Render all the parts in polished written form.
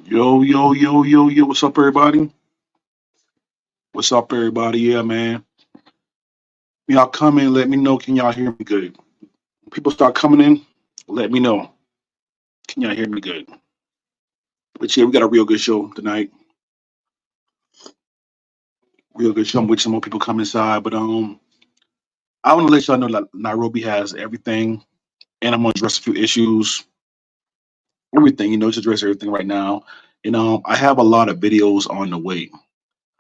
Yo, yo, yo, yo, yo, what's up, everybody? What's up, everybody? Yeah, man. Y'all come in, let me know. Can y'all hear me good? People start coming in, let me know. Can y'all hear me good? But yeah, we got a real good show tonight. Real good show. I'm waiting some more people come inside. But I want to let y'all know that Nairobi has everything, and I'm gonna address a few issues. Everything, just address everything right now. I have a lot of videos on the way.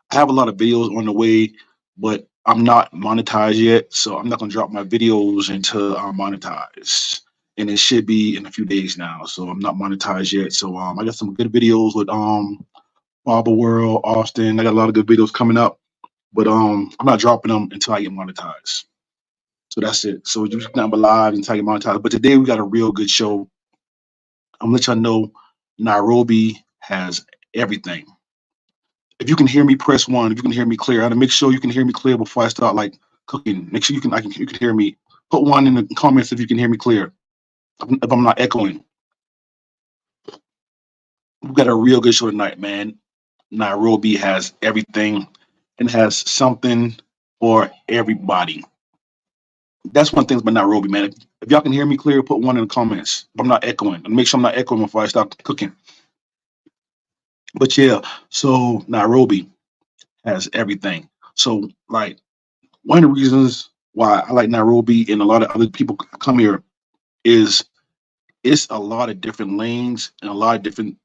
I have a lot of videos on the way, but I'm not monetized yet, so I'm not gonna drop my videos until I'm monetized. And it should be in a few days now. So I'm not monetized yet. So I got some good videos with Barber World, Austin. I got a lot of good videos coming up, but I'm not dropping them until I get monetized. So that's it. So you can be live until I get monetized. But today we got a real good show. I'm gonna let y'all know Nairobi has everything. If you can hear me, press one. If you can hear me clear, I gotta make sure you can hear me clear before I start like cooking. Make sure you can hear me. Put one in the comments if you can hear me clear. If I'm not echoing. We've got a real good show tonight, man. Nairobi has everything and has something for everybody. That's one thing about Nairobi, man. If y'all can hear me clear, put one in the comments. If I'm not echoing, and make sure I'm not echoing before I start cooking. But yeah, so Nairobi has everything. So like one of the reasons why I like Nairobi and a lot of other people come here is it's a lot of different lanes and a lot of different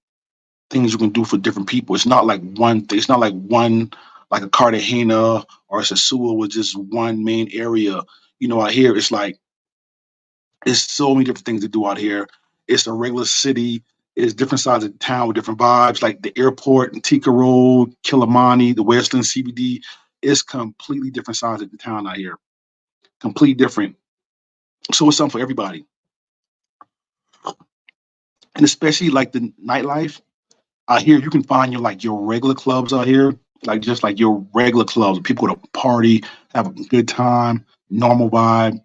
things you can do for different people. It's not like one thing. It's not like one like a Cartagena or a Sasua with just one main area. Out here it's like it's so many different things to do out here. It's a regular city. It's different sides of town with different vibes, like the airport and Tika Road, Kilimani, the Westland CBD. It's completely different sides of the town out here. Completely different. So it's something for everybody, and especially like the nightlife out here. You can find your regular clubs out here, like just like your regular clubs. People go to party, have a good time, normal vibe.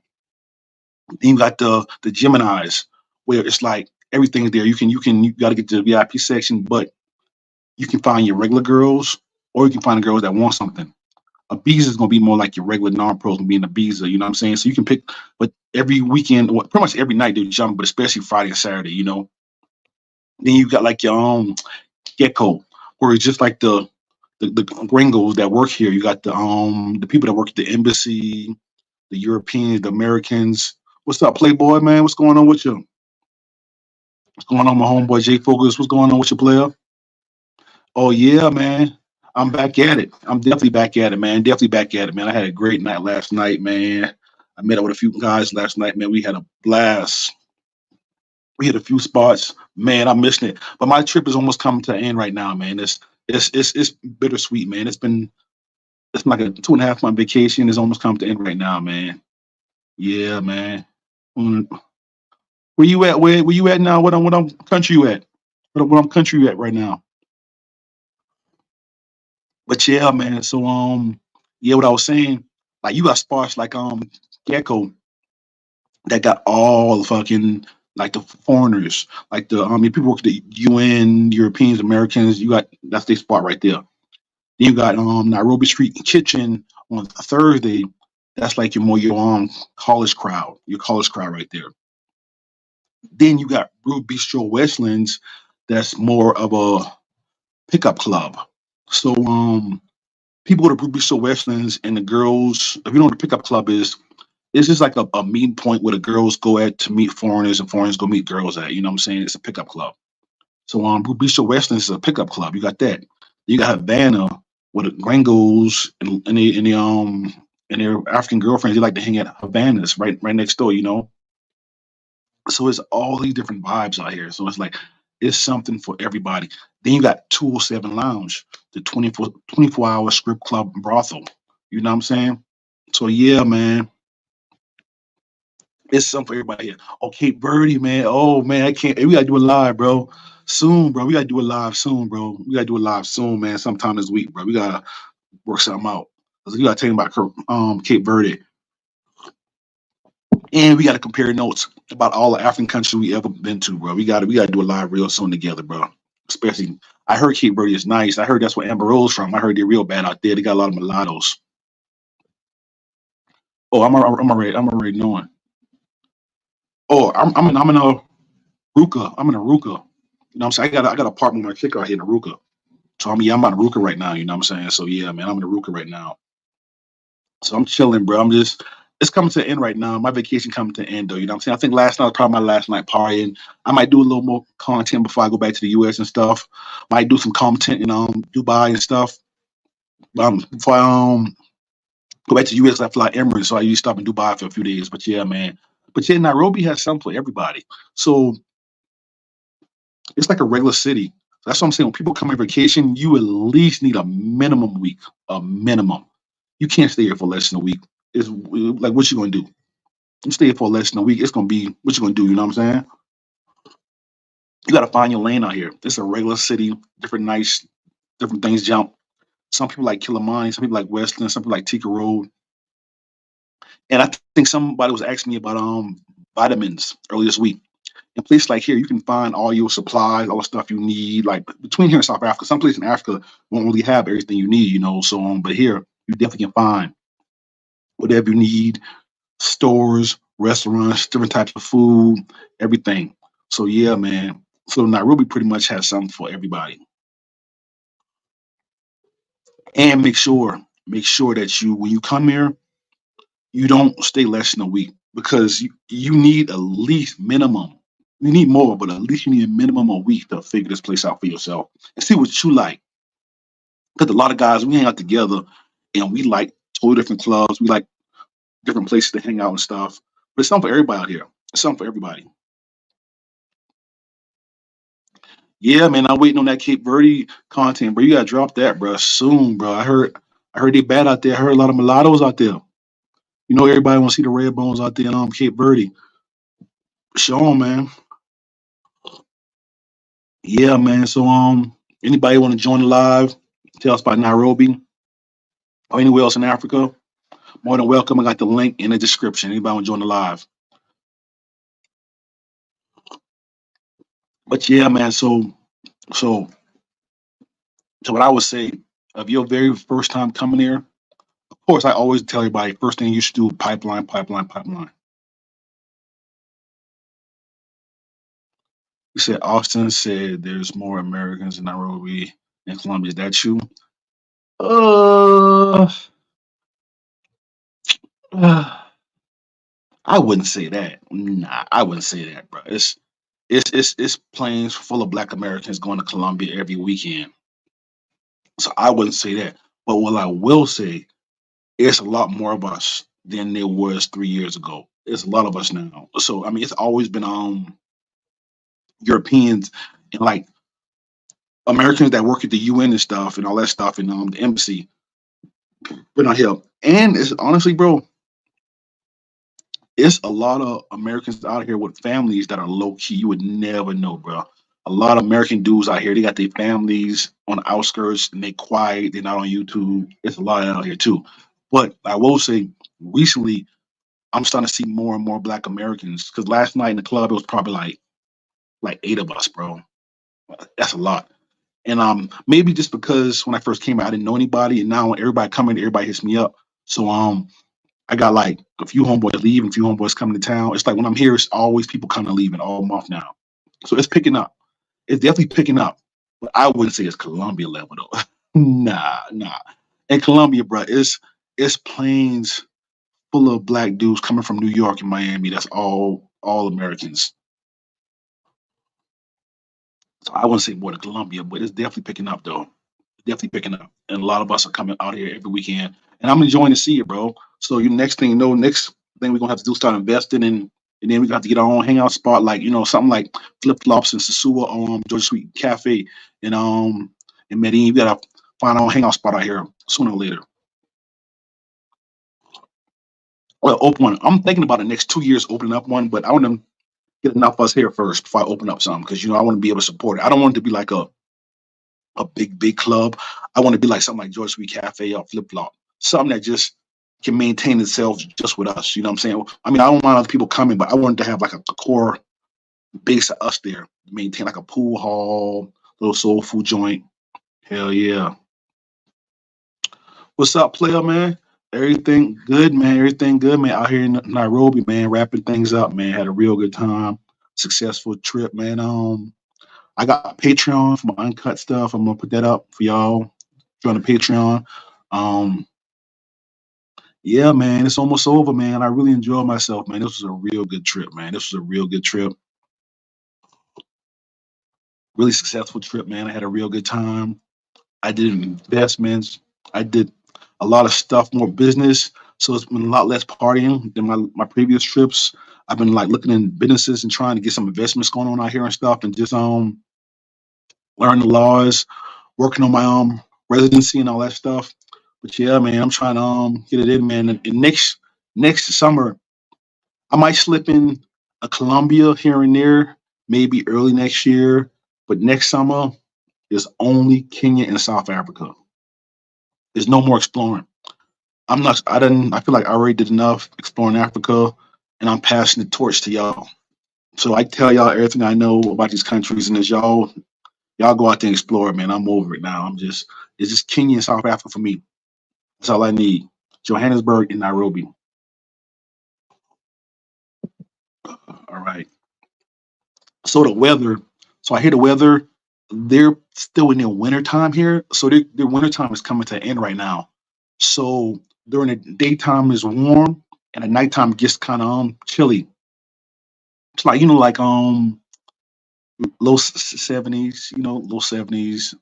Then you got the Gemini's, where it's like everything's there. You got to get to the VIP section, but you can find your regular girls, or you can find the girls that want something. A Ibiza is gonna be more like your regular non-pros gonna be in Ibiza, you know what I'm saying? So you can pick, but every weekend, or pretty much every night they jump, but especially Friday and Saturday. Then you got like your gecko, where it's just like the gringos that work here. You got the people that work at the embassy, the Europeans, the Americans. What's up, Playboy man? What's going on with you? What's going on, my homeboy Jay Focus? What's going on with your player? Oh yeah, man. I'm back at it. I'm definitely back at it, man. Definitely back at it, man. I had a great night last night, man. I met up with a few guys last night, man. We had a blast. We hit a few spots, man. I'm missing it, but my trip is almost coming to an end right now, man. It's bittersweet, man. It's like a 2.5 month vacation. It's almost come to end right now, man. Yeah, man. Mm. Where you at? Where you at now? What country you at? What country you at right now? But yeah, man. So yeah, what I was saying, like you got spots like Gecko that got all the fucking like the foreigners, like the people work at the UN, Europeans, Americans. You got that's their spot right there. Then you got Nairobi Street Kitchen on Thursday. That's like your college crowd right there. Then you got Brew Bistro Westlands. That's more of a pickup club. So people go to Brew Bistro Westlands, and the girls. If you know what a pickup club is, it's just like a meeting point where the girls go at to meet foreigners, and foreigners go meet girls at. You know what I'm saying? It's a pickup club. So Bistro Westlands is a pickup club. You got that. You got Havana where the gringos and their African girlfriends, they like to hang at Havanas right next door. So it's all these different vibes out here. So it's like it's something for everybody. Then you got 207 Lounge, the 24-hour strip club brothel. You know what I'm saying? So yeah, man. It's something for everybody here. Oh, Cape Verde, man. Oh man, I can't. Hey, we gotta do it live, bro. Soon, bro. We gotta do it live soon, bro. We gotta do it live soon, man. Sometime this week, bro. We gotta work something out. 'Cause we gotta tell you about Cape Verde, and we gotta compare notes about all the African countries we ever been to, bro. We gotta do a live real soon together, bro. especially. I heard Cape Verde is nice. I heard that's where Amber Rose from. I heard they're real bad out there. They got a lot of mulattoes. Oh, I'm already knowing. Oh, I'm in a Ruka. I'm in a Ruka. You know what I'm saying? I got an apartment with my chick out here in Aruka. So I'm on Aruka right now, you know what I'm saying? So yeah, man, I'm in Aruka right now. So I'm chilling, bro. It's coming to the end right now. My vacation coming to the end though, you know what I'm saying? I think last night was probably my last night partying. I might do a little more content before I go back to the US and stuff. Might do some content in Dubai and stuff. Before I go back to the US, I fly Emirates, so I usually stop in Dubai for a few days. But yeah, man. But yeah, Nairobi has something for everybody. So it's like a regular city. That's what I'm saying. When people come on vacation, you at least need a minimum week, a minimum. You can't stay here for less than a week. It's like what you gonna do? You stay here for less than a week. It's gonna be what you gonna do. You know what I'm saying? You gotta find your lane out here. It's a regular city, different nights, different things jump. Some people like Killamani, some people like Westland, some people like Tika Road. And I think somebody was asking me about vitamins earlier this week. In places like here, you can find all your supplies, all the stuff you need. Like between here and South Africa, some places in Africa won't really have everything you need, you know. So, but here you definitely can find whatever you need. Stores, restaurants, different types of food, everything. So yeah, man. So Nairobi pretty much has something for everybody. And make sure that you when you come here, you don't stay less than a week because you need at least minimum. You need more, but at least you need a minimum a week to figure this place out for yourself and see what you like. Because a lot of guys we hang out together and we like totally different clubs. We like different places to hang out and stuff. But it's something for everybody out here. It's something for everybody. Yeah, man, I'm waiting on that Cape Verde content, bro. You gotta drop that, bro, soon, bro. I heard they bad out there. I heard a lot of mulattoes out there. You know, everybody want to see the red bones out there in Cape Verde. Show 'em, man. Yeah, man. So, anybody want to join the live? Tell us about Nairobi or anywhere else in Africa? More than welcome. I got the link in the description. Anybody want to join the live? But yeah, man. So, so what I would say, of your very first time coming here, of course, I always tell everybody first thing you should do pipeline, pipeline, pipeline. You said Austin said there's more Americans in Nairobi and Colombia. Is that true? Uh, I wouldn't say that. Nah, I wouldn't say that, bro. It's planes full of Black Americans going to Colombia every weekend. So I wouldn't say that. But what I will say, it's a lot more of us than there was 3 years ago. It's a lot of us now. So I mean, it's always been Europeans and like Americans that work at the UN and stuff and all that stuff and the embassy. But not here. And it's honestly, bro, it's a lot of Americans out here with families that are low key. You would never know, bro. A lot of American dudes out here, they got their families on the outskirts and they quiet. They're not on YouTube. It's a lot out here too. But I will say, recently, I'm starting to see more and more Black Americans. Because last night in the club, it was probably like 8 of us, bro. That's a lot. And maybe just because when I first came out, I didn't know anybody, and now when everybody coming, everybody hits me up. So I got like a few homeboys leaving, a few homeboys coming to town. It's like when I'm here, it's always people coming and leaving all month now. So it's picking up. It's definitely picking up. But I wouldn't say it's Columbia level though. Nah. In Columbia, bro, it's planes full of Black dudes coming from New York and Miami. That's all Americans. So I wouldn't say more to Columbia, but it's definitely picking up though. Definitely picking up. And a lot of us are coming out here every weekend. And I'm enjoying to see it, bro. So you next thing you know, next thing we're gonna have to do is start investing in and then we got to get our own hangout spot, like something like flip flops and Sasua Georgia Sweet Cafe in Medellin. We gotta find our own hangout spot out here sooner or later. Well, open one. I'm thinking about the next 2 years opening up one, but I want to get enough of us here first before I open up something because I want to be able to support it. I don't want it to be like a big club. I want to be like something like George Sweet Cafe or Flip Flop, something that just can maintain itself just with us. You know what I'm saying? I mean, I don't mind other people coming, but I want to have like a core base of us there, maintain like a pool hall, little soul food joint. Hell yeah. What's up, player, man? Everything good, man. Everything good, man. Out here in Nairobi, man, wrapping things up, man. Had a real good time. Successful trip, man. I got Patreon for my uncut stuff. I'm gonna put that up for y'all. Join the Patreon. Um, yeah, man, it's almost over, man. I really enjoyed myself, man. This was a real good trip, man. This was a real good trip. Really successful trip, man. I had a real good time. I did investments. I did a lot of stuff, more business. So it's been a lot less partying than my previous trips. I've been like looking in businesses and trying to get some investments going on out here and stuff, and just learn the laws, working on my residency and all that stuff. But yeah, man, I'm trying to get it in, man. And next summer, I might slip in a Colombia here and there, maybe early next year. But next summer is only Kenya and South Africa. There's no more exploring. I'm not. I didn't. I feel like I already did enough exploring Africa, and I'm passing the torch to y'all. So I tell y'all everything I know about these countries, and as y'all go out there and explore, man. I'm over it now. It's just Kenya and South Africa for me. That's all I need. Johannesburg and Nairobi. All right. So the weather. So I hear the weather. They're still in their winter time here. So their winter time is coming to an end right now. So during the daytime is warm, and at nighttime it gets kind of chilly. It's like like low 70s, low 70s,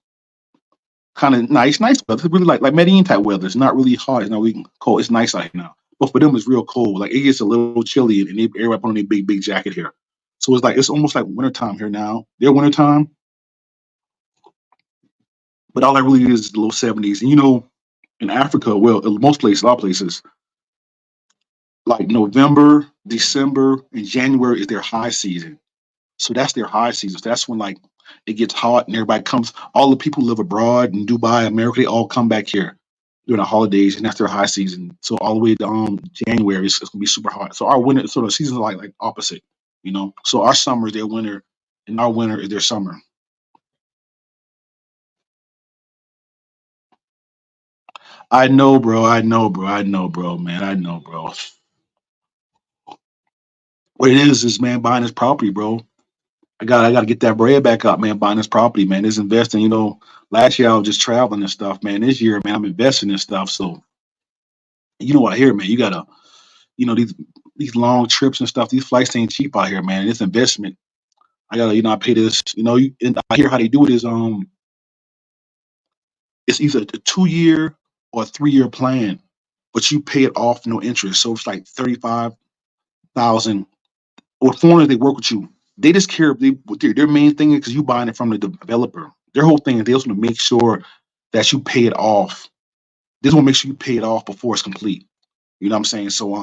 kind of nice weather. It's really like Medellin type weather. It's not really hot. It's not really cold. It's nice out here now. But for them, it's real cold. Like it gets a little chilly, and everybody put on a big jacket here. So it's almost like wintertime here now. Their wintertime, but all that really is the low 70s. And in Africa, well, in most places, a lot of places, like November, December, and January is their high season. So that's their high season. So that's when like it gets hot and everybody comes. All the people who live abroad in Dubai, America, they all come back here during the holidays, and that's their high season. So all the way to January, it's gonna be super hot. So our winter, so the seasons are like opposite. So our summer is their winter, and our winter is their summer. I know, bro. I know, bro. I know, bro. Man, I know, bro. What it is, man, buying this property, bro. I gotta get that bread back up, man. Buying this property, man. It's investing. Last year I was just traveling and stuff, man. This year, man, I'm investing in stuff. So what I hear, man. You gotta, these long trips and stuff. These flights ain't cheap out here, man. It's investment. I gotta, I pay this. And I hear how they do it is it's either a 2 year or a 3 year plan, but you pay it off no interest. So it's like 35,000. Or foreigners they work with you. They just care. Their main thing is because you buying it from the developer. Their whole thing is they also want to make sure that you pay it off. They just want to make sure you pay it off before it's complete. You know what I'm saying? So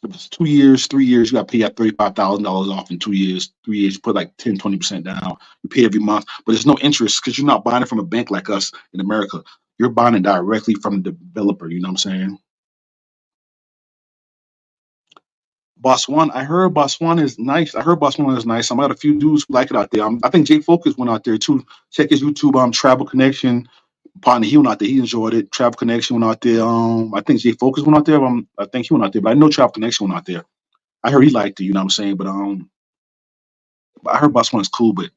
if it's 2 years, 3 years, you got to pay that $35,000 off in 2 years. 3 years, you put like 10, 20% down. You pay every month, but there's no interest because you're not buying it from a bank like us in America. You're buying it directly from the developer. You know what I'm saying? Botswana, I heard Botswana is nice. I heard Botswana is nice. I got a few dudes who like it out there. I think Jay Focus went out there too. Check his YouTube. Travel Connection partner. He went out there. He enjoyed it. Travel Connection went out there. I think Jay Focus went out there. I think he went out there, but I know Travel Connection went out there. I heard he liked it. You know what I'm saying? But I heard Botswana is cool. But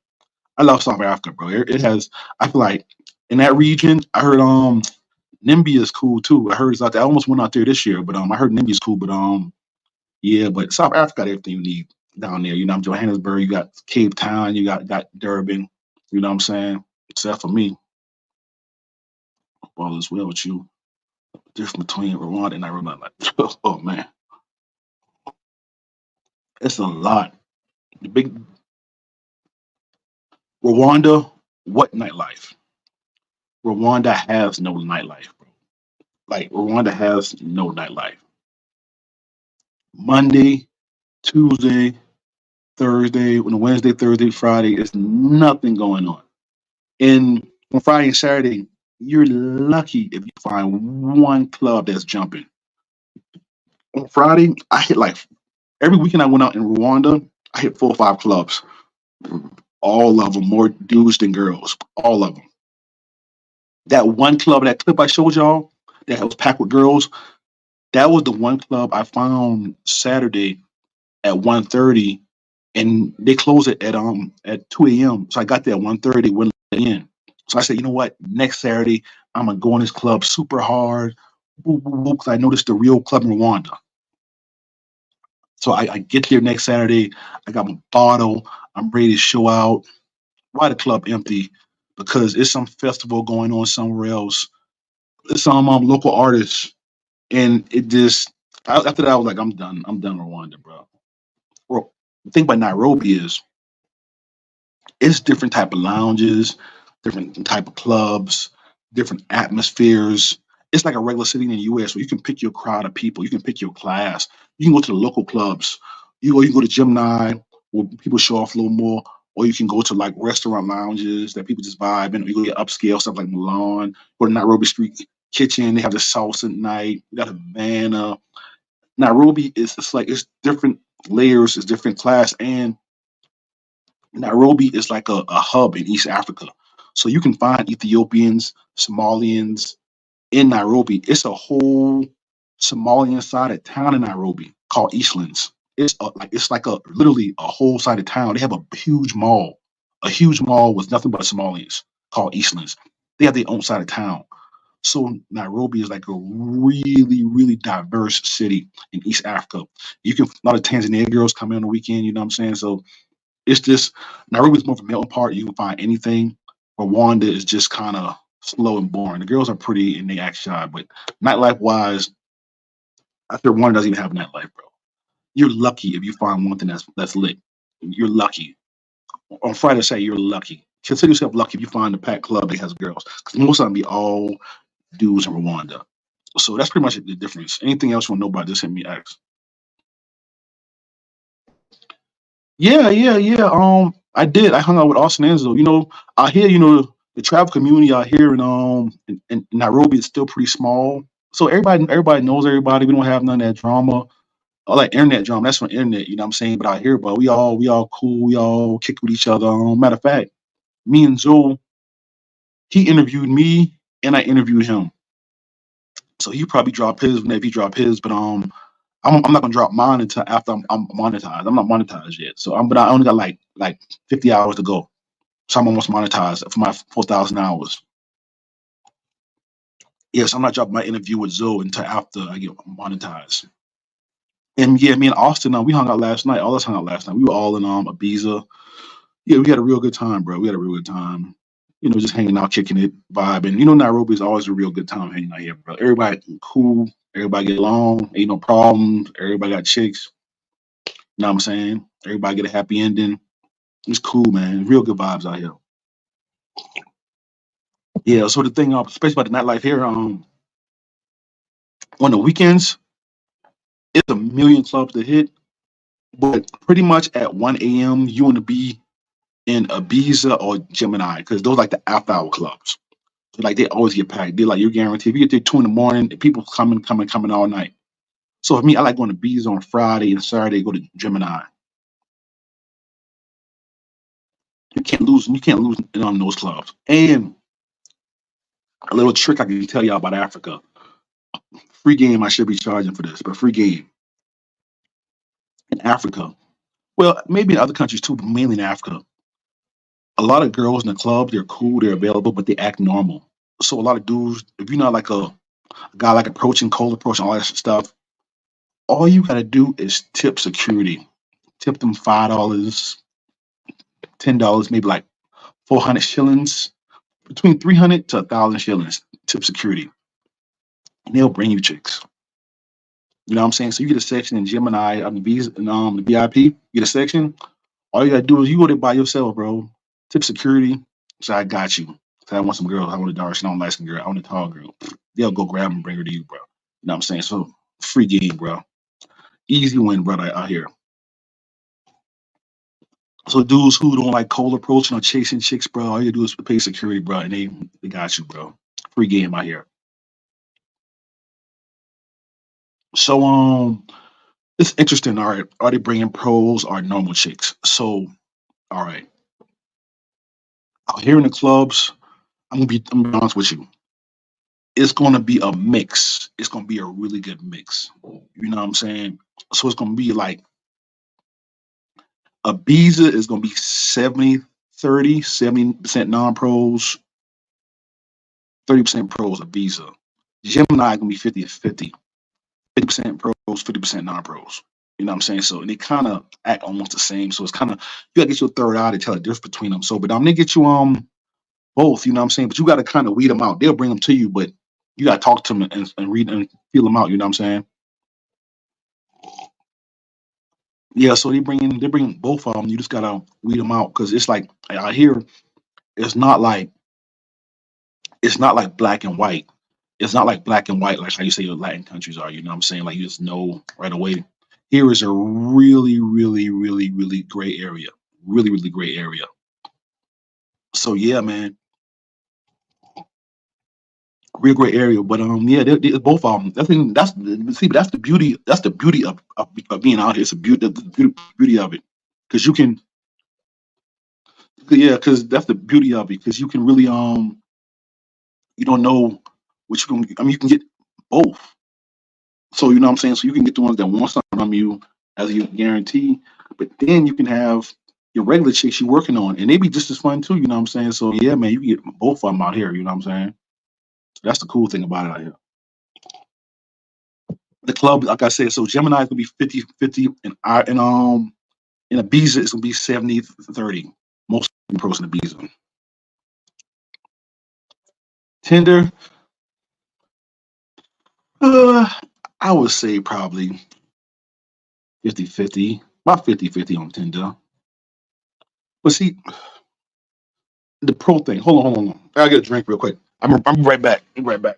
I love South Africa, bro. It has. I feel like in that region. I heard Namibia is cool too. I heard it's out there. I almost went out there this year, but I heard Namibia is cool. But yeah, but South Africa got everything you need down there. Johannesburg, you got Cape Town, you got Durban. You know what I'm saying? Except for me, all is well with you. Difference between Rwanda and Nairobi. Like, oh man, it's a lot. The big Rwanda, what nightlife? Rwanda has no nightlife, bro. Like Rwanda has no nightlife. Monday, Tuesday, Thursday, when Wednesday, Thursday, Friday, there's nothing going on. And on Friday and Saturday, you're lucky if you find one club that's jumping. On Friday, I hit like every weekend I went out in Rwanda, I hit 4 or 5 clubs. All of them more dudes than girls. All of them. That one club, that clip I showed y'all, that was packed with girls. That was the one club I found Saturday at 1:30, and they close it at 2 a.m. So I got there at 1:30, went in. So I said, you know what? Next Saturday, I'm gonna go in this club super hard. Because I noticed the real club in Rwanda. So I get there next Saturday. I got my bottle. I'm ready to show out. Why the club empty? Because it's some festival going on somewhere else. It's some local artists, and it just after that I was like, I'm done. I'm done with Rwanda, bro. Well, the thing about Nairobi is it's different type of lounges, different type of clubs, different atmospheres. It's like a regular city in the US where you can pick your crowd of people, you can pick your class. You can go to the local clubs. You can go to Gemini where people show off a little more, or you can go to like restaurant lounges that people just vibe in. Or you go get upscale stuff like Milan, or the Nairobi Street Kitchen. They have the salsa at night. You got Havana. Nairobi is it's like it's different layers, it's different class, and Nairobi is like a hub in East Africa. So you can find Ethiopians, Somalians in Nairobi. It's a whole Somalian side of town in Nairobi called Eastlands. It's like a literally a whole side of town. They have a huge mall with nothing but Somalians called Eastlands. They have their own side of town. So Nairobi is like a really, really diverse city in East Africa. You can a lot of Tanzania girls come in on the weekend. You know what I'm saying? So it's just Nairobi is more of a melting pot. You can find anything. Rwanda is just kind of slow and boring. The girls are pretty and they act shy, but nightlife wise, I feel Rwanda doesn't even have nightlife, bro. You're lucky if you find one thing that's lit. You're lucky. On Friday, say you're lucky. Consider yourself lucky if you find a packed club that has girls, because most of them be all dudes in Rwanda. So that's pretty much the difference. Anything else you want to know about? Just hit me X. Yeah, yeah, yeah. I did. I hung out with Austin Enzo. Out here, the travel community out here in Nairobi is still pretty small. So everybody knows everybody. We don't have none of that drama. All that internet drama, that's from internet, you know what I'm saying? But out here, but we all cool, we all kick with each other. Matter of fact, me and Joe, he interviewed me and I interviewed him. So he probably drop his whenever he drop his, but I'm not gonna drop mine until after I'm monetized. I'm not monetized yet, so but I only got like 50 hours to go, so I'm almost monetized for my 4,000 hours. Yes, I'm not dropping my interview with Zoe until after I get monetized. And yeah, me and Austin, we hung out last night. All us hung out last night. We were all in Ibiza. Yeah, we had a real good time, bro. We had a real good time. Just hanging out, kicking it, vibing. Nairobi is always a real good time hanging out here, bro. Everybody cool. Everybody get along. Ain't no problems. Everybody got chicks. You know what I'm saying? Everybody get a happy ending. It's cool, man. Real good vibes out here. Yeah. So the thing, especially about the nightlife here, on the weekends, it's a million clubs to hit, but pretty much at 1 a.m. you want to be in Ibiza or Gemini because those like the after hour clubs. So like they always get packed. They're like you're guaranteed. If you get there 2 in the morning, people coming all night. So for me, I like going to Ibiza on Friday and Saturday. Go to Gemini. You can't lose. You can't lose on those clubs. And a little trick I can tell y'all about Africa. Free game. I should be charging for this, but free game in Africa. Well, maybe in other countries too, but mainly in Africa. A lot of girls in the club, they're cool, they're available, but they act normal. So a lot of dudes, if you're not like a guy like approaching, cold approaching, all that stuff, all you gotta do is tip security. Tip them $5, $10, maybe like 400 shillings, between 300 to 1,000 shillings. Tip security, and they'll bring you chicks. You know what I'm saying? So you get a section in Gemini on the Visa and the VIP. You get a section. All you gotta do is you go there by yourself, bro. Tip security. So I got you. So I want some girls. I want a dark skin, I want a light skin girl. I want a tall girl. They'll go grab and bring her to you, bro. You know what I'm saying? So free game, bro. Easy win, brother, out here. So dudes who don't like cold approaching or chasing chicks, bro, all you do is pay security, bro, and they got you, bro. Free game out here. So it's interesting. All right, are they bringing pros or normal chicks? So all right. Out here in the clubs, I'm gonna be honest with you. It's gonna be a mix. It's gonna be a really good mix. You know what I'm saying? So it's gonna be like Ibiza is gonna be 70% non-pros, 30% pros Ibiza. Gemini gonna be 50-50. 50% pros, 50% non-pros. You know what I'm saying? So and they kind of act almost the same. So it's kind of you gotta get your third eye to tell the difference between them. So, but I'm gonna get you both. You know what I'm saying? But you gotta kind of weed them out. They'll bring them to you, but you gotta talk to them and read and feel them out. You know what I'm saying? Yeah. So they bring both of them. You just gotta weed them out because it's like I hear it's not like it's not like black and white. It's not like black and white like how you say your Latin countries are. You know what I'm saying? Like you just know right away. Here is a really, really, really, really great area. Really, really great area. So yeah, man, real great area. But yeah, both of them. That's the beauty. That's the beauty of being out here. It's a beauty of it because you can, yeah, because that's the beauty of it because you can really you don't know what you can. I mean, you can get both. So you know what I'm saying. So you can get the ones that want something from you as a guarantee, but then you can have your regular chicks you working on, and they be just as fun too. You know what I'm saying. So yeah, man, you can get both of them out here. You know what I'm saying. So that's the cool thing about it out here. The club, like I said, so Gemini is gonna be 50-50, and I and in Ibiza it's gonna be 70-30. Most pros in Ibiza. Tinder, uh, I would say probably 50-50, about 50-50 on Tinder. But see, the pro thing. Hold on. I gotta get a drink real quick. I'm right back. I'm right back.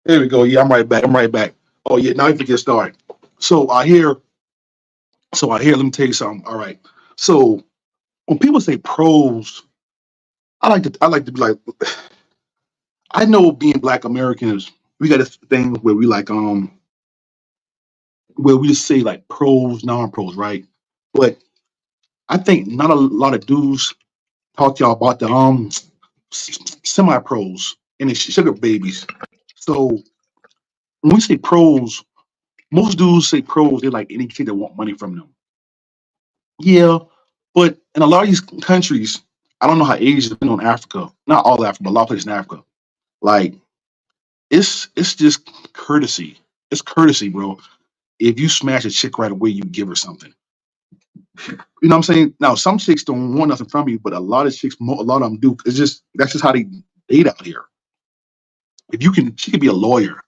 There we go. Yeah, I'm right back. I'm right back. Oh yeah, now you can get started. So I hear. So I hear. Let me tell you something. All right. So when people say pros, I like to be like. I know being Black Americans, we got this thing where we like where we just say like pros, non-pros, right? But I think not a lot of dudes talk to y'all about the semi-pros and the sugar babies. So when we say pros, most dudes say pros, they're like any kid that want money from them. Yeah, but in a lot of these countries, I don't know how Asia, depending on Africa, not all Africa, but a lot of places in Africa, like it's just courtesy. It's courtesy, bro. If you smash a chick right away, you give her something. You know what I'm saying? Now, some chicks don't want nothing from you, but a lot of chicks, a lot of them do. It's just that's just how they date out here. If you can, she could be a lawyer,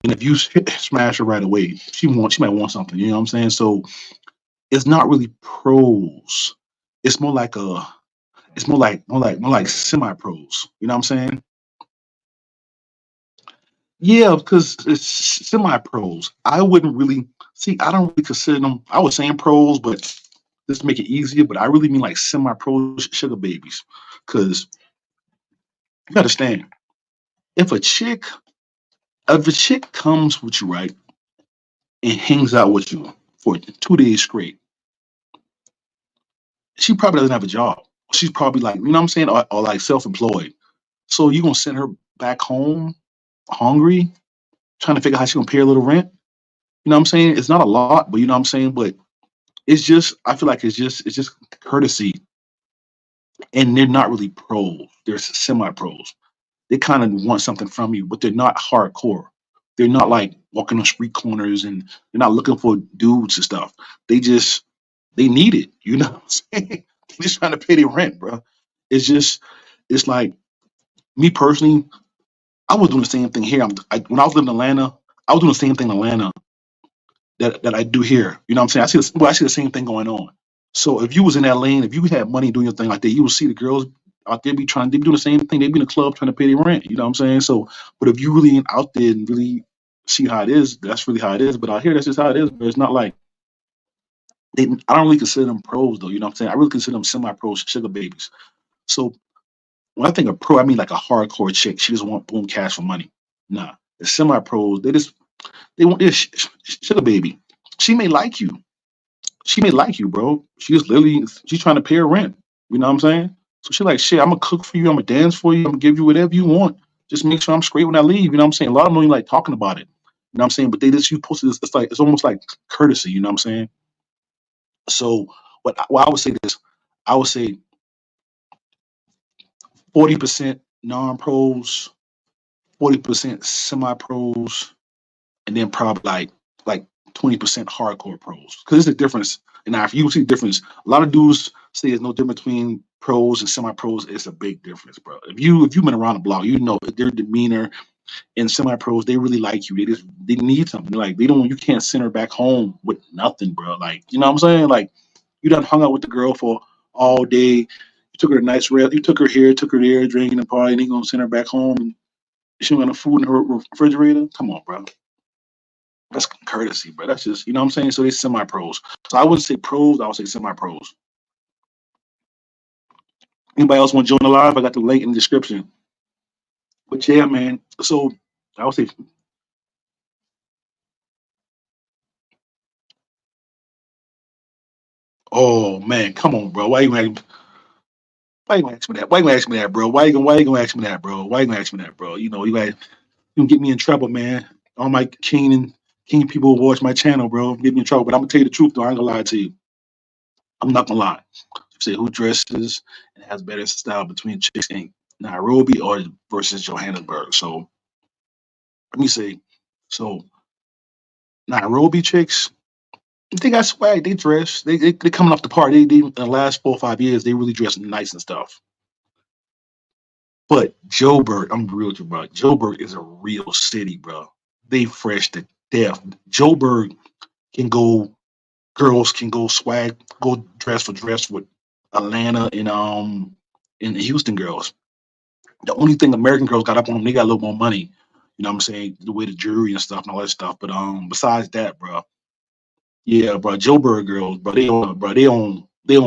and if you smash her right away, she might want something. You know what I'm saying? So it's not really pros. It's more like it's more like semi pros. You know what I'm saying? Yeah, because it's semi pros. I wouldn't really see. I don't really consider them. I was saying pros, but just to make it easier. But I really mean like semi pro sugar babies, because you understand if a chick if a chick comes with you right and hangs out with you for 2 days straight, she probably doesn't have a job. She's probably like you know what I'm saying, or like self employed. So you gonna send her back home hungry, trying to figure out how she gonna pay a little rent. You know what I'm saying? It's not a lot, but you know what I'm saying. But it's just I feel like it's just courtesy, and they're not really pros. They're semi pros. They kind of want something from you, but they're not hardcore. They're not like walking on street corners and they're not looking for dudes and stuff. They just they need it. You know what I'm saying? They're just trying to pay their rent, bro. It's just, it's like me personally. I was doing the same thing here. When I was living in Atlanta, I was doing the same thing in Atlanta that I do here. You know what I'm saying? I see the same thing going on. So if you was in that lane, if you had money doing your thing like that, you would see the girls out there they be doing the same thing. They be in the club trying to pay their rent. You know what I'm saying? So, but if you really ain't out there and really see how it is, that's really how it is. But out here, that's just how it is. But it's not like I don't really consider them pros though. You know what I'm saying? I really consider them semi-pros, sugar babies. So when I think of pro, I mean like a hardcore chick. She just want boom cash for money. Nah, the semi-pros, they want this sugar baby. She may like you. She may like you, bro. She's trying to pay her rent. You know what I'm saying? So she like, shit, I'm gonna cook for you, I'm gonna dance for you, I'm gonna give you whatever you want. Just make sure I'm straight when I leave. You know what I'm saying? A lot of them don't even like talking about it. You know what I'm saying? But they just you posted this, it's almost like courtesy, you know what I'm saying? So what I would say this, I would say 40% non-pros, 40% semi-pros, and then probably like 20% hardcore pros. Because there's a difference. And now if you see the difference, a lot of dudes say there's no difference between pros and semi-pros. It's a big difference, bro. If you've been around the block, you know their demeanor and semi-pros, they really like you. They need something. Like they don't you can't send her back home with nothing, bro. Like, you know what I'm saying? Like you done hung out with the girl for all day. You took her to nice rest. You took her here, took her there, drinking and partying. And you gonna send her back home and she don't got no food in her refrigerator. Come on, bro. That's courtesy, bro. That's just, you know what I'm saying? So they semi pros. So I wouldn't say pros, I would say semi pros. Anybody else want to join the live? I got the link in the description. But yeah, man. So I would say, oh man, come on, bro. Why you gonna ask me that? Why you gonna ask me that, bro? Why you gonna ask me that, bro? Why you gonna ask me that, bro? You know, you gonna get me in trouble, man. All my keen people will watch my channel, bro. Get me in trouble. But I'm gonna tell you the truth though. I ain't gonna lie to you. I'm not gonna lie. Say who dresses and has better style between chicks in Nairobi or versus Johannesburg. So let me say, so Nairobi chicks, they got swag. They dress. They coming off the party. They in the last 4 or 5 years, they really dress nice and stuff. But Joburg, I'm real with you, bro. Joburg is a real city, bro. They fresh to death. Joburg can go. Girls can go swag, go dress for dress with Atlanta and Houston girls. The only thing American girls got up on them, they got a little more money. You know what I'm saying? The way the jewelry and stuff and all that stuff. But besides that, bro, yeah, bro, Joburg girls, bro, they on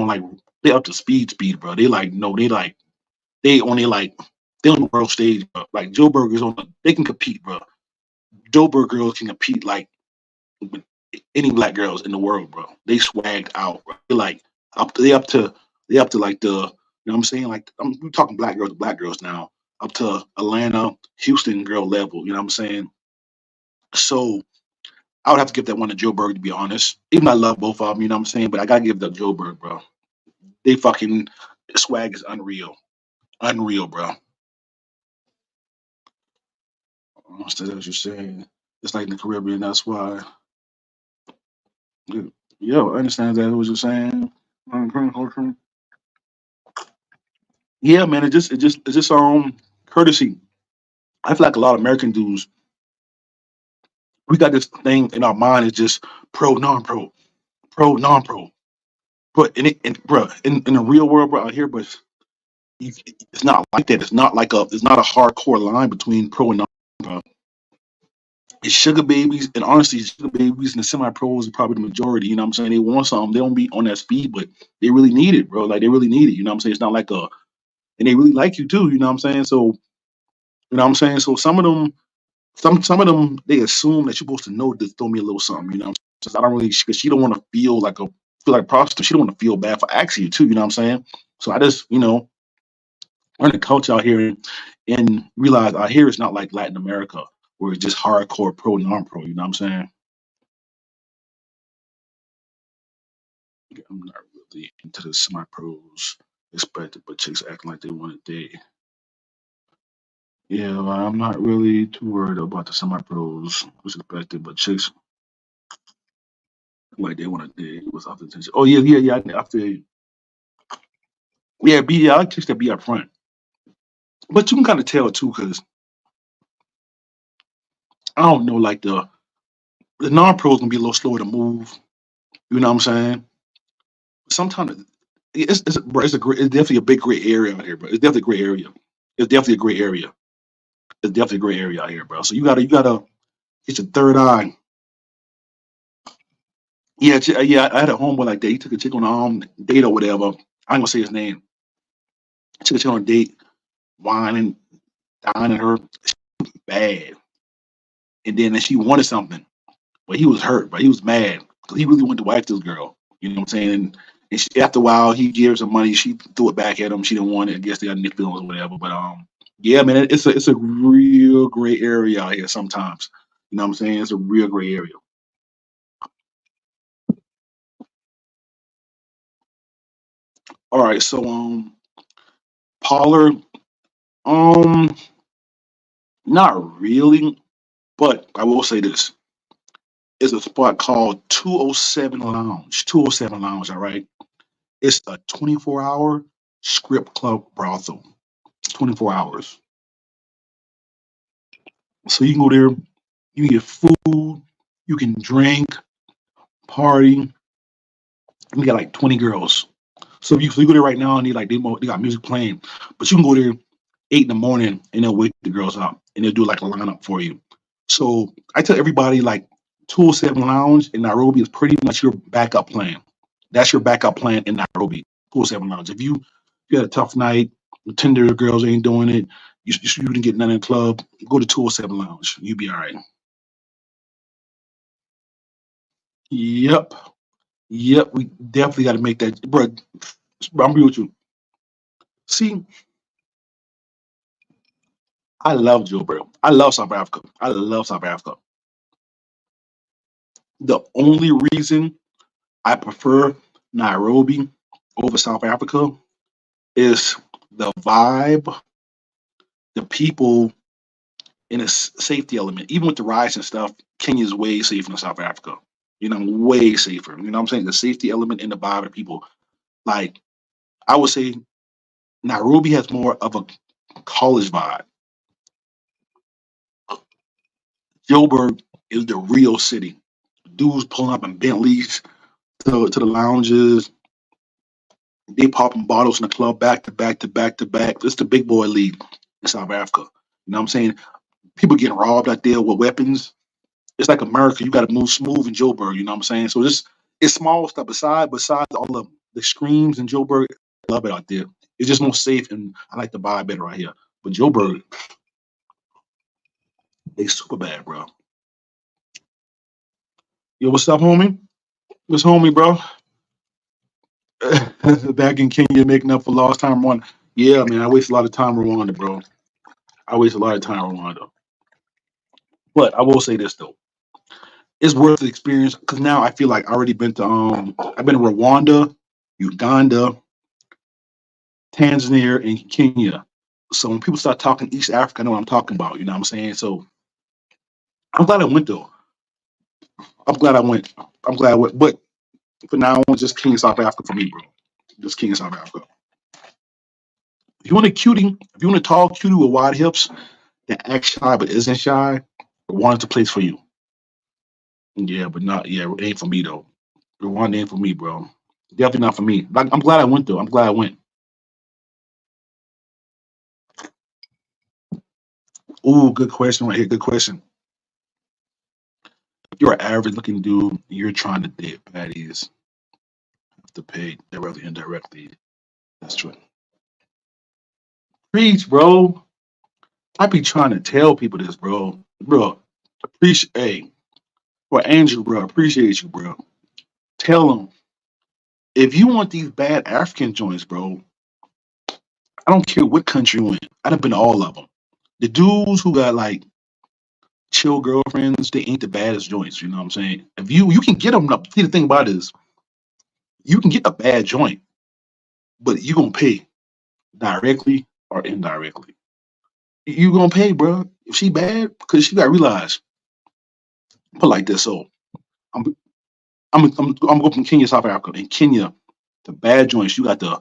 like they up to speed, bro. They like no, they only like they on the world stage, bro. Like Joburg is they can compete, bro. Joburg girls can compete like with any black girls in the world, bro. They swagged out, bro. They like they up to like the you know what I'm saying? Like we're talking black girls now, up to Atlanta, Houston girl level, you know what I'm saying? So I would have to give that one to Joe Berg to be honest. Even though I love both of them, you know what I'm saying? But I gotta give that Joe Berg, bro. They fucking swag is unreal. Unreal, bro. What's that what you're saying? It's like in the Caribbean, that's why. Yo, I understand that what you're saying. Yeah, man, it just courtesy. I feel like a lot of American dudes, we got this thing in our mind is just pro, non-pro, pro, non-pro. But bro, in the real world, bro, out here, but it's not like that. It's not a hardcore line between pro and non-pro. It's sugar babies, and honestly, sugar babies and the semi-pros are probably the majority. You know what I'm saying? They want something. They don't be on that speed, but they really need it, bro. Like they really need it. You know what I'm saying? It's not like and they really like you too. You know what I'm saying? So you know what I'm saying? So some of them they assume that you're supposed to know to throw me a little something. You know what I'm saying? I don't really because she don't want to feel like a prostitute. She don't want to feel bad for asking you too. You know what I'm saying? So I just learn the culture out here and realize out here it's not like Latin America where it's just hardcore pro and non-pro. You know what I'm saying? I'm not really into the semi-pros expected, but chicks acting like they want it date. Yeah, like, I'm not really too worried about the semi-pros was expected, but chicks like they want to date with other attention. Oh yeah, yeah, yeah. I feel you. Yeah, be yeah, I like chicks that be up front. But you can kind of tell too, because I don't know, like the non-pros gonna be a little slower to move. You know what I'm saying? Sometimes it's definitely a big gray area out here, bro. It's definitely a gray area. It's definitely a gray area. It's definitely a gray area out here, bro. So you gotta get your third eye. Yeah, yeah. I had a homeboy like that. He took a chick on a date or whatever. I ain't gonna say his name. Took a chick on a date, whining, dining her bad, and then she wanted something, but he was hurt, but he was mad because he really wanted to wife this girl. You know what I'm saying? And after a while, he gives her money. She threw it back at him. She didn't want it. I guess they got nick feelings or whatever. But yeah, man, it's a real gray area out here sometimes. You know what I'm saying? It's a real gray area. All right, so Pollard, um, not really, but I will say this: it's a spot called 207 Lounge. 207 Lounge. All right, it's a 24-hour script club brothel. 24 hours. So you can go there, you can get food, you can drink, party. We got like 20 girls. So you go there right now and they got music playing, but you can go there 8 in the morning and they'll wake the girls up and they'll do like a lineup for you. So I tell everybody like 207 Lounge in Nairobi is pretty much your backup plan. That's your backup plan in Nairobi. 207 Lounge. If you had a tough night, the Tinder girls ain't doing it, you didn't get none in the club, go to 207 Lounge. You'll be all right. Yep. Yep. We definitely got to make that, bro. I'm real with you. See, I love Joe, bro. I love South Africa. I love South Africa. The only reason I prefer Nairobi over South Africa is the vibe, the people, and the safety element. Even with the riots and stuff, Kenya's way safer than South Africa. You know, way safer. You know what I'm saying? The safety element and the vibe of the people. Like, I would say Nairobi has more of a college vibe. Joburg is the real city. Dudes pulling up in Bentleys to the lounges. They popping bottles in the club back to back to back to back. It's the big boy league in South Africa. You know what I'm saying? People getting robbed out there with weapons. It's like America. You got to move smooth in Joburg. You know what I'm saying? So this it's small stuff besides all the screams in Joburg. I love it out there. It's just more safe and I like the vibe better right here. But Joburg, they super bad, bro. Yo, what's up, homie? What's homie, bro? Back in Kenya making up for lost time Rwanda. Yeah, man, I waste a lot of time in Rwanda, bro. I waste a lot of time in Rwanda. But I will say this though. It's worth the experience because now I feel like I already been to I've been to Rwanda, Uganda, Tanzania, and Kenya. So when people start talking East Africa, I know what I'm talking about. You know what I'm saying? So I'm glad I went though. I'm glad I went. I'm glad I went. But for now on, just King of South Africa for me, bro. Just King of South Africa. If you want a cutie, if you want a tall cutie with wide hips that acts shy but isn't shy, Rwanda's a place for you. Yeah, but not yeah, it ain't for me though. Rwanda ain't for me, bro. Definitely not for me. Like, I'm glad I went though. I'm glad I went. Ooh, good question right here. Good question. If you're an average looking dude, you're trying to date baddies, have to pay directly, indirectly. That's true. Preach, bro. I be trying to tell people this, bro. Bro, appreciate, hey, bro, Andrew, bro, appreciate you, bro. Tell them if you want these bad African joints, bro. I don't care what country you in. I've been to all of them. The dudes who got like chill girlfriends, they ain't the baddest joints. You know what I'm saying? If you can get them up. See, the thing about it is, you can get a bad joint, but you gonna pay directly or indirectly. You gonna pay, bro. If she bad, because she got to realize, put it like this. So I'm I'm going from Kenya, South Africa. In Kenya, the bad joints, you got the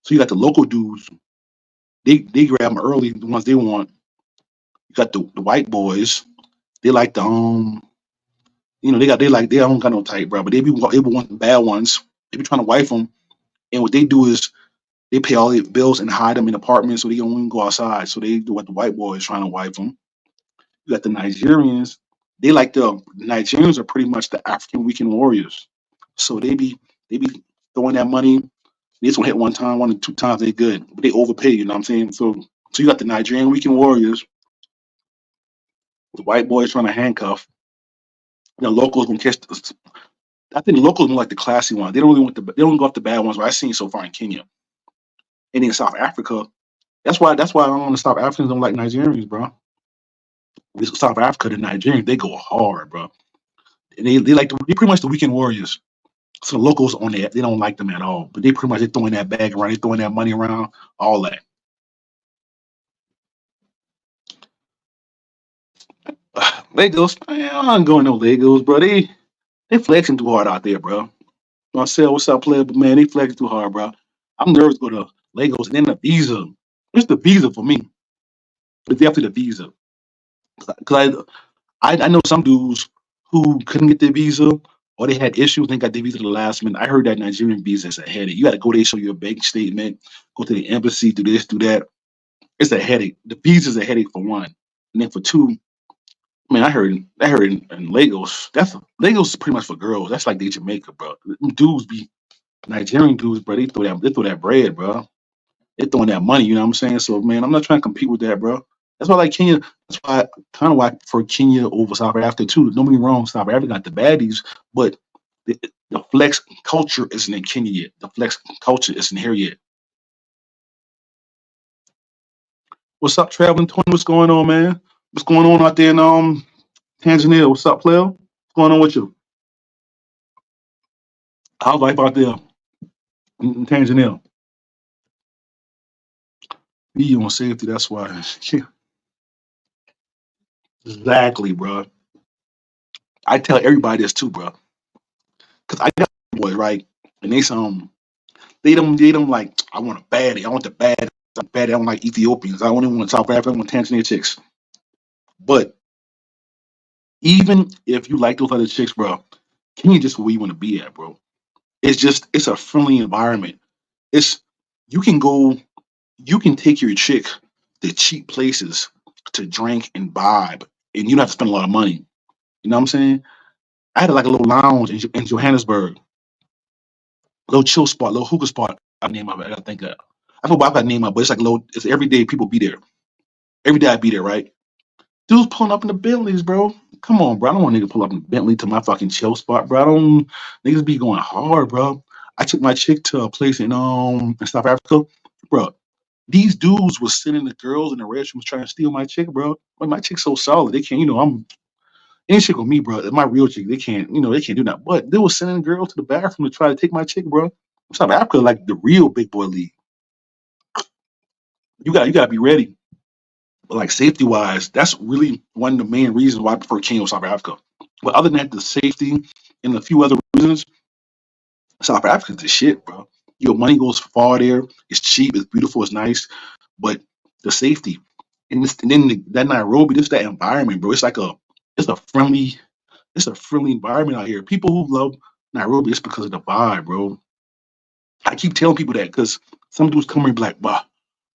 So you got the local dudes. They grab them early, the ones they want. You got the white boys. They like the they don't got no type, bro. But they be wanting bad ones. They be trying to wife them. And what they do is they pay all their bills and hide them in apartments so they don't even go outside. So they do what the white boys trying to wife them. You got the Nigerians. They like the Nigerians are pretty much the African weekend warriors. So they be throwing that money. They just gonna hit one time, 1 or 2 times they good, but they overpay. You know what I'm saying? So you got the Nigerian weekend warriors, the white boys trying to handcuff. The locals gonna catch. I think the locals more like the classy ones. They don't go off the bad ones. What I've seen so far in Kenya and in South Africa. That's why I don't want to stop Africans don't like Nigerians, bro. Because South Africa, the Nigerians, they go hard, bro. And they pretty much the weekend warriors. So the locals on that, they don't like them at all. But they pretty much they throwing that bag around, they throwing that money around, all that. Legos, man, I ain't going no Legos, bro. They flexing too hard out there, bro. Marcel, what's up, player? But man, they flexing too hard, bro. I'm nervous to go to Legos and then the visa. It's the visa for me. It's definitely the visa. Cause I know some dudes who couldn't get their visa or they had issues and they got their visa at the last minute. I heard that Nigerian visa is a headache. You got to go there, show your bank statement, go to the embassy, do this, do that. It's a headache. The visa is a headache for one, and then for two, I mean, I heard in Lagos. Lagos is pretty much for girls. That's like they Jamaica, bro. Them dudes be Nigerian dudes, bro. They throw that bread, bro. They throwing that money. You know what I'm saying? So man, I'm not trying to compete with that, bro. That's why I like Kenya. That's why I prefer Kenya over South Africa too. Don't get me wrong, South Africa got the baddies, but the flex culture isn't in Kenya yet. The flex culture isn't here yet. What's up, traveling twin? What's going on, man? What's going on out there in Tanzania? What's up, player? What's going on with you? How's life out there in Tanzania? You on safety? That's why. Exactly, bro. I tell everybody this too, bro. Cause I got boys right, and they don't like. I want a baddie. I want the bad. Baddie. I don't like Ethiopians. I only want South Africa. I want Tanzania chicks. But even if you like those other chicks, bro, Kenya just where you want to be at, bro. It's a friendly environment. It's you can go. You can take your chick to cheap places to drink and vibe, and you don't have to spend a lot of money. You know what I'm saying? I had like a little lounge in Johannesburg, little chill spot, little hookah spot. I name of it. I gotta think of. I forgot what I name of, but it's like little. It's every day people be there. Every day I be there, right? Dudes pulling up in the Bentleys, bro. Come on, bro. I don't want nigga pull up in the Bentley to my fucking chill spot, bro. I don't niggas be going hard, bro. I took my chick to a place in South Africa, bro. These dudes was sending the girls in the restrooms trying to steal my chick, bro. Like my chick's so solid, they can't. I'm any chick with me, bro. My real chick, they can't do that. But they was sending girls to the bathroom to try to take my chick, bro. South Africa, like the real big boy league. You gotta be ready. But like safety wise, that's really one of the main reasons why I prefer Kenya over South Africa. But other than that, the safety and a few other reasons, South Africa's the shit, bro. Your money goes far there. It's cheap. It's beautiful. It's nice. But the safety and then that Nairobi, just that environment, bro. It's a friendly, it's a friendly environment out here. People who love Nairobi, it's because of the vibe, bro. I keep telling people that because some dudes come here and be like, bah,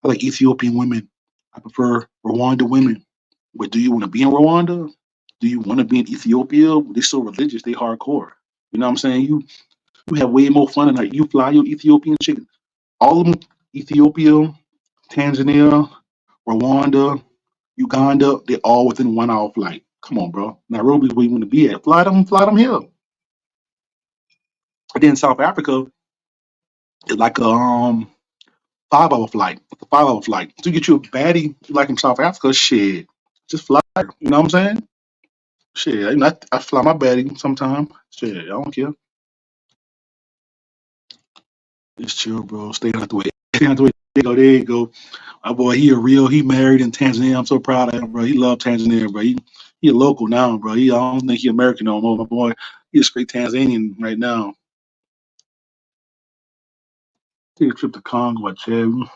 I like Ethiopian women. I prefer Rwanda women. But do you want to be in Rwanda? Do you want to be in Ethiopia? They're so religious, they hardcore. You know what I'm saying? You have way more fun than like you fly your Ethiopian chicken. All of them, Ethiopia, Tanzania, Rwanda, Uganda, they're all within 1 hour flight. Come on, bro. Nairobi's where you want to be at. Fly them here. And then South Africa is like a 5 hour flight. It's a 5 hour flight. To get you a baddie like in South Africa, shit. Just fly. You know what I'm saying? Shit. I fly my baddie sometime. Shit, I don't care. Just chill, bro. Stay out the way. Stay out the way. There you go. There you go. My boy, he married in Tanzania. I'm so proud of him, bro. He loved Tanzania, bro. He a local now, bro. I don't think he American no more. My boy, he a straight Tanzanian right now. Take a trip to Congo, I tell you.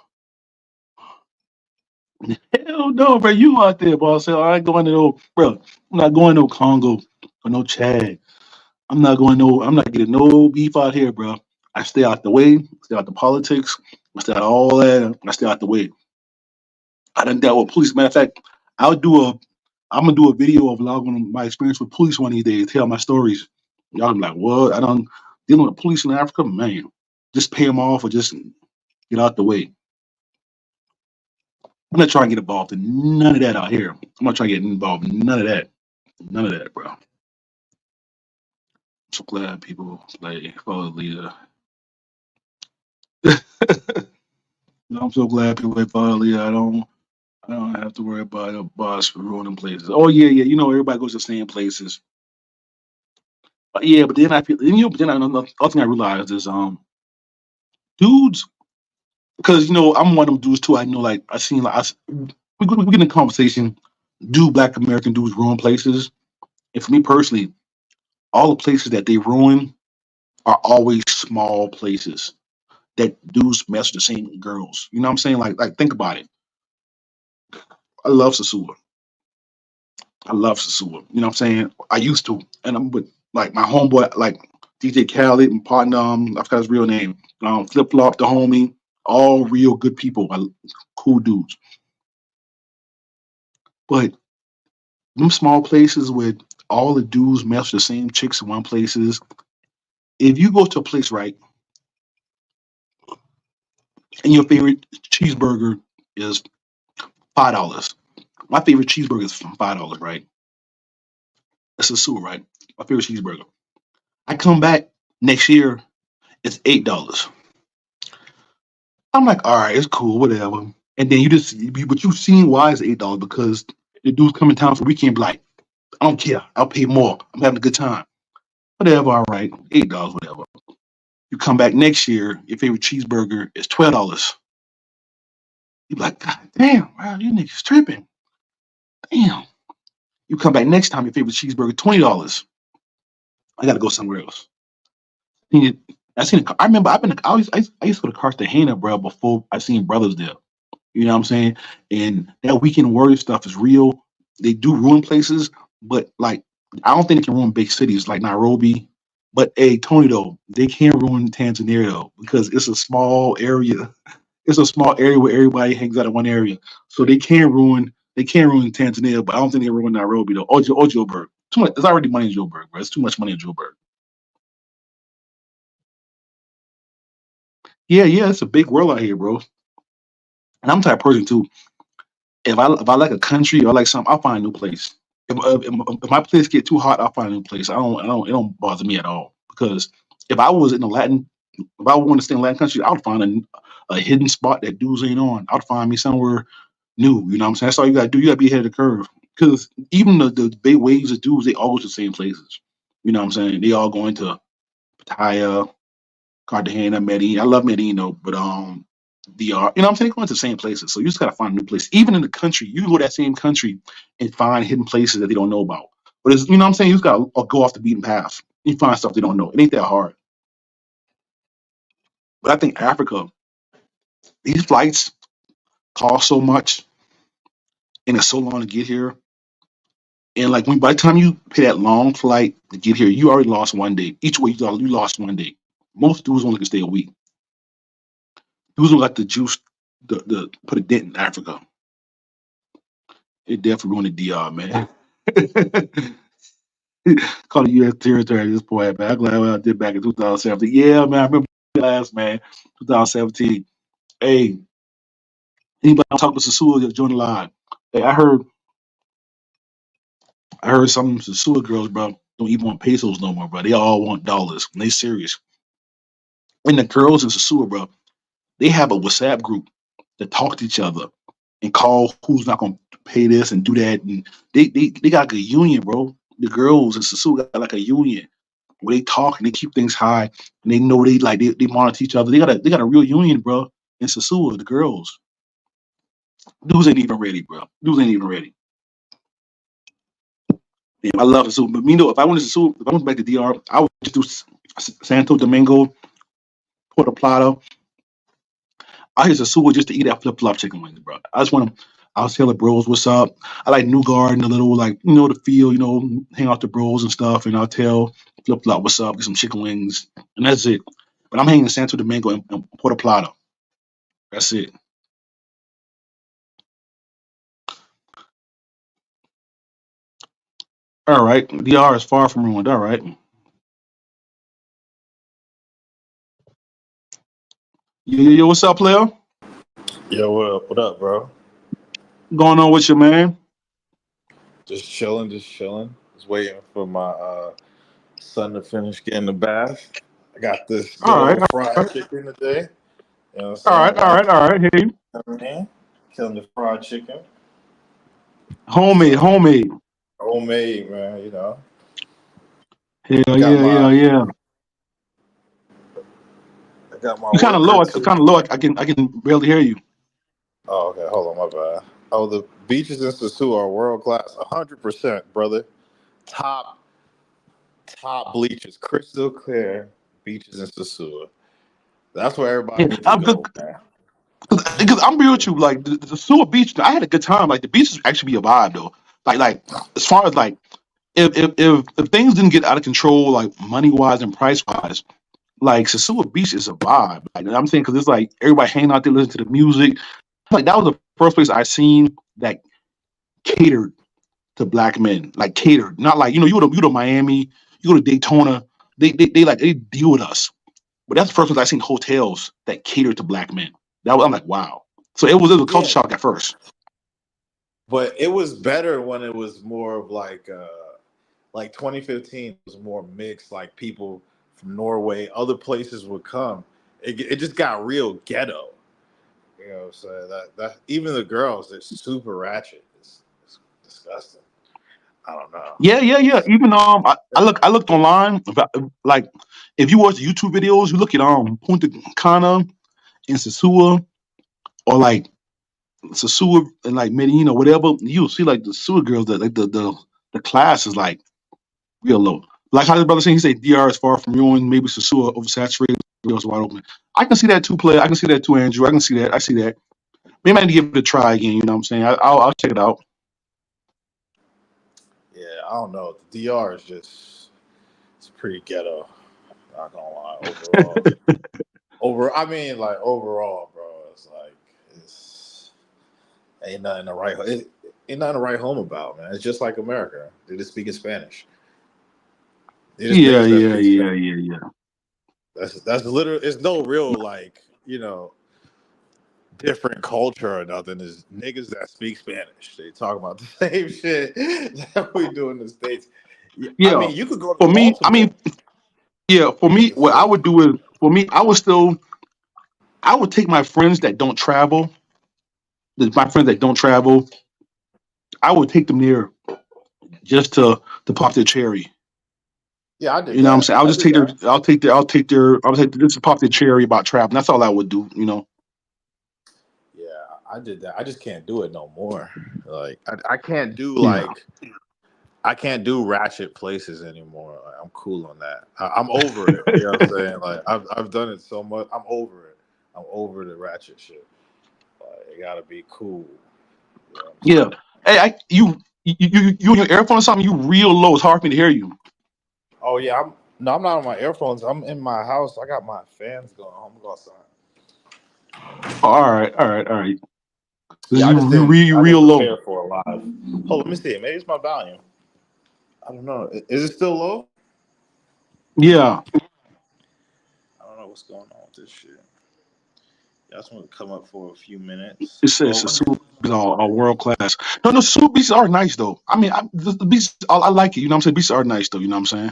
Hell no, bro. You out there, boss. I ain't going to no, bro. I'm not going to no Congo or no Chad. I'm not going no. I'm not getting no beef out here, bro. I stay out the way. Stay out the politics. I stay out all that. I stay out the way. I done dealt with police. Matter of fact, I'll do a. I'm gonna do a video of logging my experience with police one of these days. Tell my stories. Y'all be like, what? I don't dealing with police in Africa, man. Just pay them off or just get out the way. I'm not trying to get involved in none of that out here. I'm not trying to get involved in none of that. None of that, bro. I'm so glad people like follow the leader. I'm so glad people like follow the leader. I don't have to worry about a boss ruining places. Oh yeah, yeah. You know everybody goes to the same places. But yeah, but then I feel but then another thing I realized is dudes, because I'm one of them dudes too. I know like I seen like we get in a conversation. Do Black American dudes ruin places? And for me personally, all the places that they ruin are always small places that dudes mess with the same girls. You know what I'm saying? Like think about it. I love Sasua. I love Sasua. You know what I'm saying? I used to, and I'm with like my homeboy, like DJ Khaled and partner. I forgot his real name. Flip Flop, the homie, all real good people, cool dudes. But them small places with all the dudes mess with the same chicks in one places. If you go to a place right, and your favorite cheeseburger is $5. My favorite cheeseburger is $5, right? That's a sewer, right? My favorite cheeseburger. I come back next year, it's $8. I'm like, all right, it's cool, whatever. And then but you've seen why it's $8 because the dudes come in town for the weekend, be like, I don't care, I'll pay more. I'm having a good time. Whatever, all right, $8, whatever. You come back next year, your favorite cheeseburger is $12. You be like, God damn, wow, you niggas tripping. Damn. You come back next time, your favorite cheeseburger, $20. I gotta go somewhere else. Seen it- I seen. I remember. I used to go to Cartagena, bro. Before I seen brothers there. You know what I'm saying? And that weekend warrior stuff is real. They do ruin places, but like I don't think they can ruin big cities like Nairobi. But hey, Tony though, they can ruin Tanzania though because it's a small area. It's a small area where everybody hangs out in one area, so they can ruin Tanzania, but I don't think they ruin Nairobi though. Or Joburg. Too much. There's already money in Joburg, bro. It's too much money in Joburg. Yeah, yeah, it's a big world out here, bro. And I'm the type of person too. If I like a country or like something, I'll find a new place. If my place get too hot, I'll find a new place. It don't bother me at all because if I was in the Latin, if I wanted to stay in Latin country, I would find a hidden spot that dudes ain't on. I'd find me somewhere new. You know what I'm saying? That's all you gotta do. You gotta be ahead of the curve because even the big waves of dudes, they all go to the same places. You know what I'm saying? They all going to Pattaya, Cartagena, Medellin. I love Medellin though, but DR. You know what I'm saying? They go into the same places. So you just gotta find a new place. Even in the country, you can go to that same country and find hidden places that they don't know about. But it's, you know what I'm saying? You just gotta go off the beaten path. You find stuff they don't know. It ain't that hard. But I think Africa, these flights cost so much and it's so long to get here. And like when by the time you pay that long flight to get here, you already lost one day. Each way you lost one day. Most dudes only can stay a week. Dudes don't got the juice the put a dent in Africa. It definitely ruined the DR, man. Call the U.S. territory at this point, man. I'm glad what I did back in 2017. Yeah, man, I remember last man, 2017. Hey, anybody talk to Sasua just join the line. Hey, I heard some Sasua girls, bro, don't even want pesos no more, bro. They all want dollars. And they serious. And the girls in Sasua, bro, they have a WhatsApp group that talk to each other and call who's not gonna pay this and do that. And they got like a union, bro. The girls in Sasua got like a union where they talk and they keep things high and they know they monitor each other. They got a real union, bro. In Sasua, the girls. Dudes ain't even ready, bro. Dudes ain't even ready. Damn, I love Sasua. But me though, if I went back to DR, I would just do Santo Domingo, Puerto Plata, I hit Sasua just to eat that flip flop chicken wings, bro. I just want to. I was telling bros what's up. I like New Garden, the little like the feel, hang out the bros and stuff, and I'll tell flip flop what's up, get some chicken wings, and that's it. But I'm hanging in Santo Domingo and Puerto Plata. That's it. All right, DR is far from ruined. All right, yo, what's up, player? Yo, what up, bro? Going on with you, man? Just chilling, just chilling. Just waiting for my son to finish getting the bath. I got this good All right, old fried chicken today. You know what I'm all saying? right, all right, all right. Hey, Man, killing the fried chicken. homemade, So homemade. homemade, man. Hell Got yeah, yeah, my yeah. I got my You kind of worker low. It's too. kind of low. I can barely hear you. Oh, okay. Hold on, my bad. Oh, the beaches in Sasua are world class, 100%, brother. Top top bleachers, crystal clear beaches in Sasua. That's where everybody Yeah, needs to I'm go, good man. because I'm real with you. Like the Sewer Beach, I had a good time. Like the beaches actually be a vibe though. Like as far as like if things didn't get out of control, like money wise and price wise, like Sasua Beach is a vibe. Like I'm saying, because it's like everybody hanging out there listening to the music. Like that was the first place I seen that catered to black men. Like catered, not like you go to Miami, you go to Daytona. They deal with us. But that's the first time I seen hotels that cater to black men. I'm like, wow. So it was a culture Yeah, shock at first. but it was better when it was more of like 2015 was more mixed. Like people from Norway, other places would come. It just got real ghetto. You know what I'm saying? That even the girls, they're super ratchet. It's disgusting. I don't know. Yeah, yeah, yeah. Even I looked online about, like if you watch YouTube videos, you look at Punta Cana and Sasua or like Sasua and like Medellin or whatever, you'll see like the sewer girls that like the class is like real low. Like how the brother saying, he said DR is far from ruined, maybe Sasua oversaturated, girls wide open. I can see that too, player. I can see that too, Andrew. I can see that. I see that. Maybe I need to give it a try again. You know what I'm saying? I'll check it out. Yeah, I don't know. The DR is just it's pretty ghetto. Not gonna lie. Overall, I mean, like overall, bro, it's like it's ain't nothing to write. Ain't nothing to write home about, man. It's just like America. They just speak in Spanish. They just Yeah, niggas that yeah, speak Spanish. yeah, yeah, yeah. That's literally. It's no real like different culture or nothing. Is niggas that speak Spanish. They talk about the same shit that we do in the States. I Yeah. mean, you could go to For me, I Baltimore mean, yeah, for me, and what I say, would do is for me, I would take my friends that don't travel, my friends that don't travel, I would take them there just to pop their cherry. "Yeah, I did You know what I'm that. saying? I did that." I'll take just to pop their cherry about traveling. That's all I would do, you know. Yeah, I did that. I just can't do it no more. Like I can't do Yeah. I can't do ratchet places anymore. Like, I'm cool on that. I'm over it. You know what I'm saying? Like I've done it so much. I'm over it. I'm over the ratchet shit. Like it gotta be cool. You know what I'm Yeah. saying? Hey, you in your earphone or something, you real low. It's hard for me to hear you. Oh yeah, I'm not on my earphones. I'm in my house. I got my fans going. I'm gonna go outside. Oh, all right, all right, all right. This Yeah, you I real didn't low. prepare for a live. Hold on, let me see. Maybe it's my volume. I don't know. Is it still low? Yeah. I don't know what's going on with this shit. Y'all just want to come up for a few minutes. It says Well, the let me. super beats are world class. No, super beats are nice though. I mean, the beats I like it. You know what I'm saying? Beats are nice though. You know what I'm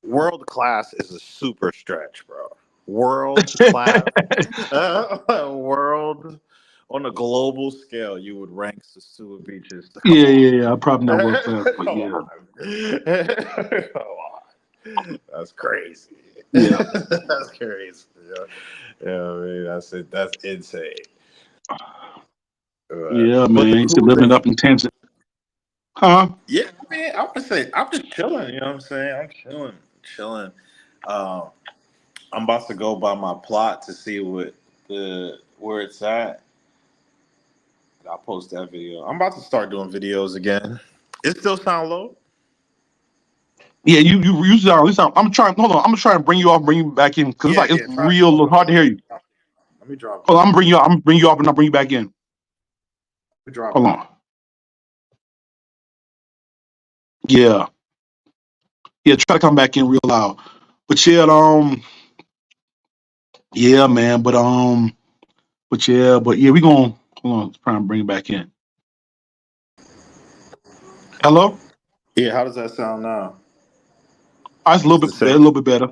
World class is a super stretch, bro. World class, saying? world on a global scale, you would rank Sasua beaches. Come Yeah, on, yeah, yeah. Probably not world class, but come yeah, on, come on. That's crazy. yeah, That's crazy. Yeah, yeah. I mean, that's it. That's insane. yeah, But man. the He's still cool living it thing, up in Tanzania, huh? yeah, I mean, I would say I'm just chilling. You know what I'm saying? I'm chilling, chilling. Um, I'm about to go by my plot to see what the where it's at. I'll post that video. I'm about to start doing videos again. It still sound low? Yeah, you usually are. At least I'm trying. Hold on, I'm gonna try and bring you off, bring you back in because it's Yeah, like it's yeah. Try. real hard to hear you. Let me drop Hold on, down. I'm gonna bring you. I'm gonna bring you off and I'll bring you back in. Let me drop Hold down. on. Yeah, yeah. Try to come back in real loud. But yeah, yeah, man. But yeah, we gonna hold on. Try and bring it back in. Hello. Yeah, how does that sound now? It's a It's the a same. little bit better.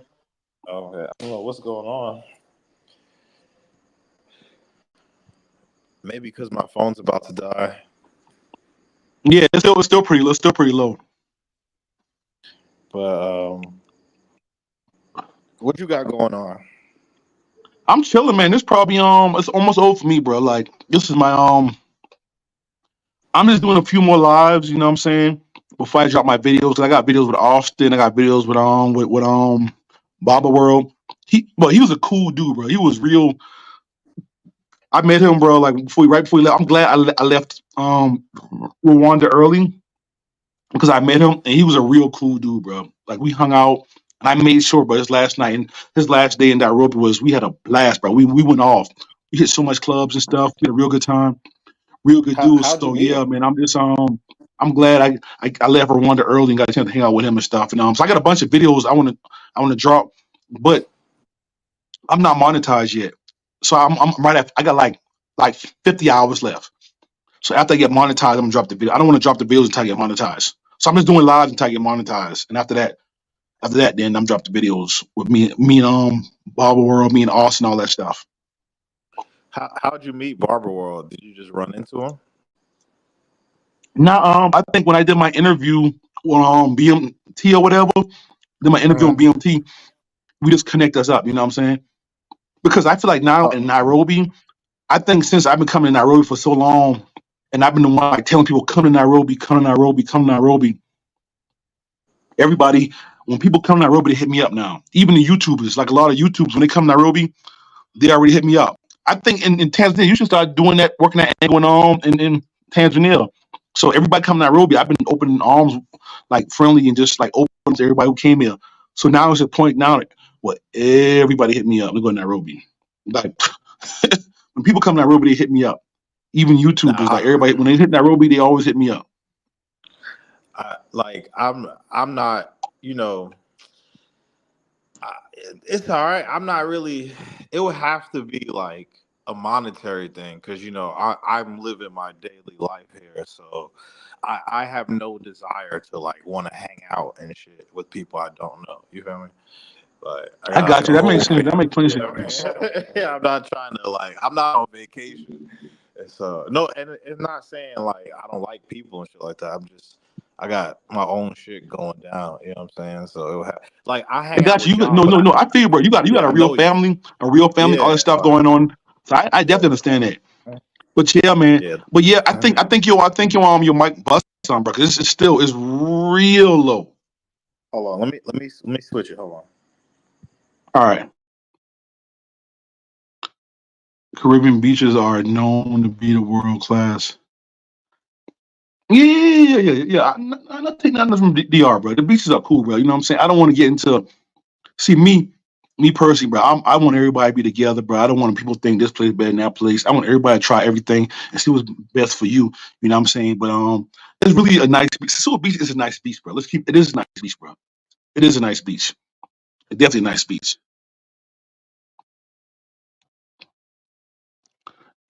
Oh, okay. I don't know what's going on. Maybe because my phone's about to die. Yeah, it's still pretty low. But what you got going on? I'm chilling, man. This probably it's almost over for me, bro. Like this is my I'm just doing a few more lives. You know what I'm saying? Before I drop my videos, 'cause I got videos with Austin. I got videos with Baba World. He was a cool dude, bro. He was real. I met him, bro. Like right before he left. I'm glad I left Rwanda early because I met him and he was a real cool dude, bro. Like we hung out. And I made sure, bro, his last night and his last day in Nairobi was we had a blast, bro. We went off. We hit so much clubs and stuff. We had a real good time. Real good dude. How'd you So meet yeah, him? man, I'm glad I left Rwanda early and got a chance to hang out with him and stuff. And so I got a bunch of videos I want to drop, but I'm not monetized yet. So I'm right at I got like 50 hours left. So after I get monetized, I'm gonna drop the video. I don't want to drop the videos until I get monetized. So I'm just doing lives until I get monetized. And after that, then I'm drop the videos with me and Barber World, me and Austin, all that stuff. How'd you meet Barber World? Did you just run into him? Now I think when I did my interview on BMT or whatever, did my interview on Uh, BMT, we just connect us up, you know what I'm saying? Because I feel like now uh, in Nairobi, I think since I've been coming to Nairobi for so long, and I've been the one like telling people come to Nairobi, come to Nairobi, come to Nairobi. Everybody, when people come to Nairobi, they hit me up now. Even the YouTubers, like a lot of YouTubers, when they come to Nairobi, they already hit me up. I think in Tanzania, you should start doing that, working that going on in Tanzania. So everybody come to Nairobi, I've been opening arms, like friendly and just like open to everybody who came here. So now it's a point now that what everybody hit me up. They go to Nairobi. Like when people come to Nairobi, they hit me up. Even YouTubers, like nah, everybody, when they hit Nairobi, they always hit me up. I'm not. You know, it's all right. I'm not really. It would have to be like a monetary thing because I'm living my daily life here, so I have no desire to like want to hang out and shit with people I don't know. You feel me? But I I got like got a you. That whole makes sense. family. That makes plenty You know of what I sense. mean? Yeah, I'm not trying to like. I'm not on vacation. And so no, and it's not saying like I don't like people and shit like that. I got my own shit going down. You know what I'm saying? So like I I hang out got you. with You got y'all, no, but no, no. I feel you, bro. You got yeah, a I real know you. family, all that Yeah, stuff going on. So I definitely yeah, understand that. But yeah, man. yeah. But yeah, I think your mic bust on, bro. Because it's still is real low. Hold on, let me switch it. Hold on. All right. Caribbean beaches are known to be the world class. Yeah. I'm not taking nothing from DR, bro. The beaches are cool, bro. You know what I'm saying? I don't want to get into see me personally, bro. I want everybody to be together, bro. I don't want people to think this place better than that place. I want everybody to try everything and see what's best for you. You know what I'm saying? But it's really a nice beach. Sewell Beach is a nice beach, bro. It is a nice beach, bro. It is a nice beach. It's definitely a nice beach.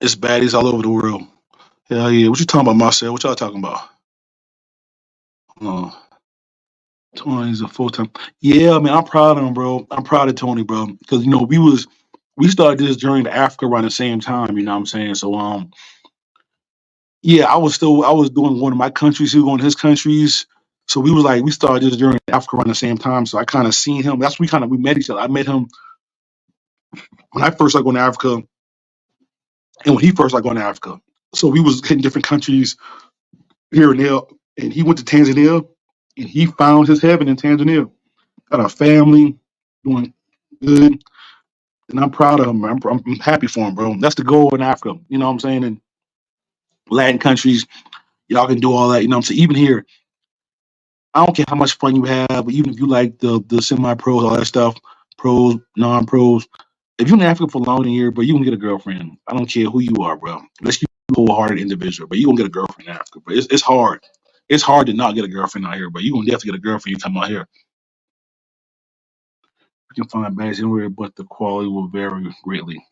It's baddies all over the world. Hell yeah. What you talking about, Marcel? What y'all talking about? Uh, Tony's a full time. Yeah, man, I'm proud of him, bro. I'm proud of Tony, bro. Because we started this journey to Africa around the same time, you know what I'm saying? So yeah, I was doing one of my countries, he was going to his countries. So we started this journey to Africa around the same time. So I kind of seen him. We met each other. I met him when I first started going to Africa and when he first started going to Africa. So we was hitting different countries here and there. And he went to Tanzania and he found his heaven in Tanzania. Got a family, doing good. And I'm proud of him. I'm happy for him, bro. That's the goal in Africa. You know what I'm saying? In Latin countries, y'all can do all that. You know what I'm saying? Even here, I don't care how much fun you have, but even if you like the semi pros, all that stuff, pros, non pros, if you're in Africa for longer than a year, bro, you gonna get a girlfriend. I don't care who you are, bro. Unless you a wholehearted individual, but you gonna get a girlfriend in Africa. But it's hard. It's hard to not get a girlfriend out here, but you gonna definitely get a girlfriend you come out here. You can find baddies anywhere, but the quality will vary greatly.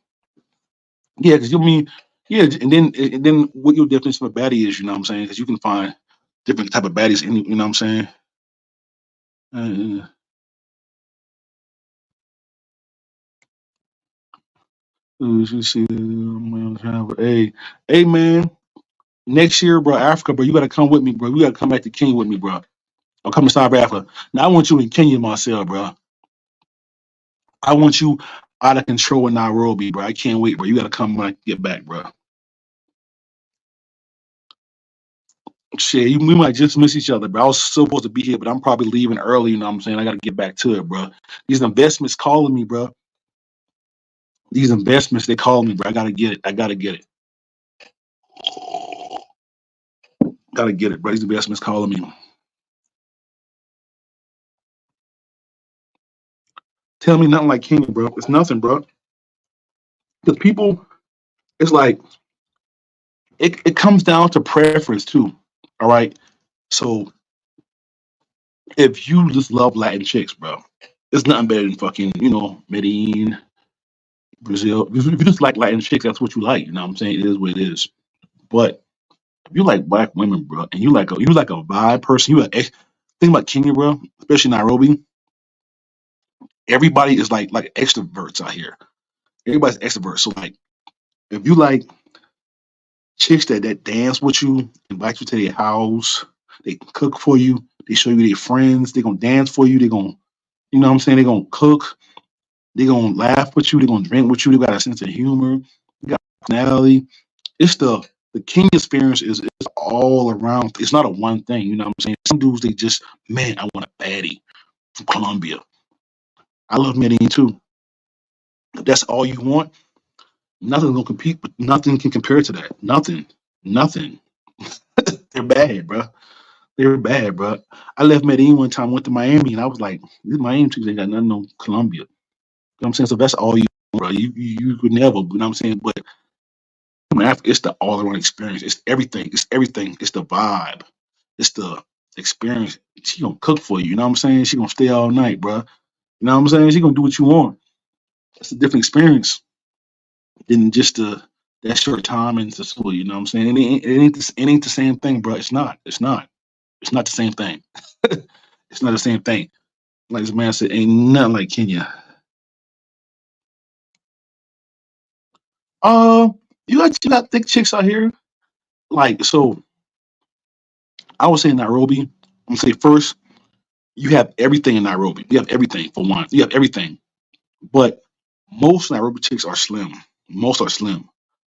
Yeah, because you mean, yeah, and then what your definition of a baddie is, you know what I'm saying? Because you can find different type of baddies, you know what I'm saying? Uh, you see, hey, man, next year, bro, Africa, bro, you gotta come with me, bro. You gotta come back to Kenya with me, bro. Or come to South Africa. Now I want you in Kenya, Marcel, bro. I want you out of control in Nairobi, bro. I can't wait, bro. You gotta come when I get back, bro. Shit, we might just miss each other, bro. I was supposed to be here, but I'm probably leaving early. You know what I'm saying? I got to get back to it, bro. These investments calling me, bro. These investments, they call me, bro. I got to get it. I got to get it. Got to get it, bro. These investments calling me. Tell me nothing like Kenya, bro. It's nothing, bro. Because people, it's like, it comes down to preference, too. All right. So if you just love Latin chicks, bro, it's nothing better than fucking, Medellin, Brazil. If you just like Latin chicks, that's what you like. You know what I'm saying? It is what it is. But if you like black women, bro, and you like a vibe person, think about Kenya, bro, especially Nairobi. Everybody is like extroverts out here. Everybody's extroverts. So like, if you like chicks that dance with you, invite you to their house, they cook for you, they show you their friends, they gonna dance for you, they gonna, you know what I'm saying, they gonna cook, they gonna laugh with you, they gonna drink with you, they got a sense of humor, they got personality. It's the King experience is all around. It's not a one thing, you know what I'm saying? Some dudes they just, man, I want a baddie from Colombia. I love Medellin too. If that's all you want, nothing's gonna compete, but nothing can compare to that. Nothing. Nothing. They're bad, bro. They're bad, bro. I left Medellin one time, went to Miami, and I was like, these Miami chicks ain't got nothing on Colombia. You know what I'm saying? So that's all you want, bro. You could never, you know what I'm saying? But I mean, it's the all around experience. It's everything. It's everything. It's the vibe. It's the experience. She gonna cook for you. You know what I'm saying? She gonna stay all night, bro. You know what I'm saying? She gonna do what you want. It's a different experience than just that short time in the school. You know what I'm saying? It ain't the same thing, bro. It's not. It's not. It's not the same thing. It's not the same thing. Like this man said, ain't nothing like Kenya. Uh, you got thick chicks out here. Like so, I would say Nairobi. I'm gonna say first. You have everything in Nairobi. You have everything for one. You have everything. But most Nairobi chicks are slim. Most are slim.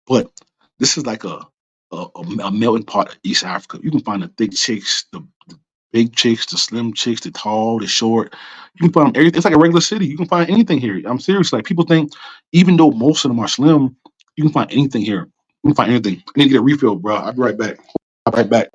But this is like a melting pot of East Africa. You can find the thick chicks, the big chicks, the slim chicks, the tall, the short. You can find them everything. It's like a regular city. You can find anything here. I'm serious. Like people think, even though most of them are slim, you can find anything here. You can find anything. I need to get a refill, bro. I'll be right back. I'll be right back.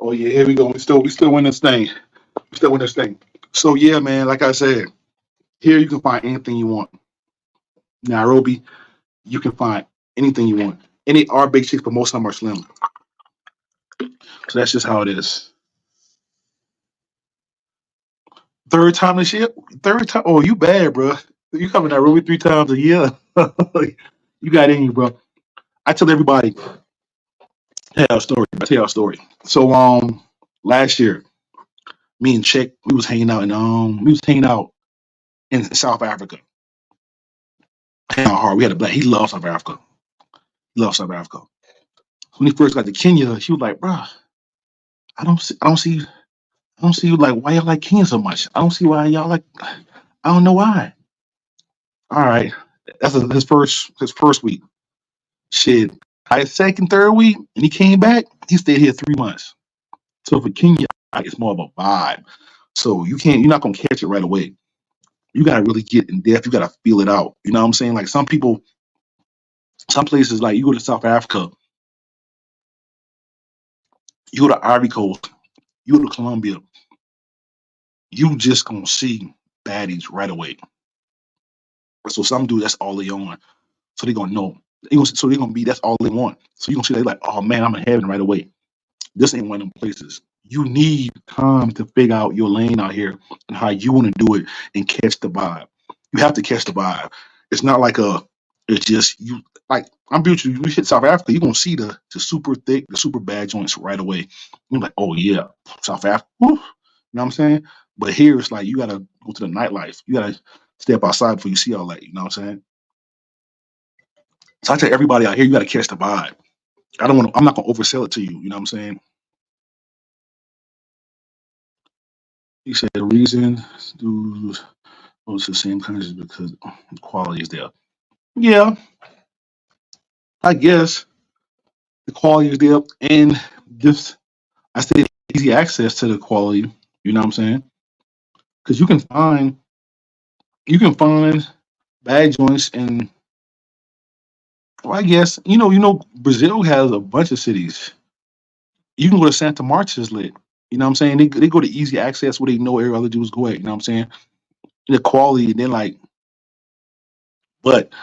Oh yeah, here we go. We still win this thing. We still win this thing. So yeah, man. Like I said, here you can find anything you want. Nairobi, you can find anything you want. Any are big chicks, but most of them are slim. So that's just how it is. Third time this year. Third time. Oh, you bad, bro. You come to Nairobi 3 times a year. You got in you, bro. I tell everybody, tell a story. I tell you a story. So last year, me and Chick, we was hanging out in South Africa. Hanging out hard. We had a black. He loves South Africa. He loves South Africa. When he first got to Kenya, he was like, bro, I don't see you like why y'all like Kenya so much. I don't see why y'all like. I don't know why. All right, that's his first week. Shit, I second third week, and he came back. He stayed here 3 months. So for Kenya, it's more of a vibe. So you're not gonna catch it right away. You gotta really get in depth. You gotta feel it out. You know what I'm saying? Like some people, some places, like you go to South Africa, you go to Ivory Coast, you go to Colombia, you just gonna see baddies right away. So some dudes, that's all they on. So they gonna know. So they gonna be that's all they want. So you gonna see they like, oh man, I'm in heaven right away. This ain't one of them places. You need time to figure out your lane out here and how you want to do it and catch the vibe. You have to catch the vibe. It's not like it's just you like I'm beautiful. You hit South Africa, you're gonna see the super thick, the super bad joints right away. You're like, oh yeah, South Africa. Whew. You know what I'm saying? But here it's like you gotta go to the nightlife. You gotta step outside before you see all that. You know what I'm saying? So I tell everybody out here, you gotta catch the vibe. I'm not gonna oversell it to you. You know what I'm saying? He said the reason dudes go to the same countries because the quality is there. Yeah, I guess the quality is there, and just I say easy access to the quality. You know what I'm saying? Because you can find bad joints, and well, I guess Brazil has a bunch of cities. You can go to Santa Marta's lit. You know what I'm saying? They go to easy access where they know every other dudes go at. You know what I'm saying? The quality, they're like, but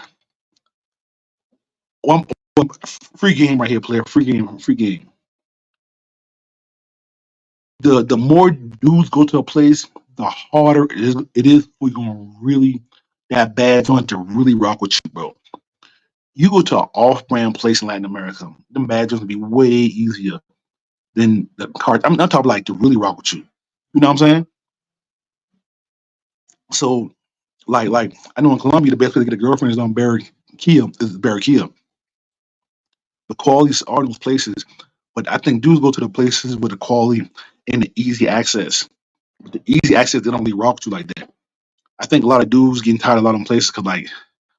one free game right here, player. Free game, free game. The more dudes go to a place, the harder it is for you gonna really that bad joint to really rock with you, bro. You go to an off-brand place in Latin America, them bad joints will be way easier than the cards. I'm not talking like to really rock with you. You know what I'm saying? So like I know in Colombia the best place to get a girlfriend is on Barranquilla. The quality are those places, but I think dudes go to the places with the quality and the easy access. With the easy access, they don't really rock with you like that. I think a lot of dudes getting tired of a lot of them places because, like,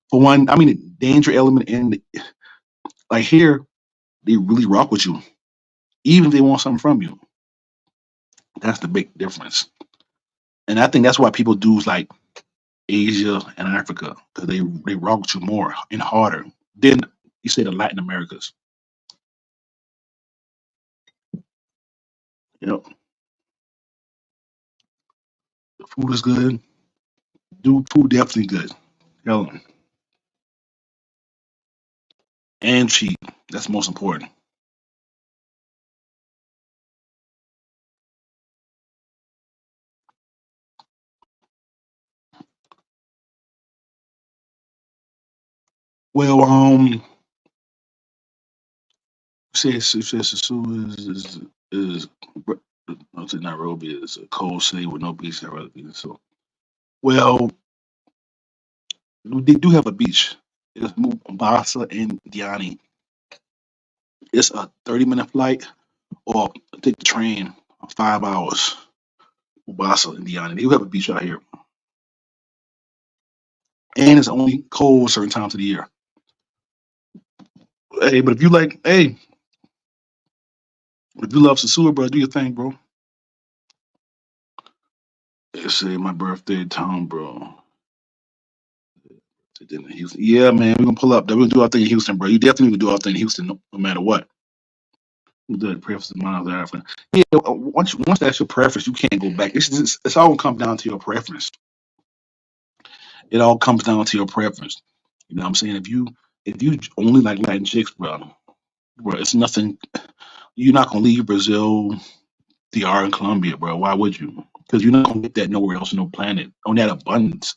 for one, I mean, the danger element in like here, they really rock with you, even if they want something from you. That's the big difference, and I think that's why people do like Asia and Africa because they rock with you more and harder than you say the Latin Americas. You know, the food is good. Dude, food definitely good. Hell, and cheap. That's most important. Well, says Sasua is I'll say Nairobi is a cold city with no beach. I'd rather be so. Well, they do have a beach. It's Mombasa and Diani. It's a 30-minute flight, or take the train 5 hours. Mombasa and Diani. They do have a beach out here, and it's only cold certain times of the year. Hey, but if you love Sasua, bro, do your thing, bro. They say my birthday town, bro. It didn't Houston. Yeah, man, we're gonna pull up. We're gonna do our thing in Houston, bro. You definitely need to do our thing in Houston, no matter what. The preference of mine of Africa. Yeah, once that's your preference, you can't go back. It's all come down to your preference. It all comes down to your preference. You know what I'm saying? If you only like Latin chicks, bro, it's nothing. You're not gonna leave Brazil, DR, and Colombia, bro. Why would you? Because you're not gonna get that nowhere else on no planet on that abundance.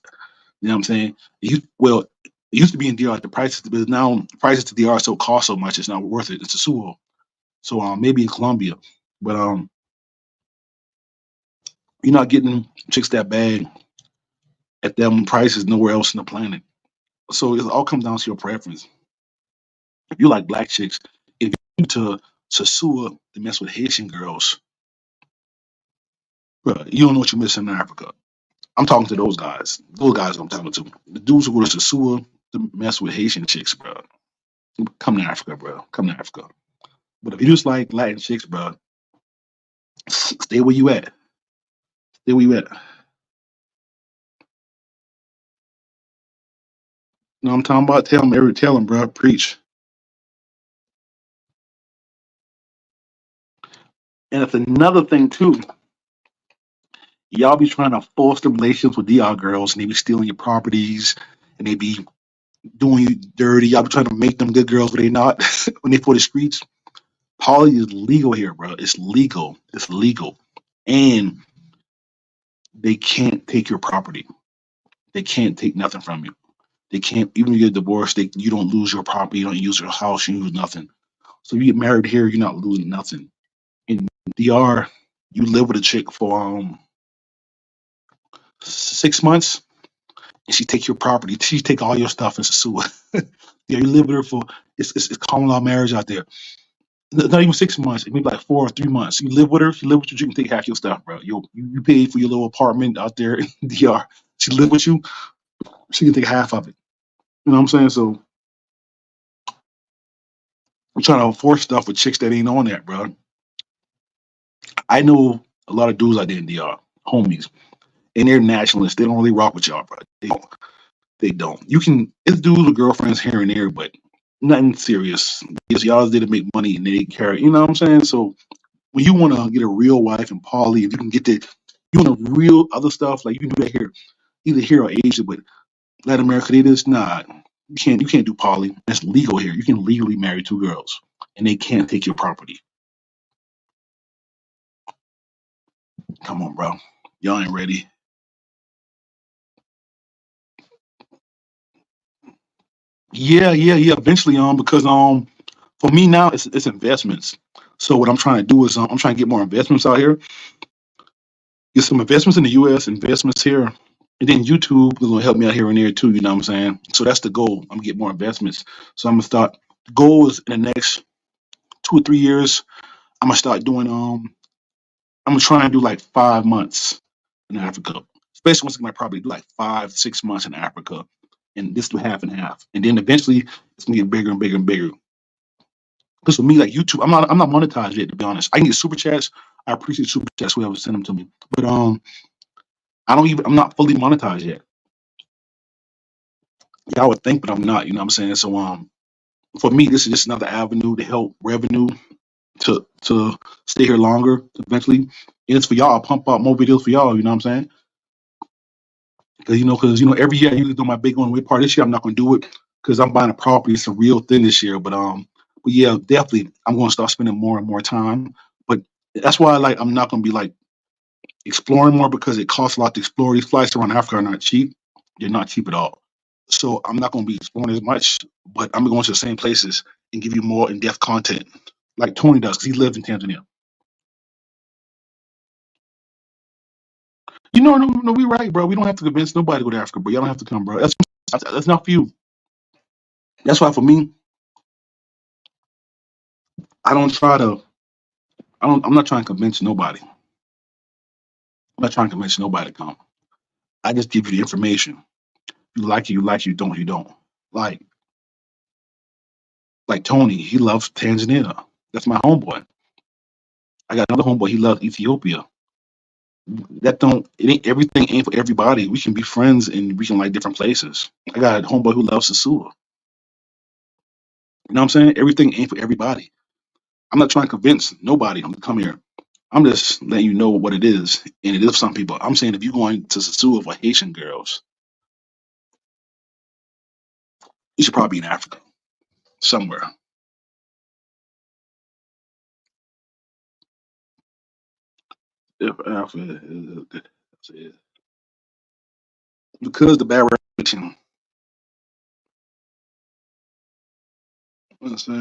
You know what I'm saying? It used to be in DR like the prices, but now prices to DR so cost so much, it's not worth it. It's a sewer. So maybe in Colombia, but you're not getting chicks that bad at them prices nowhere else on the planet. So it all comes down to your preference. If you like black chicks, if you to Sasua to mess with Haitian girls, bro, you don't know what you're missing in Africa. I'm talking to those guys. Those guys I'm talking to. The dudes who go to Sasua to mess with Haitian chicks, bro. Come to Africa, bro. Come to Africa. But if you just like Latin chicks, bro, stay where you at. Stay where you at. You know what I'm talking about? Tell them, bro. Preach. And it's another thing too. Y'all be trying to foster relationships with DR girls, and they be stealing your properties, and they be doing you dirty. Y'all be trying to make them good girls, but they not when they for the streets. Poly is legal here, bro. It's legal. It's legal, and they can't take your property. They can't take nothing from you. They can't even if you get divorced. You don't lose your property. You don't use your house. You lose nothing. So you get married here, you're not losing nothing. In DR, you live with a chick for 6 months, and she take your property. She take all your stuff and sue her. Yeah, you live with her for it's common law marriage out there. Not even 6 months, maybe like 4 or 3 months. You live with her, she live with you, she can take half your stuff, bro. You pay for your little apartment out there in DR. She live with you, she can take half of it. You know what I'm saying? So I'm trying to force stuff with chicks that ain't on that, bro. I know a lot of dudes out there in DR, homies, and they're nationalists. They don't really rock with y'all, bro. They don't. They don't. You can it's dudes with girlfriends here and there, but nothing serious. Because y'all did to make money and they carry. You know what I'm saying? So when you want to get a real wife and poly, if you can get the you want a real other stuff like you can do that here, either here or Asia, but Latin America, they just not. You can't do poly. That's legal here. You can legally marry two girls, and they can't take your property. Come on, bro. Y'all ain't ready. Yeah, yeah, yeah. Eventually, because for me now it's investments. So what I'm trying to do is I'm trying to get more investments out here. Get some investments in the U.S., investments here, and then YouTube is gonna help me out here and there too. You know what I'm saying? So that's the goal. I'm gonna get more investments. So I'm gonna start. The goal is in the next 2 or 3 years. I'm gonna start doing. I'm gonna try and do like 5 months in Africa. Especially once I probably do like 5, 6 months in Africa, and this do half and half. And then eventually it's gonna get bigger and bigger and bigger. Because for me, like YouTube, I'm not monetized yet. To be honest, I can get super chats. I appreciate super chats. Whoever send them to me, but I'm not fully monetized yet. Yeah, I would think, but I'm not. You know what I'm saying? So for me, this is just another avenue to help revenue to stay here longer eventually. And it's for y'all. I'll pump out more videos for y'all. You know what I'm saying? Because every year I usually do my big one way part. This year I'm not gonna do it because I'm buying a property. It's a real thing this year. But yeah, definitely I'm gonna start spending more and more time. But that's why I'm not gonna be like exploring more because it costs a lot to explore. These flights around Africa are not cheap. They're not cheap at all. So I'm not gonna be exploring as much, but I'm going to the same places and give you more in-depth content, like Tony does, because he lives in Tanzania. No, no, we right, bro. We don't have to convince nobody to go to Africa, bro. Y'all don't have to come, bro. That's not for you. That's why for me, I don't try to. I'm not trying to convince nobody. I'm not trying to convince nobody to come. I just give you the information. You like it, you like it. You don't, you don't. Like like Tony, he loves Tanzania. That's my homeboy. I got another homeboy. He loves Ethiopia. That don't it ain't everything ain't for everybody. We can be friends and we can like different places. I got a homeboy who loves Sasua. You know what I'm saying? Everything ain't for everybody. I'm not trying to convince nobody to come here. I'm just letting you know what it is, and it is for some people. I'm saying if you're going to Sasua for Haitian girls, you should probably be in Africa somewhere. If Africa is because the bad reputation. Let's say,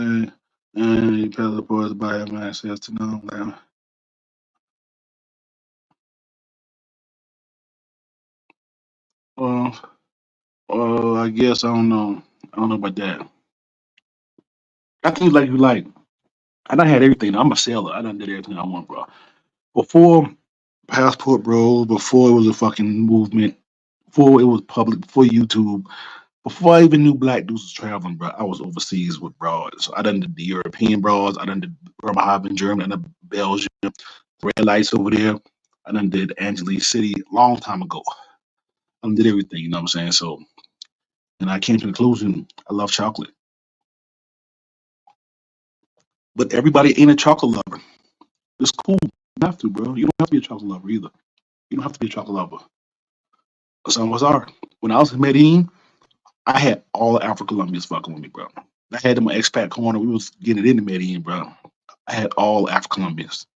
and you tell the boys by having access to know. Well, I guess I don't know. I don't know about that. I think like you like. I done had everything. I'm a sailor. I done did everything I want, bro. Before passport, bro. Before it was a fucking movement. Before it was public. Before YouTube. Before I even knew black dudes was traveling, bro. I was overseas with broads. So I done did the European broads. I done did Bremerhaven in Germany. I done Belgium. Red lights over there. I done did Angeles City a long time ago. I done did everything. You know what I'm saying? So, and I came to the conclusion. I love chocolate, but everybody ain't a chocolate lover. It's cool. You don't have to, bro. You don't have to be a chocolate lover either. You don't have to be a chocolate lover. Some of us are. When I was in Medellin, I had all the Afro Colombians fucking with me, bro. I had them on expat corner. We was getting it into Medellin, bro. I had all Afro Colombians.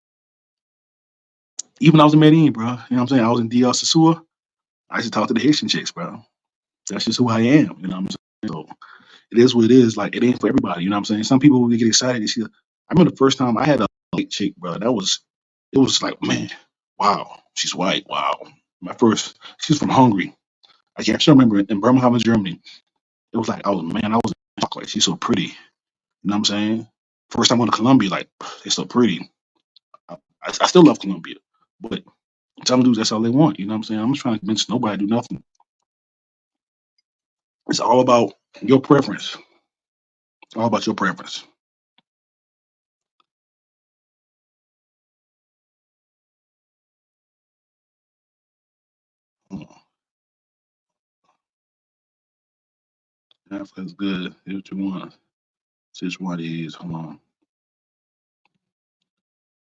Even I was in Medellin, bro. You know what I'm saying? I was in DL Sasua. I used to talk to the Haitian chicks, bro. That's just who I am. You know what I'm saying? So it is what it is. Like it ain't for everybody. You know what I'm saying? Some people will get excited. I remember the first time I had a white chick, bro. It was like, man, wow, she's white. Wow. She's from Hungary. I can't still remember it in Birmingham, Germany. It was like, I was like, she's so pretty. You know what I'm saying? First time I went to Colombia, like, they're so pretty. I still love Colombia, but some dudes, that's all they want. You know what I'm saying? I'm just trying to convince nobody to do nothing. It's all about your preference. It's all about your preference. That's good. Here's what you want. Which one is? Hold on.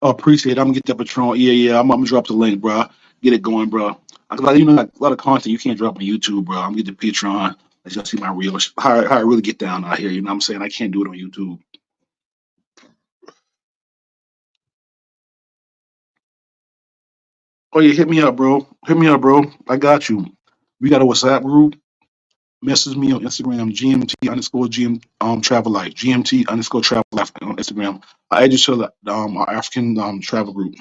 Oh, appreciate it. I'm gonna get that Patron. Yeah, yeah. I'm gonna drop the link, bro. Get it going, bro. You know, like, a lot of content you can't drop on YouTube, bro. I'm gonna get the Patreon. Let y'all see my real how I really get down out here. You know what I'm saying? I can't do it on YouTube. Oh yeah, hit me up, bro. Hit me up, bro. I got you. We got a WhatsApp group. Message me on Instagram, GMT underscore GM travel life. GMT underscore travel life on Instagram. I add you to the, our African travel group.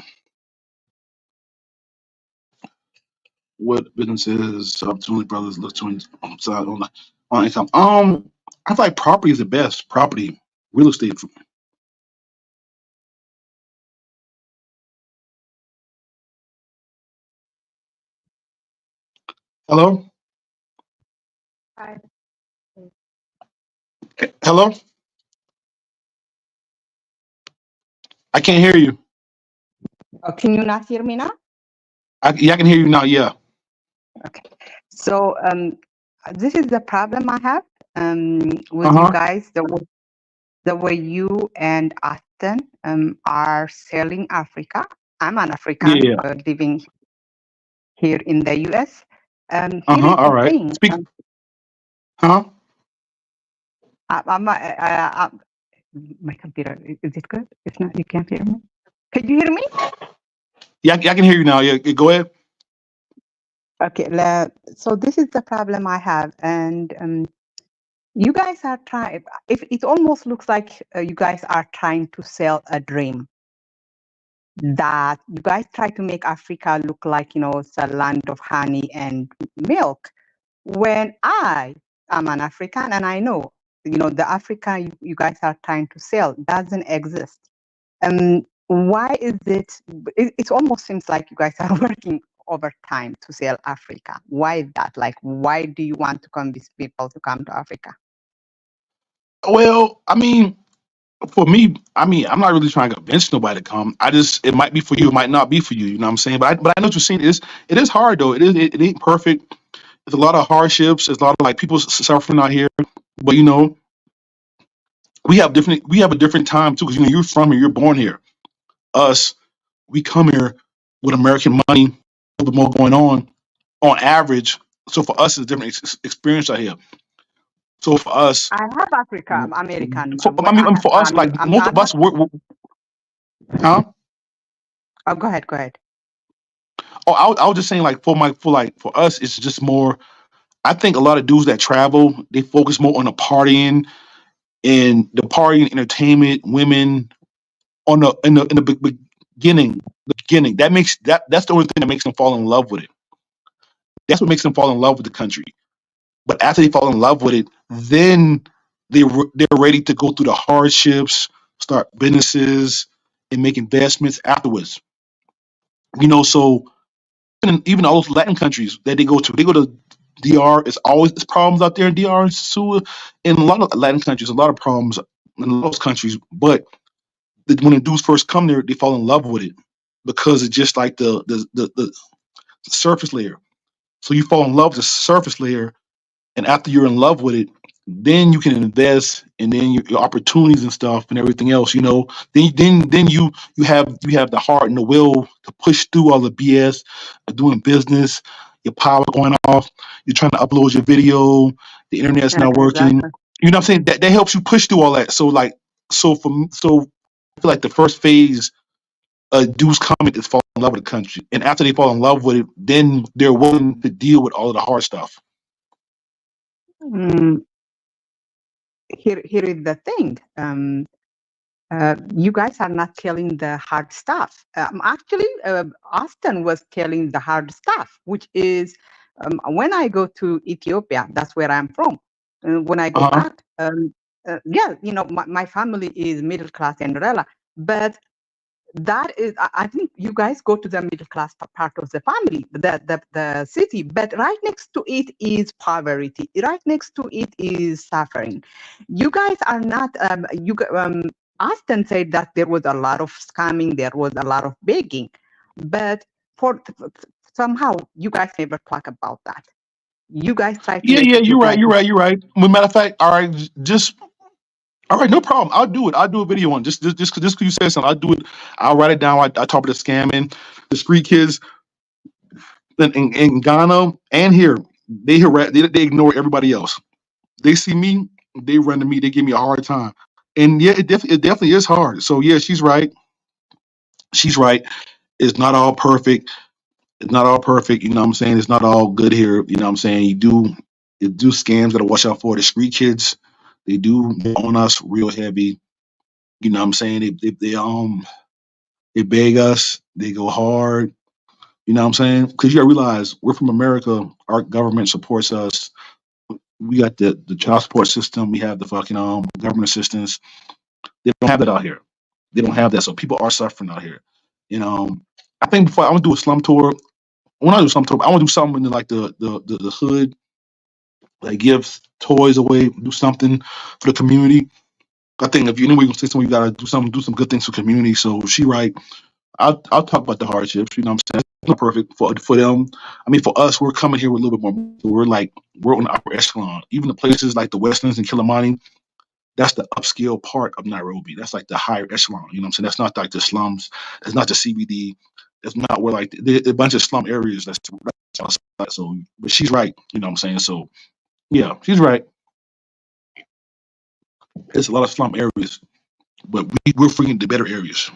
What businesses opportunity brothers look to side on income? I feel like property is the best. Property, real estate. Hello, Hi. hello. I can't hear you. Oh, can you not hear me now? Yeah, I can hear you now. Yeah. Okay. So this is the problem I have with you Uh huh. guys. The way you and Austin are selling Africa. I'm an Yeah. African Yeah. living here in the US. Uh Here huh. is All the right. thing. Speak. Huh? My computer, is it good? It's not, you can't hear me? Can you hear me? Yeah, I can hear you now. Yeah. Go ahead. Okay. So this is the problem I have. And you guys are trying, if it almost looks like you guys are trying to sell a dream, that you guys try to make Africa look like, it's a land of honey and milk. When I am an African and I know, the Africa you guys are trying to sell doesn't exist. Why is it almost seems like you guys are working overtime to sell Africa. Why is that? Like, why do you want to convince people to come to Africa? Well, I mean, for me, I mean, I'm not really trying to convince nobody to come. It might be for you, it might not be for you. You know what I'm saying? But I know what you're saying. It is hard though. It ain't perfect. There's a lot of hardships. There's a lot of like people suffering out here. But you know, We have a different time too, because you're from here, you're born here. Us, we come here with American money, a little bit more going on average. So for us, it's a different experience out here. So for us, I have Africa American. for us, like most I'm of not. us, huh? Oh, go ahead. Go ahead. Oh, I was just saying, like for us, it's just more. I think a lot of dudes that travel, they focus more on the partying and the partying, entertainment, women on the in the beginning. The beginning that's the only thing that makes them fall in love with it. That's what makes them fall in love with the country. But after they fall in love with it, then they're ready to go through the hardships, start businesses, and make investments afterwards. So even all those Latin countries that they go to DR. It's problems out there in DR and Sua. In a lot of Latin countries, a lot of problems in those countries. But when the dudes first come there, they fall in love with it because it's just like the surface layer. So you fall in love with the surface layer, and after you're in love with it, then you can invest, and then your opportunities and stuff and everything else. Then you have the heart and the will to push through all the BS of doing business. Your power going off. You're trying to upload your video. The internet's not working. Exactly. You know what I'm saying? That helps you push through all that. So I feel like the first phase, dudes come is fall in love with the country, and after they fall in love with it, then they're willing to deal with all of the hard stuff. Mm, here is the thing. You guys are not telling the hard stuff. Actually, Austin was telling the hard stuff, which is when I go to Ethiopia, that's where I'm from. When I go Uh-huh. back, yeah, my family is middle class in Rela, but that is, I think you guys go to the middle class part of the family, the city, but right next to it is poverty. Right next to it is suffering. You guys are not. Austin said that there was a lot of scamming, there was a lot of begging, but somehow you guys never talk about that. You guys try to Yeah, make yeah, it you're look right. like You're right. You're right. Well, matter of fact, all right, just all right, no problem. I'll do it. I'll do a video on just because you said something. I'll do it. I'll write it down. I talk about the scamming, the street kids in Ghana and here. They ignore everybody else. They see me, they run to me. They give me a hard time, and yeah, it definitely is hard. So yeah, she's right. She's right. It's not all perfect. It's not all perfect. You know what I'm saying? It's not all good here. You know what I'm saying? You do scams that watch out for. The street kids, they do on us real heavy. You know what I'm saying? They beg us, they go hard. You know what I'm saying? Because you gotta realize we're from America. Our government supports us. We got the child support system. We have the fucking government assistance. They don't have that out here. They don't have that. So people are suffering out here. You know, I think before I want to do a slum tour. When I do slum tour, I want to do something in like the hood, like give toys away, do something for the community. I think if you anyway gonna say something, you gotta do some good things for community. So she right. I'll talk about the hardships. You know what I'm saying? It's not perfect for them. I mean, for us, we're coming here with a little bit more. We're on the upper echelon. Even the places like the Westlands and Kilimani, that's the upscale part of Nairobi. That's like the higher echelon. You know what I'm saying? That's not like the slums. It's not the CBD. It's not where like a bunch of slum areas. So. But she's right. You know what I'm saying? So yeah, she's right. It's a lot of slum areas, but we're freaking the better areas.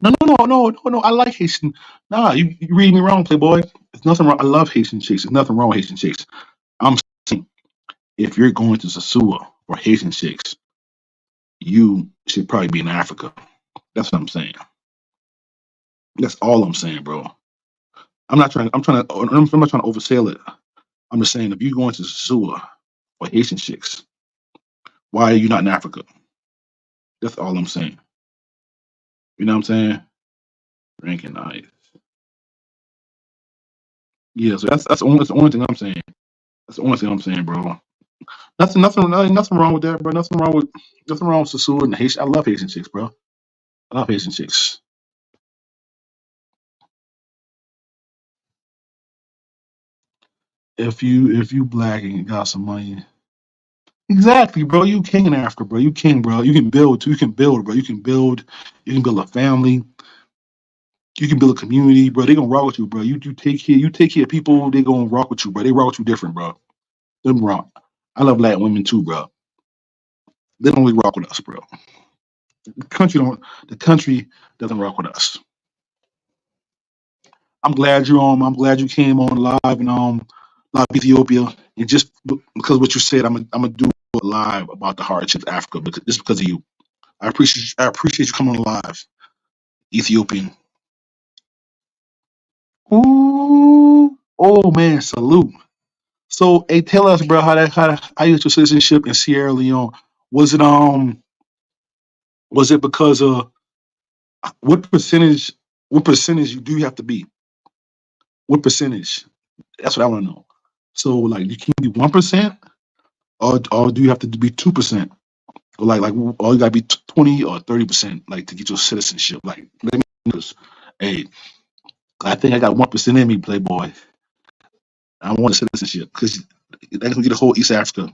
No, no, no, no, no, no. I like Haitian. Nah, you read me wrong, Playboy. There's nothing wrong. I love Haitian chicks. There's nothing wrong with Haitian chicks. I'm saying if you're going to Sasua or Haitian chicks, you should probably be in Africa. That's what I'm saying. That's all I'm saying, bro. I'm not trying. I'm not trying to oversell it. I'm just saying if you're going to Sasua or Haitian chicks, why are you not in Africa? That's all I'm saying. You know what I'm saying? Drinking night. Yeah, so that's the only thing I'm saying. That's the only thing I'm saying, bro. Nothing wrong with that, bro. Nothing wrong with Sasua and Haitian. I love Haitian chicks, bro. I love Haitian chicks. If you black and you got some money, Exactly, bro. You king in Africa, bro. You king, bro. You can build too. You can build, bro. You can build. You can build a family. You can build a community, bro. They gonna rock with you, bro. You take care. You take care of people. They gonna rock with you, bro. They rock with you different, bro. Them rock. I love Latin women too, bro. They don't really rock with us, bro. The country don't. The country doesn't rock with us. I'm glad you're on. I'm glad you came on live and live Ethiopia. And just because what you said, I'm gonna do a live about the hardships of Africa because just because of you. I appreciate you coming on live, Ethiopian. Ooh, oh man, salute. So, hey, tell us, bro, how you got your citizenship in Sierra Leone? Was it was it because of what percentage? What percentage you do you have to be? What percentage? That's what I want to know. So, like, you can be 1%, or do you have to be 2%, or or you gotta be 20 or 30%, like to get your citizenship? Like, let me know this. Hey, I think I got 1% in me, Playboy. I want a citizenship because that's gonna get the whole East Africa.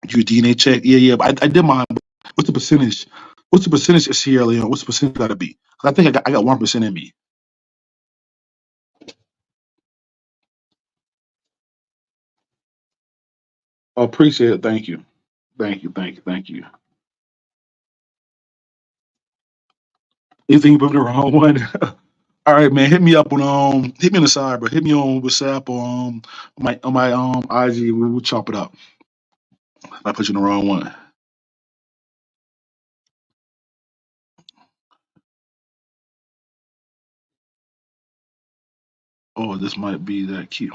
You DNA check, yeah, yeah. But I did mine. But what's the percentage? What's the percentage of Sierra Leone? What's the percentage got to be? 'Cause I think I got 1% in me. I appreciate it. Thank you. Thank you. Thank you. Thank you. Anything you put the wrong one? All right, man. Hit me up on hit me on the side, bro. Hit me on WhatsApp or on my IG. We'll chop it up. If I put you in the wrong one. Oh, this might be that cute.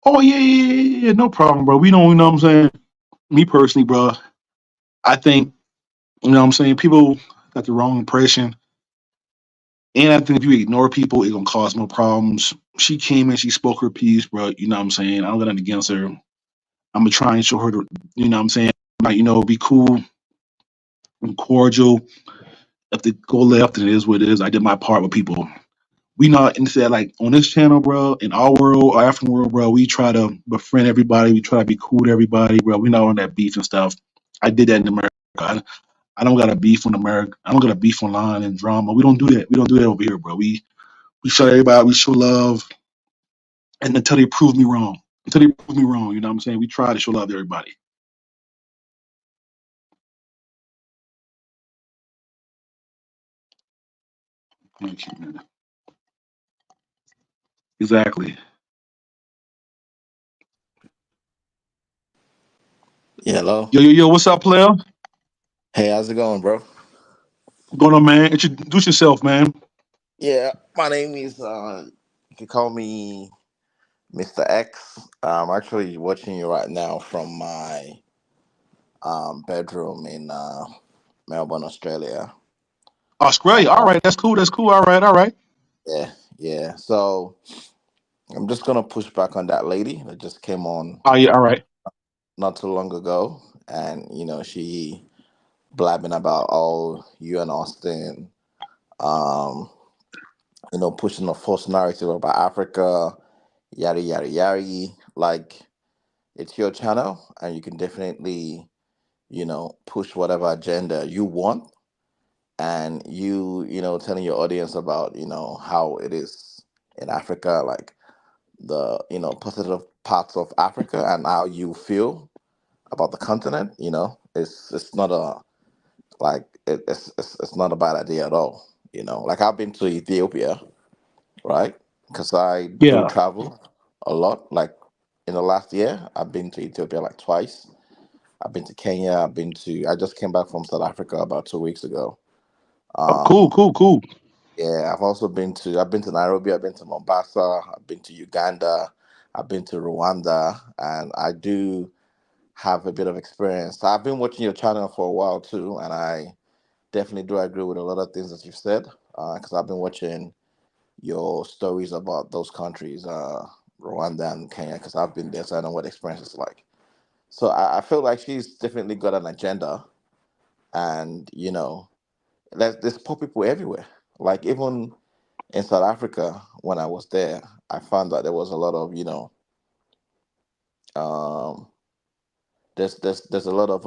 Oh yeah, yeah, yeah, yeah. No problem, bro. We don't. You know what I'm saying? Me personally, bro. I think you know what I'm saying. People got the wrong impression. And I think if you ignore people, it's gonna cause more problems. She came in, she spoke her piece, bro. You know what I'm saying? I don't got nothing against her. I'm gonna try and show her the, you know what I'm saying? Like, be cool and cordial. If they go left, then it is what it is. I did my part with people. We not into that, like on this channel, bro, in our world, our African world, bro, we try to befriend everybody. We try to be cool to everybody, bro. We not on that beef and stuff. I did that in America. I don't got a beef on America. I don't got a beef online and drama. We don't do that. We don't do that over here, bro. We show everybody, we show love, and until they prove me wrong. Until they prove me wrong, you know what I'm saying? We try to show love to everybody. Thank you, man. Exactly. Yeah, hello. Yo, yo, yo, what's up, player? What's Hey, how's it going, bro? going on, man? Introduce yourself, man. Yeah, my name is you can call me Mr. X. I'm actually watching you right now from my bedroom in Melbourne, Australia. Australia. All Uh, right, that's cool. That's cool. All right, all right. yeah, yeah. So I'm just gonna push back on that lady that just came on Oh, yeah, all right. not too long ago, and she blabbing about all you and Austin, um, pushing a false narrative about Africa, yada yada yada. Like, it's your channel, and you can definitely, push whatever agenda you want, and telling your audience about, how it is in Africa, like the, positive parts of Africa and how you feel about the continent. It's not a like it's not a bad idea at all. Like, I've been to Ethiopia, right? Because I do Yeah. travel a lot. Like, in the last year, I've been to Ethiopia like twice. I've been to Kenya. I just came back from South Africa about 2 weeks ago. Oh, cool, Um, cool, cool. yeah, I've been to Nairobi. I've been to Mombasa. I've been to Uganda. I've been to Rwanda, and I do have a bit of experience. So I've been watching your channel for a while too, and I definitely do agree with a lot of things that you've said. Because I've been watching your stories about those countries, Rwanda and Kenya, because I've been there, so I know what the experience is like. So I feel like she's definitely got an agenda, and there's poor people everywhere. Like, even in South Africa, when I was there, I found that there was a lot of Um, there's a lot of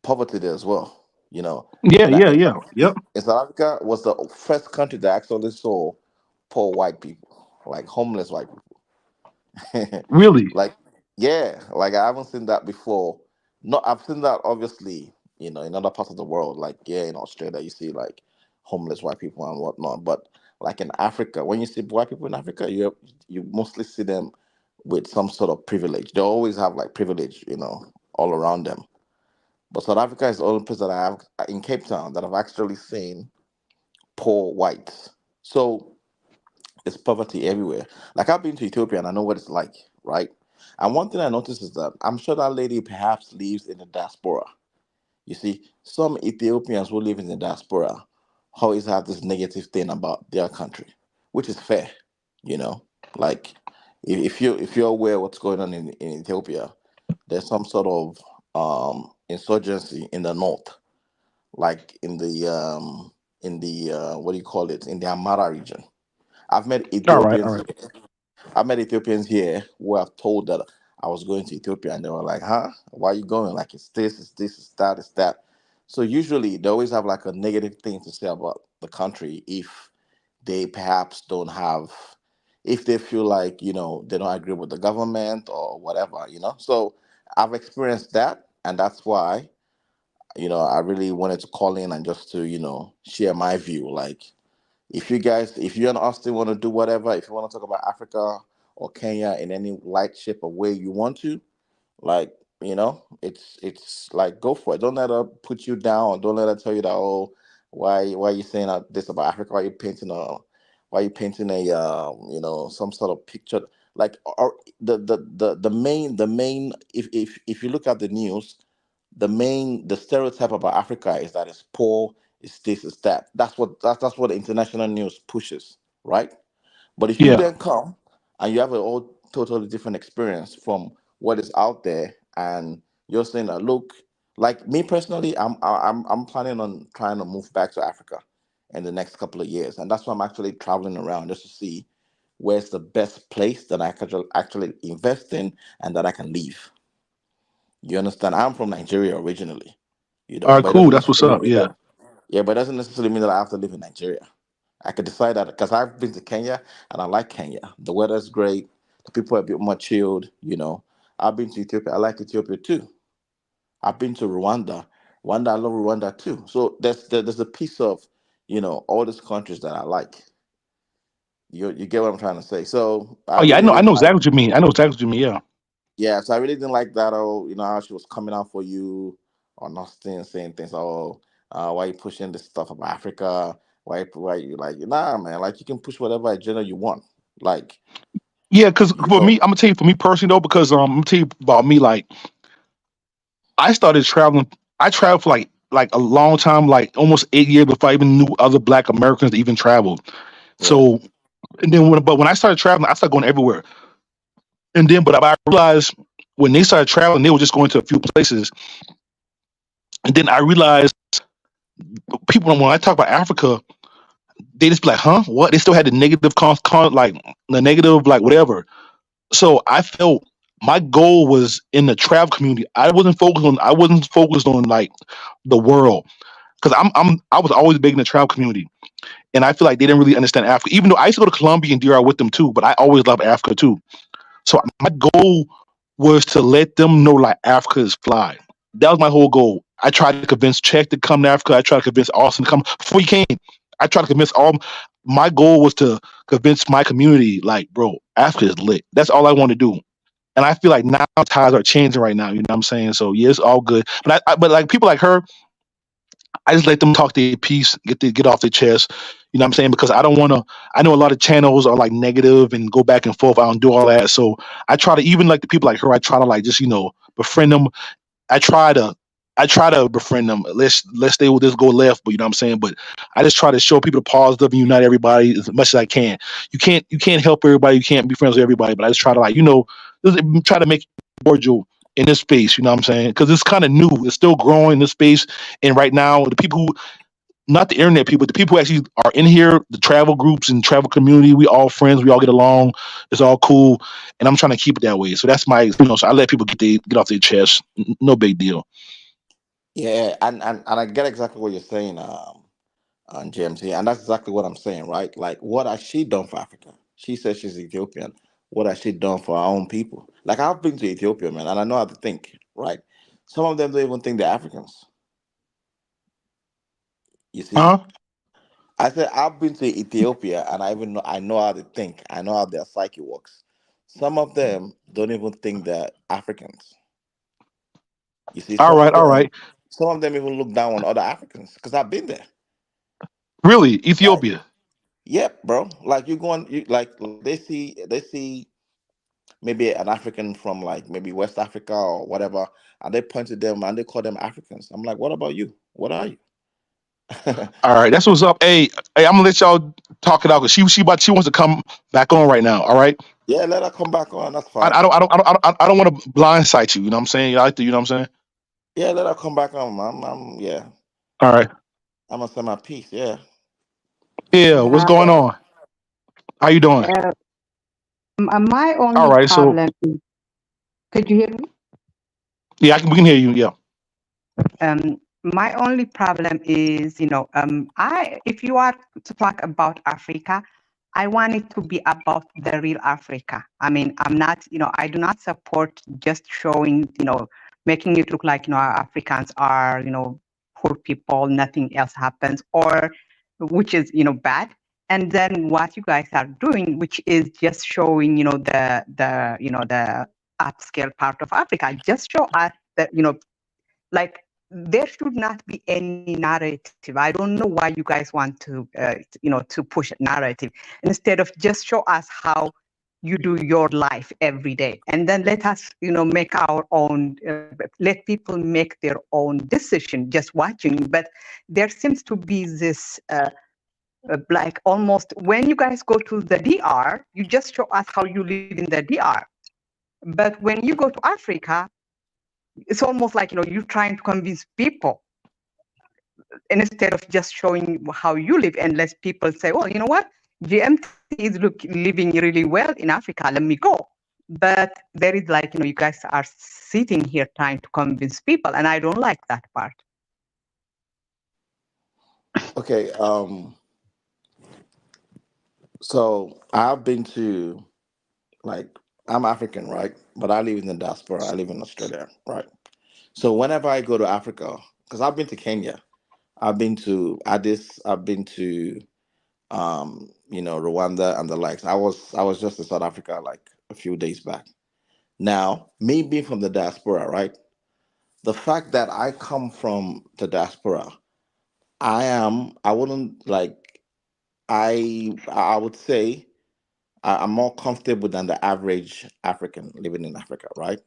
poverty there as well. Yeah, And yeah, yeah. Yep. in South Africa was the first country that actually saw poor white people, like homeless white people. Really. Like, yeah, like I haven't seen that before. Not I've seen that obviously, in other parts of the world, like yeah, in Australia you see like homeless white people and whatnot. But like in Africa, when you see white people in Africa, you mostly see them with some sort of privilege. They always have like privilege, all around them. But South Africa is the only place that I have in Cape Town that I've actually seen poor whites. So it's poverty everywhere. Like I've been to Ethiopia and I know what it's like, right? And one thing I noticed is that I'm sure that lady perhaps lives in the diaspora. You see, some Ethiopians who live in the diaspora always have this negative thing about their country, which is fair, you know. Like if you're aware what's going on in Ethiopia, there's some sort of insurgency in the north, like in the what do you call it, in the Amara region. I've met All right, all Ethiopians. right. I met Ethiopians here who have told that I was going to Ethiopia, and they were like, "Huh? Why are you going? Like, it's this, it's that, it's that." So usually they always have like a negative thing to say about the country if they perhaps don't have, if they feel like they don't agree with the government or whatever. So I've experienced that, and that's why I really wanted to call in and just to share my view, like if you and Austin want to do whatever, if you want to talk about Africa or Kenya in any light shape or way you want to, like, it's like go for it. Don't let her put you down. Don't let her tell you that, oh, why are you saying this about Africa? Why are you painting a some sort of picture? Like, or the main if you look at the news, the stereotype about Africa is that it's poor, it's this, it's that. That's what the international news pushes, right? But if you Yeah. then come and you have a all totally different experience from what is out there, and you're saying that, look, like me personally, I'm planning on trying to move back to Africa in the next couple of years, and that's why I'm actually traveling around just to see where's the best place that I could actually invest in and that I can live. You understand? I'm from Nigeria originally, All right, but it cool. doesn't That's what's necessarily up. mean Yeah. that, yeah, but it doesn't necessarily mean that I have to live in Nigeria. I could decide that because I've been to Kenya and I like Kenya. The weather's great. The people are a bit more chilled. I've been to Ethiopia. I like Ethiopia too. I've been to Rwanda. Rwanda, I love Rwanda too. So there's a piece of, all these countries that I like. You get what I'm trying to say. So I Oh yeah, I really know. I didn't know like, exactly what you mean. I know exactly what you mean. Yeah. yeah, so I really didn't like that. Oh, how she was coming out for you or nothing, saying things. Oh, why you pushing this stuff about Africa? Why you like, nah, man? Like you can push whatever agenda you want. Like, Yeah, because you for me, know, I'm gonna tell you for me personally though, because I'm gonna tell you about me. Like I started traveling. I traveled for like a long time, like almost 8 years before I even knew other Black Americans that even traveled. right, So and then when I started traveling, I started going everywhere. And then but I realized when they started traveling, they were just going to a few places. And then I realized people when I talk about Africa, they just be like, huh? What? They still had the negative like the negative, like whatever. So I felt my goal was in the travel community. I wasn't focused on like the world. Because I was always big in the travel community. And I feel like they didn't really understand Africa. Even though I used to go to Colombia and DR with them too, but I always loved Africa too. So my goal was to let them know like Africa is fly. That was my whole goal. I tried to convince Czech to come to Africa. I tried to convince Austin to come before he came. I tried to convince all. My goal was to convince my community, like, bro, Africa is lit. That's all I want to do. And I feel like now tides are changing right now. You know what I'm saying? So yeah, it's all good. But like people like her, I just let them talk their piece, get off their chest. You know what I'm saying? Because I don't want to. I know a lot of channels are like negative and go back and forth. I don't do all that. So I try to even like the people like her. I try to like just befriend them. I try to. I try to befriend them. Let's stay with this go left, but you know what I'm saying. But I just try to show people the positive and unite everybody as much as I can. You can't help everybody. You can't be friends with everybody. But I just try to like just try to make it cordial in this space. You know what I'm saying? Because it's kind of new. It's still growing in this space. And right now, the people who not the internet people, but the people who actually are in here, the travel groups and travel community. We all friends. We all get along. It's all cool, and I'm trying to keep it that way. So that's my, So I let people get off their chest. No big deal. Yeah, and I get exactly what you're saying, on GMT, and that's exactly what I'm saying, right? Like, what has she done for Africa? She says she's Ethiopian. What has she done for our own people? Like, I've been to Ethiopia, man, and I know how to think, right? Some of them don't even think they're Africans. You see, Huh? I said I've been to Ethiopia, and I know how to think. I know how their psyche works. Some of them don't even think they're Africans. You see, All right. All right. some of them even look down on other Africans because I've been there. Really, Like, Ethiopia. yep, bro. Like, you go on, like they see maybe an African from, like, maybe West Africa or whatever, and they point to them and they call them Africans. I'm like, what about you? What are you? All right, that's what's up. Hey, I'm gonna let y'all talk it out because she wants to come back on right now. All right. Yeah, let her come back on. That's I, fine. I don't I don't I don't I don't want to blindside you. You know what I'm saying? I like to. You know what I'm saying? Yeah, let her come back on. Yeah, All right. I'm gonna say my piece. Yeah. Yeah. What's Yeah. going on? How you doing? Uh, my All only right. So problem is, could you hear me? yeah, we can hear you. Yeah. My only problem is, if you are to talk about Africa, I want it to be about the real Africa. I mean, I'm not, I do not support just showing, making it look like, Africans are, poor people, nothing else happens, or which is, bad. And then what you guys are doing, which is just showing, the upscale part of Africa, just show us that, like there should not be any narrative. I don't know why you guys want to push a narrative instead of just show us how you do your life every day, and then let us, make our own. Let people make their own decision just watching. But there seems to be this. Like almost when you guys go to the DR, you just show us how you live in the DR. But when you go to Africa, it's almost like you're trying to convince people instead of just showing how you live and let people say, well, you know what, GMT is living really well in Africa, let me go. But there is like, you guys are sitting here trying to convince people, and I don't like that part. Okay. So I've been to, like, I'm African, right? But I live in the diaspora. I live in Australia, right? So whenever I go to Africa, because I've been to Kenya, I've been to Addis, I've been to Rwanda and the likes. I was just in South Africa like a few days back. Now, me being from the diaspora, right? The fact that I come from the diaspora, I wouldn't like I would say I'm more comfortable than the average African living in Africa, right?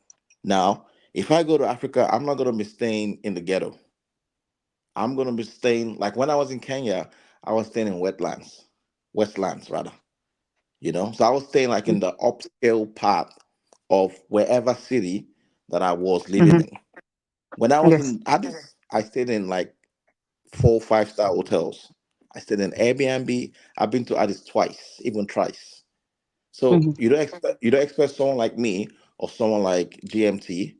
Now, if I go to Africa, I'm not gonna be staying in the ghetto. I'm gonna be staying, like, when I was in Kenya, I was staying in wetlands rather. So I was staying like in the upscale part of wherever city that I was living Mm-hmm. in. When I was Yes. in Addis, I stayed in like 4 5 star hotels. I stayed in Airbnb. I've been to Addis twice, even thrice. So Mm-hmm. you don't expect someone like me or someone like GMT,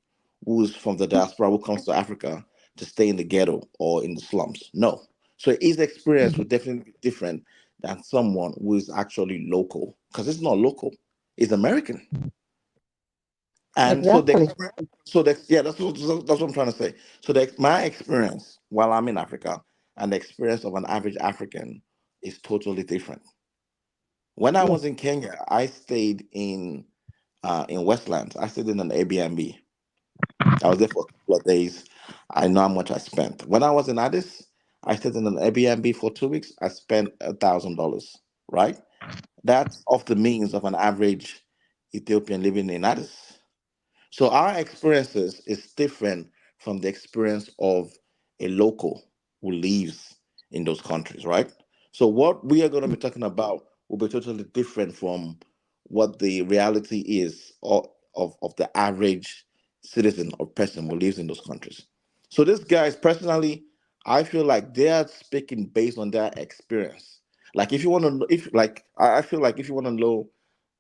who's from the diaspora, who comes to Africa, to stay in the ghetto or in the slums. No. So his experience would definitely be different than someone who is actually local, because it's not local, it's American. And so Exactly. yeah, that's what I'm trying to say. So my experience while I'm in Africa and the experience of an average African is totally different. When I Yes. was in Kenya, I stayed in Westlands. I stayed in an Airbnb. I was there for a couple of days. I know how much I spent. When I was in Addis, I stayed in an Airbnb for 2 weeks. I spent $1,000. Right? That's off the means of an average Ethiopian living in Addis. So our experiences is different from the experience of a local who lives in those countries, right? So what we are going to be talking about will be totally different from what the reality is of the average citizen or person who lives in those countries. So this guys, personally, I feel like they are speaking based on their experience. Like if you want to, if like I feel like if you want to know,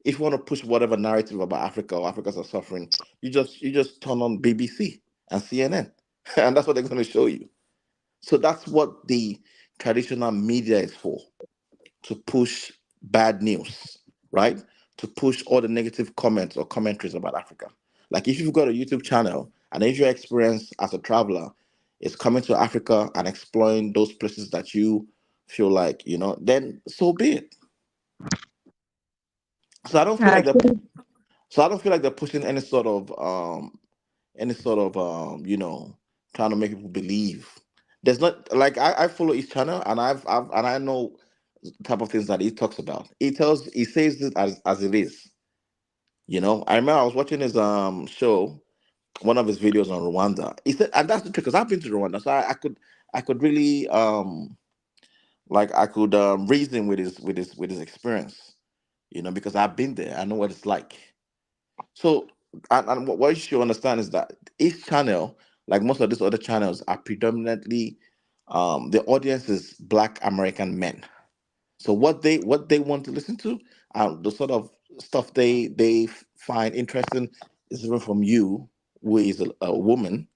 if you want to push whatever narrative about Africa or Africans are suffering, you just turn on BBC and CNN, and that's what they're going to show you. So that's what the traditional media is for, to push bad news, right? To push all the negative comments or commentaries about Africa. Like if you've got a YouTube channel and if your experience as a traveler is coming to Africa and exploring those places that you feel like, then so be it. So I don't feel like they're Okay. so I don't feel like they're pushing any sort of trying to make people believe. There's not like I follow his channel and I've and I know the type of things that he talks about. He says it as it is. I remember I was watching his show, one of his videos on Rwanda. He said, and that's the trick because I've been to Rwanda, so I could really reason with his experience, because I've been there. I know what it's like. So, and what you should understand is that each channel, like most of these other channels, are predominantly the audience is Black American men. So what they want to listen to, the sort of stuff they find interesting is different from you, who is a woman,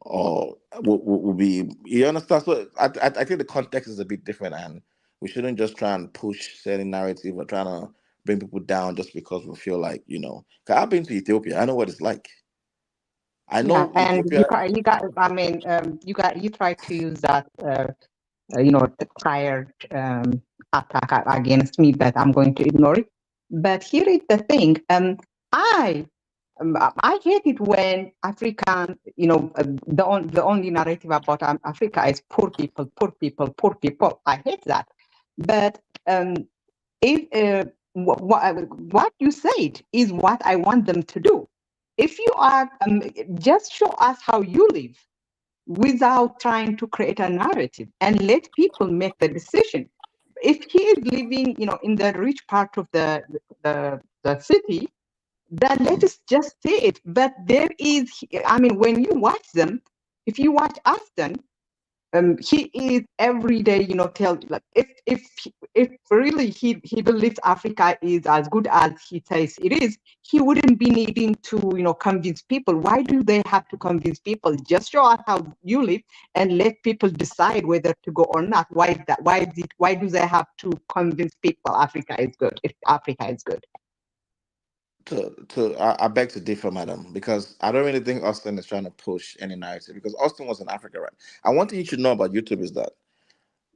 or will be. You understand? So I think the context is a bit different, and we shouldn't just try and push certain narrative or trying to bring people down just because we feel like. 'Cause I've been to Ethiopia. I know what it's like. I Yeah, know and Ethiopia. you try to use that, the prior attack against me, but I'm going to ignore it. But here is the thing. I I hate it when African, the only narrative about Africa is poor people, poor people, poor people. I hate that. But if what you said is what I want them to do. If you are, just show us how you live without trying to create a narrative and let people make the decision. If he is living, in the rich part of the city, then let us just say it. But there is, when you watch them, if you watch Aston, he is every day, tell, like, if really he believes Africa is as good as he says it is, he wouldn't be needing to, convince people. Why do they have to convince people? Just show us how you live and let people decide whether to go or not. Why is that? Why do they have to convince people Africa is good if Africa is good? I beg to differ, madam, because I don't really think Austin is trying to push any narrative because Austin was in Africa, right? And one thing you should know about YouTube is that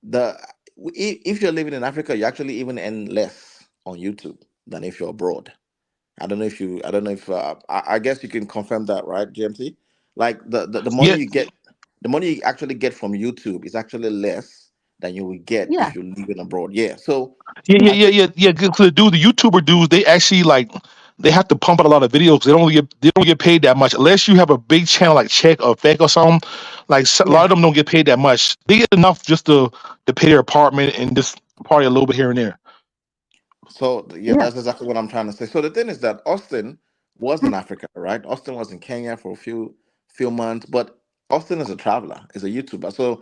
the if you're living in Africa, you actually even earn less on YouTube than if you're abroad. I don't know if I guess you can confirm that, right, GMT? Like the money Yeah, you get, the money you actually get from YouTube is actually less than you would get Yeah. if you're living abroad. Yeah. So yeah, yeah, I yeah, think yeah, yeah. Because the YouTuber dudes, they actually like they have to pump out a lot of videos. They don't get paid that much unless you have a big channel like Check or Fake or something. Like a lot Yeah. of them don't get paid that much. They get enough just to pay their apartment and just party a little bit here and there. so. Yeah, Yeah. that's exactly what I'm trying to say. So the thing is that Austin was in Africa, right? Austin was in Kenya for a few months, but Austin is a traveler, is a YouTuber, so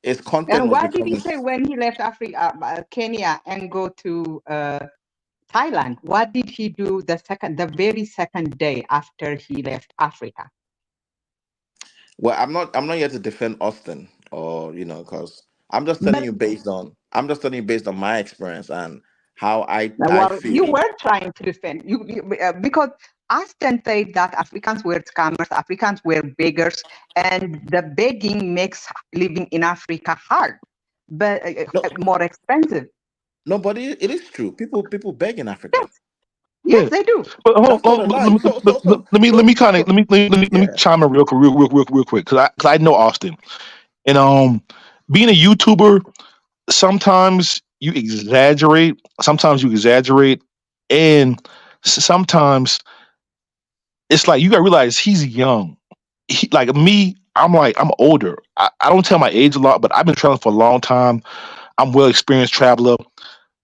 his content And was what did he becoming. say when he left Africa, Kenya, and go to Thailand? What did he do the very second day after he left Africa? Well, I'm not here to defend Austin or because But I'm just telling you based on my experience and how I well, you feel. were trying to defend because Aston said that Africans were scammers, Africans were beggars, and the begging makes living in Africa hard, but No, more expensive. no, but it is true. People beg in Africa. Yes, yes, Yeah. they do. But That's not a lie. let me kind of let me Yeah. chime in real quick because I know Austin and being a YouTuber sometimes you exaggerate and sometimes it's like you gotta realize he's young. Like me, I'm older. I don't tell my age a lot, but I've been traveling for a long time. I'm well experienced traveler.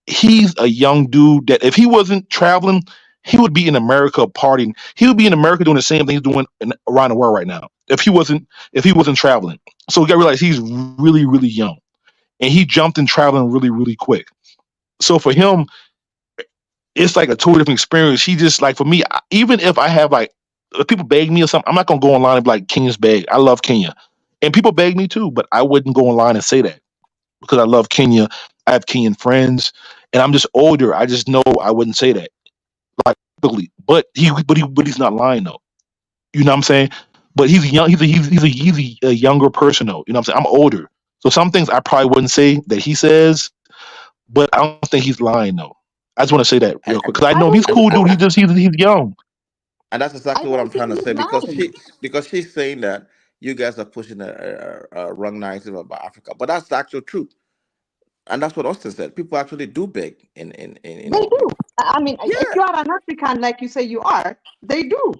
He's a young dude that if he wasn't traveling, he would be in America partying. He would be in America doing the same thing he's doing around the world right now. if he wasn't traveling. So you got to realize he's really really young, and he jumped in traveling really really quick. So for him, it's like a totally different experience. He just like for me, even if I have like if people beg me or something, I'm not gonna go online and be like Kenya's beg. I love Kenya, and people beg me too, but I wouldn't go online and say that because I love Kenya. I have Kenyan friends, and I'm just older. I just know I wouldn't say that like publicly. But he's not lying though. You know what I'm saying? But he's young. He's a younger person though. You know what I'm saying? I'm older, so some things I probably wouldn't say that he says, but I don't think he's lying though. I just want to say that real quick because I I know him. don't He's think cool, I dude. don't He's young. And that's I exactly what I'm don't think trying to he's say lying. because she's saying that you guys are pushing a wrong narrative about Africa, but that's the actual truth, and that's what Austin said. People actually do beg in They do. I mean, if yeah, you are an African, like you say you are, they do.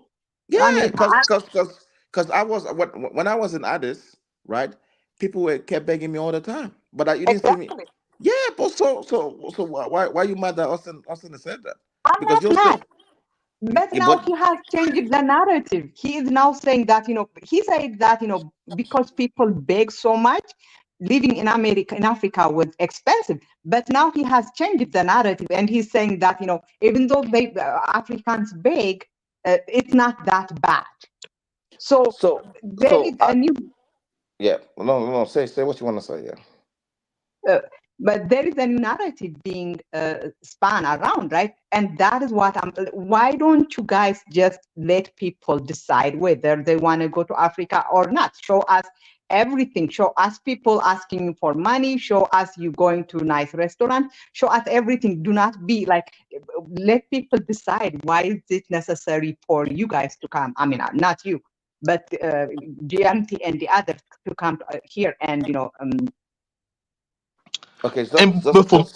I yeah, mean, because I was when I was in Addis, right? People were kept begging me all the time, but you didn't see me. exactly. Yeah, but so why you mad that Austin has said that? I'm Because not you're saying, mad. But now but he has changed the narrative. He is now saying that, he said that, because people beg so much, living in America, in Africa was expensive. But now he has changed the narrative and he's saying that, even though Africans beg, it's not that bad. So so there is so a new yeah, no, say what you want to say. Yeah. uh, but there is a new narrative being spun around, right? And that is what why don't you guys just let people decide whether they want to go to Africa or not? Show us everything. Show us people asking you for money. Show us you going to nice restaurant. Show us everything. Do not be like, let people decide. Why is it necessary for you guys to come? I mean, not you, but GMT and the others to come here and, Okay, And just before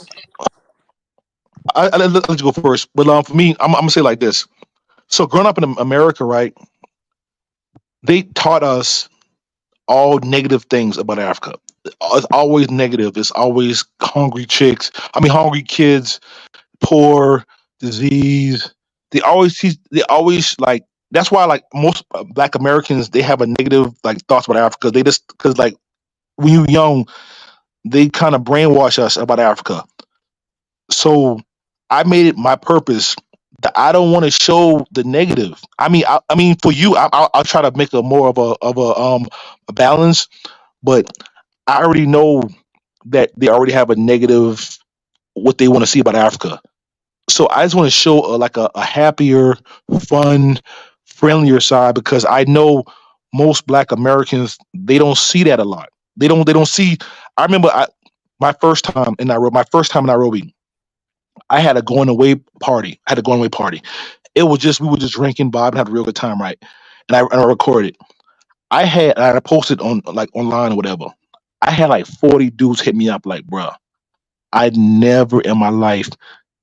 let you go first, but for me, I'm gonna say like this. So growing up in America, right? They taught us all negative things about Africa. It's always negative. It's always hungry chicks. I mean, hungry kids, poor, disease. They always like. That's why like most Black Americans, they have a negative like thoughts about Africa. They just because like when you're young, they kind of brainwash us about Africa. So I made it my purpose that I don't want to show the negative. I mean, for you, I'll try to make a more of a balance, but I already know that they already have a negative what they want to see about Africa. So I just want to show a happier, fun, friendlier side because I know most Black Americans they don't see that a lot. They don't see. I remember my first time in Nairobi. My first time in Nairobi, I had a going away party. I had a going away party. It was just we were just drinking, Bob, and had a real good time, right? And I recorded. I posted on like online or whatever. I had like 40 dudes hit me up like, bruh, I'd never in my life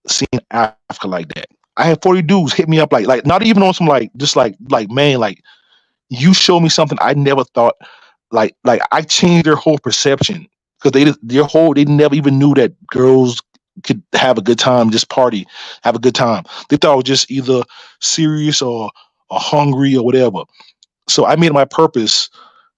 seen Africa like that. I had 40 dudes hit me up like not even on some like just like man, like you showed me something I never thought like I changed their whole perception because they never even knew that girls could have a good time, just party, have a good time. They thought it was just either serious or hungry or whatever. So I made it my purpose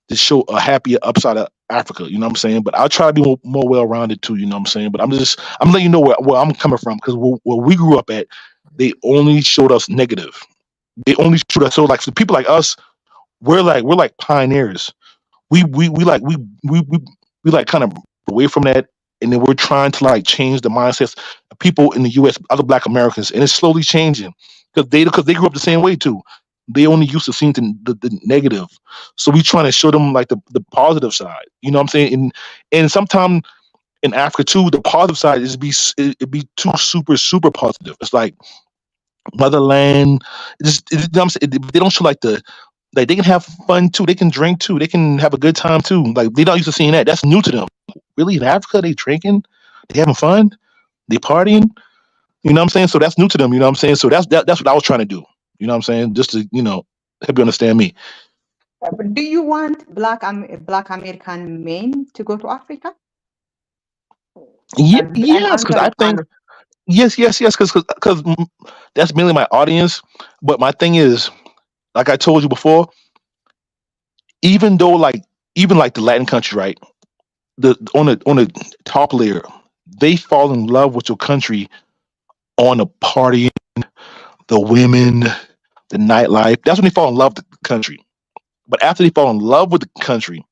to show a happier upside of Africa. You know what I'm saying? But I'll try to be more well rounded too. You know what I'm saying? But I'm letting you know where I'm coming from because where we grew up at, they only showed us negative. They only showed us so like for people like us, we're like pioneers. We like kind of away from that, and then we're trying to like change the mindsets of people in the U.S. other Black Americans, and it's slowly changing because they grew up the same way too. They only used to seeing the negative, so we trying to show them like the positive side. You know what I'm saying? And sometimes in Africa too, the positive side it be too super positive. It's like motherland. You know what I'm saying? They don't show like like they can have fun too. They can drink too. They can have a good time too. Like they not used to seeing that. That's new to them. Really in Africa, they drinking, they having fun, they partying. You know what I'm saying? So that's new to them. You know what I'm saying? So that's what I was trying to do. You know what I'm saying? Just to help you understand me. do you want Black American men to go to Africa? I'm Yes, because I very think honest. yes, because that's mainly my audience. But my thing is, like I told you before, even though like even like the Latin country, right? The top layer, they fall in love with your country on the partying, the women, the nightlife. That's when they fall in love with the country. But after they fall in love with the country,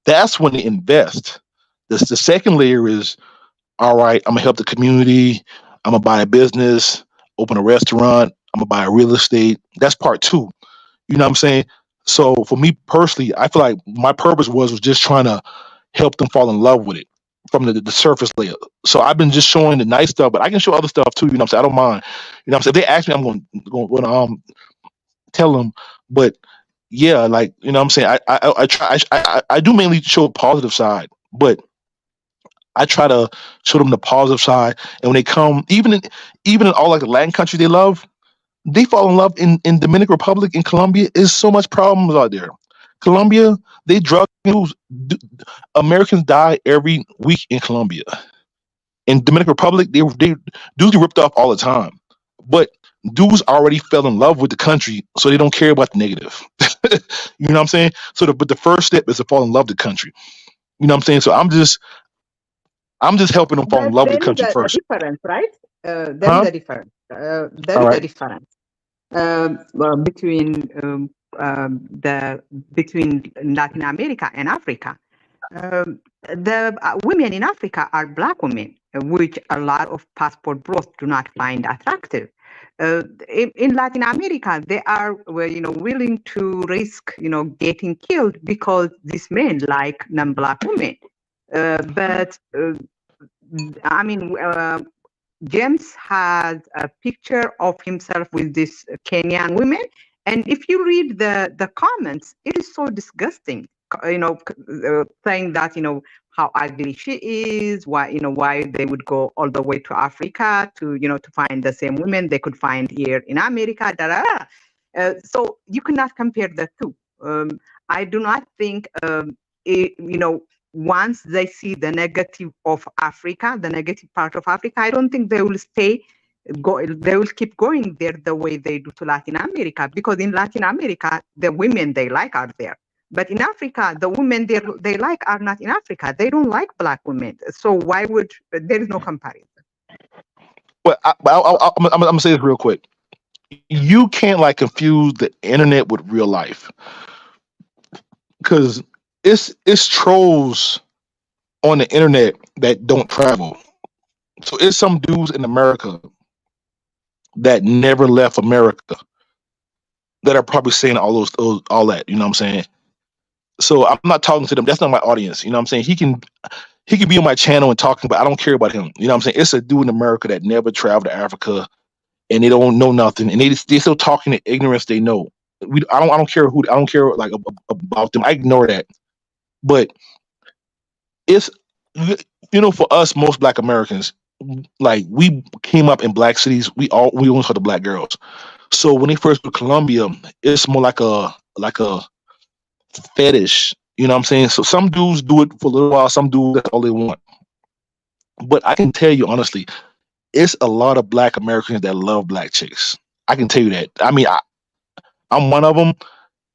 that's when they invest. The second layer is, all right, I'm gonna help the community. I'm gonna buy a business, open a restaurant. I'm gonna buy a real estate. That's part two. You know what I'm saying? So for me personally, I feel like my purpose was just trying to help them fall in love with it from the surface layer. So I've been just showing the nice stuff, but I can show other stuff too. You know what I'm saying? I don't mind. You know what I'm saying? If they ask me, I'm going to tell them. But yeah, like you know what I'm saying? I try I do mainly show a positive side, but I try to show them the positive side. And when they come, even in all like the Latin countries they love, they fall in love in Dominican Republic and Colombia. Is so much problems out there. Colombia, they drug news. Americans die every week in Colombia. In Dominican Republic, they dudes get ripped off all the time. But dudes already fell in love with the country, so they don't care about the negative. You know what I'm saying? But the first step is to fall in love with the country. You know what I'm saying? So I'm just helping them fall in But love with there the is country a first. difference, right? There is Huh? a difference. There All is a right. difference between the between Latin America and Africa. The women in Africa are black women, which a lot of passport bros do not find attractive. In Latin America, they are well, willing to risk getting killed because these men like non-black women. But I mean, James has a picture of himself with this Kenyan women, and if you read the comments, it is so disgusting. Saying that how ugly she is, why they would go all the way to Africa to find the same women they could find here in America. Da, da, da. So you cannot compare the two. I do not think once they see the negative of Africa, the negative part of Africa, I don't think they will they will keep going there the way they do to Latin America, because in Latin America, the women they like are there. But in Africa, the women they like are not in Africa. They don't like black women. So why would, there is no comparison. But I'm gonna say this real quick. You can't like confuse the internet with real life because it's trolls on the internet that don't travel. So it's some dudes in America that never left America that are probably saying those all that. You know what I'm saying? So I'm not talking to them. That's not my audience. You know what I'm saying? He can be on my channel and talking, but I don't care about him. You know what I'm saying? It's a dude in America that never traveled to Africa and they don't know nothing, and they still talking the ignorance they know. I don't care I don't care like about them. I ignore that. But it's for us most Black Americans, like we came up in black cities. We only saw the black girls. So when they first go to Colombia, it's more like a fetish. You know what I'm saying? So some dudes do it for a little while. Some dudes that's all they want. But I can tell you honestly, it's a lot of Black Americans that love black chicks. I can tell you that. I mean, I'm one of them,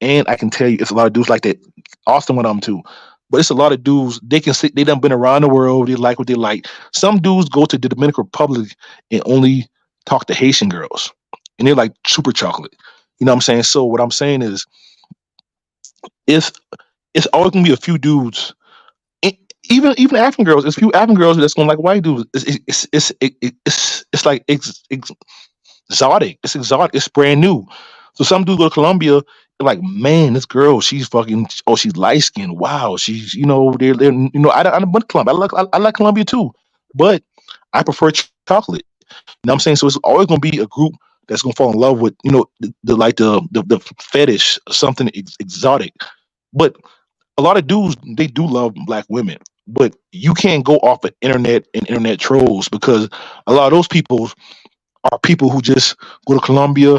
and I can tell you it's a lot of dudes like that. Austin one of them too. But it's a lot of dudes. They can sit. They done been around the world. They like what they like. Some dudes go to the Dominican Republic and only talk to Haitian girls, and they're like super chocolate. You know what I'm saying? So what I'm saying is, it's it's always gonna be a few dudes. e- even African girls. It's a few African girls that's gonna like white dudes. It's like exotic. It's exotic. It's brand new. So some dudes go to Colombia, they're like, man, this girl, she's fucking. Oh, she's light skinned. Wow, she's they're I don't want Colombia. I like Colombia too, but I prefer chocolate. You know what I'm saying? So it's always gonna be a group that's gonna fall in love with the fetish, something exotic. But a lot of dudes, they do love black women, but you can't go off the internet and internet trolls because a lot of those people are people who just go to Colombia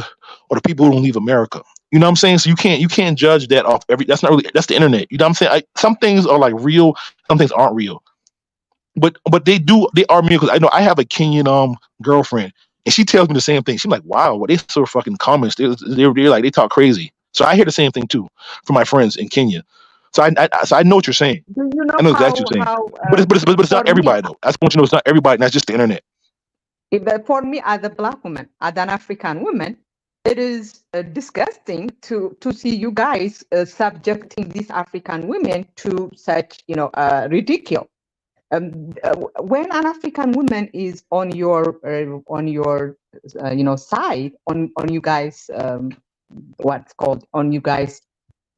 or the people who don't leave America. You know what I'm saying? So you can't judge that off that's not really, that's the internet. You know what I'm saying? Some things are like real, some things aren't real. But they are real because I know I have a Kenyan girlfriend and she tells me the same thing. She's like, wow, well, they sort of fucking comments. They're like they talk crazy. So I hear the same thing too from my friends in Kenya. So I know what you're saying. Do you know I know exactly what you're saying. how But it's for not me, everybody though. I just want you to know it's not everybody. And that's just the internet. for me as a Black woman, as an African woman, it is disgusting to see you guys subjecting these African women to such, ridicule. When an African woman is on your side, on you guys, what's called on you guys,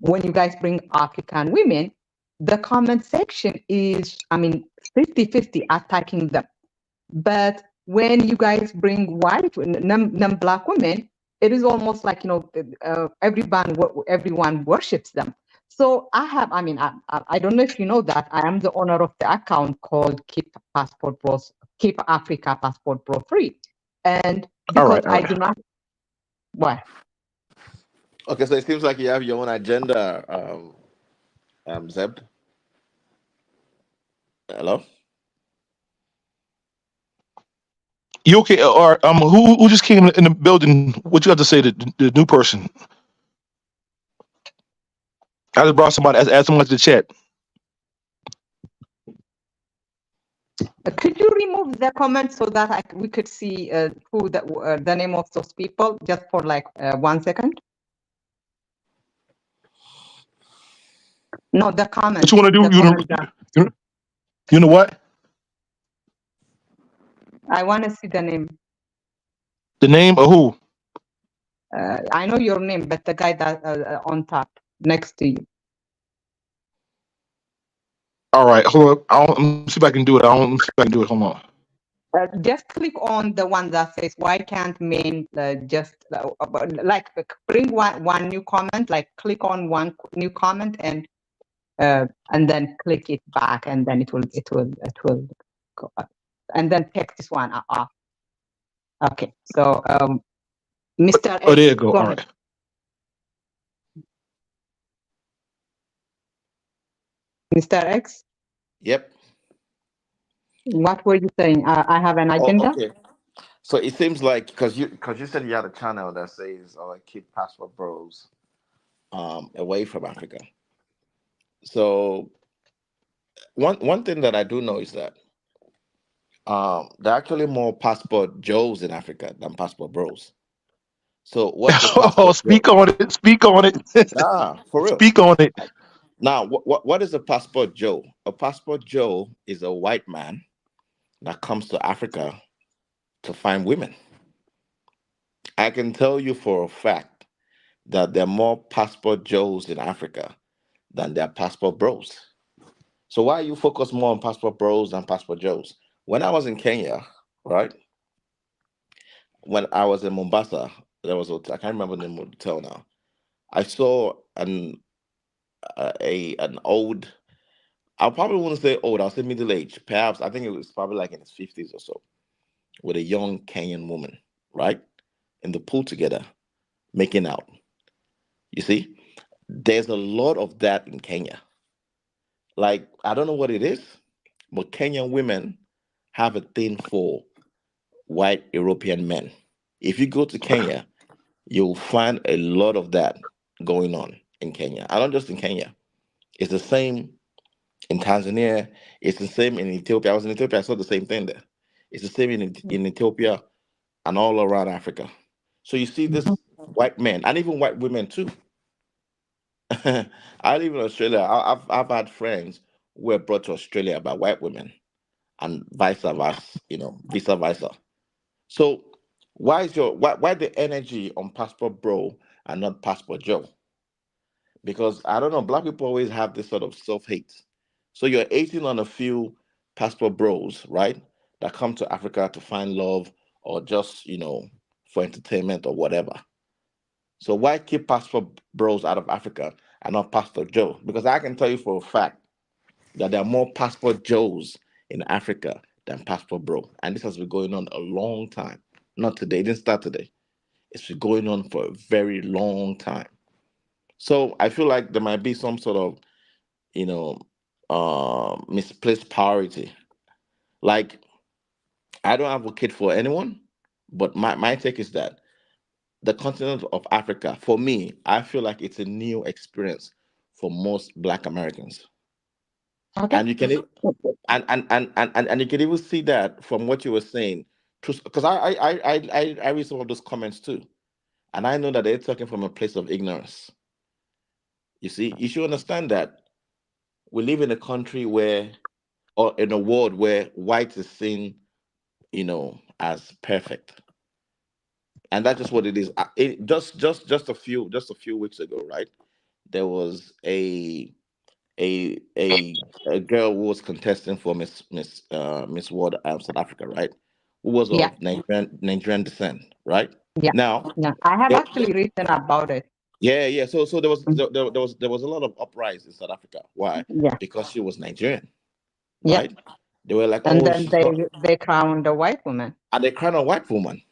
when you guys bring African women, the comment section is, 50-50 attacking them. But when you guys bring white, non-Black women, it is almost like, everyone worships them. So I don't know if you know that I am the owner of the account called Keep Africa Passport Bro Free. And All because right, all I right. do not, why? Okay, so it seems like you have your own agenda, Zeb. Hello? You okay? Or who just came in the building? What you got to say to the new person? I just brought somebody. Add someone to the chat. Could you remove the comment so that we could see who the name of those people, just for like 1 second? No, the comment. What you want to The do? comment that You know what? I want to see the name. The name of who? I know your name, but the guy that on top next to you. All right, hold on. Let me see if I can do it. Let me see if I can do it. Hold on. Just click on the one that says "Why can't men just bring one new comment?" Like click on one new comment and then click it back, and then it will go up. And then take this one off. Okay, so Mr. Oh, there X, you go. go All ahead. right. Mr. X, Yep. what were you saying? I have an Oh, agenda. okay. So it seems like because you said you had a channel that says keep passport bros away from Africa. So one thing that I do know is that there are actually more passport Joes in Africa than passport bros. So what's a Oh, passport Joe? speak on it. Speak on it. Nah, for real. Speak on it. Now, what is a passport Joe? A passport Joe is a white man that comes to Africa to find women. I can tell you for a fact that there are more passport Joes in Africa than there are passport bros. So why you focus more on passport bros than passport Joes? When I was in Kenya, right? When I was in Mombasa, there was I can't remember the name of the hotel now. I saw an old. I probably wouldn't say old. I'll say middle age. Perhaps I think it was probably like in his 50s or so, with a young Kenyan woman, right, in the pool together, making out. You see, there's a lot of that in Kenya. Like I don't know what it is, but Kenyan women have a thing for white European men. If you go to Kenya, you'll find a lot of that going on in Kenya. And not just in Kenya. It's the same in Tanzania. It's the same in Ethiopia. I was in Ethiopia. I saw the same thing there. It's the same in Ethiopia and all around Africa. So you see this white men and even white women too. I live in Australia. I've had friends who were brought to Australia by white women and vice versa, vice versa. So why the energy on Passport Bro and not Passport Joe? Because I don't know, black people always have this sort of self-hate. So you're hating on a few Passport Bros, right? That come to Africa to find love or just, for entertainment or whatever. So why keep Passport Bros out of Africa and not Passport Joe? Because I can tell you for a fact that there are more Passport Joes in Africa than Passport Bro. And this has been going on a long time. Not today, it didn't start today. It's been going on for a very long time. So I feel like there might be some sort of, misplaced priority. Like, I don't advocate for anyone, but my take is that the continent of Africa, for me, I feel like it's a new experience for most Black Americans. Okay. And you can and you can even see that from what you were saying. Because I read some of those comments too. And I know that they're talking from a place of ignorance. You see, you should understand that we live in a country where, or in a world where white is seen, as perfect. And that's just what it is. Just a few weeks ago, right? There was a girl who was contesting for Miss World, South Africa, right? Who was Yeah. of Nigerian descent, right? Yeah. Now, Yeah. I have there- actually written about it. yeah. So there was Mm. there was a lot of uprising in South Africa. Why? Yeah. Because she was Nigerian, Yeah. right? They were like, And oh, then she's not, they crowned a white woman. and they crowned a white woman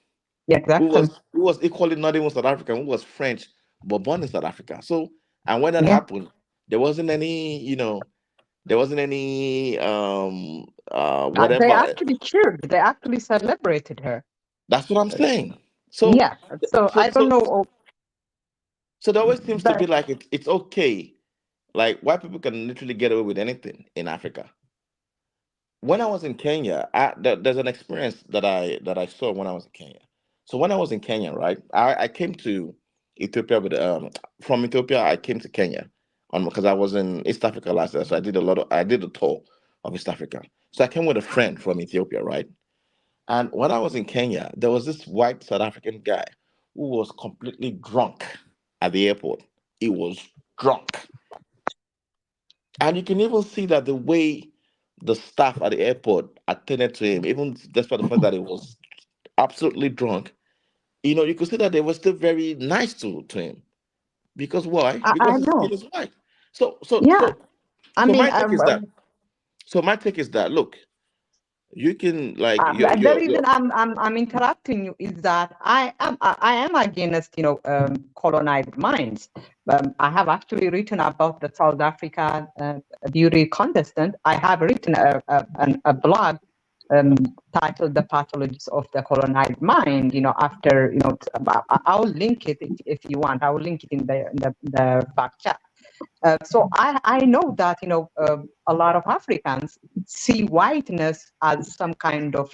Yeah, who exactly. was equally not even South African, who was French but born in South Africa. So, and when that Yeah. happened, there wasn't any, there wasn't any They whatever. actually cheered. They actually celebrated her. That's what I'm saying. So, Yeah. So I don't know. So there always seems to But be like it's okay. Like white people can literally get away with anything in Africa. When I was in Kenya, there's an experience that I saw when I was in Kenya. So when I was in Kenya, right, I came to Ethiopia with from Ethiopia I came to Kenya on because I was in East Africa last year, so I did a tour of East Africa. So I came with a friend from Ethiopia, right? And when I was in Kenya, there was this white South African guy who was completely drunk at the airport. He was drunk. And you can even see that the way the staff at the airport attended to him, even despite the fact that he was absolutely drunk, you could see that they were still very nice to him. Because why? I Because his know. skin is white. So so Yeah. so I so mean, my take is that look, you can like the your reason I'm interrupting you is that I am against colonized minds. I have actually written about the South Africa beauty contestant. I have written a blog titled "The Pathologies of the Colonized Mind." After I'll link it if you want. I will link it in the back chat. So I know that a lot of Africans see whiteness as some kind of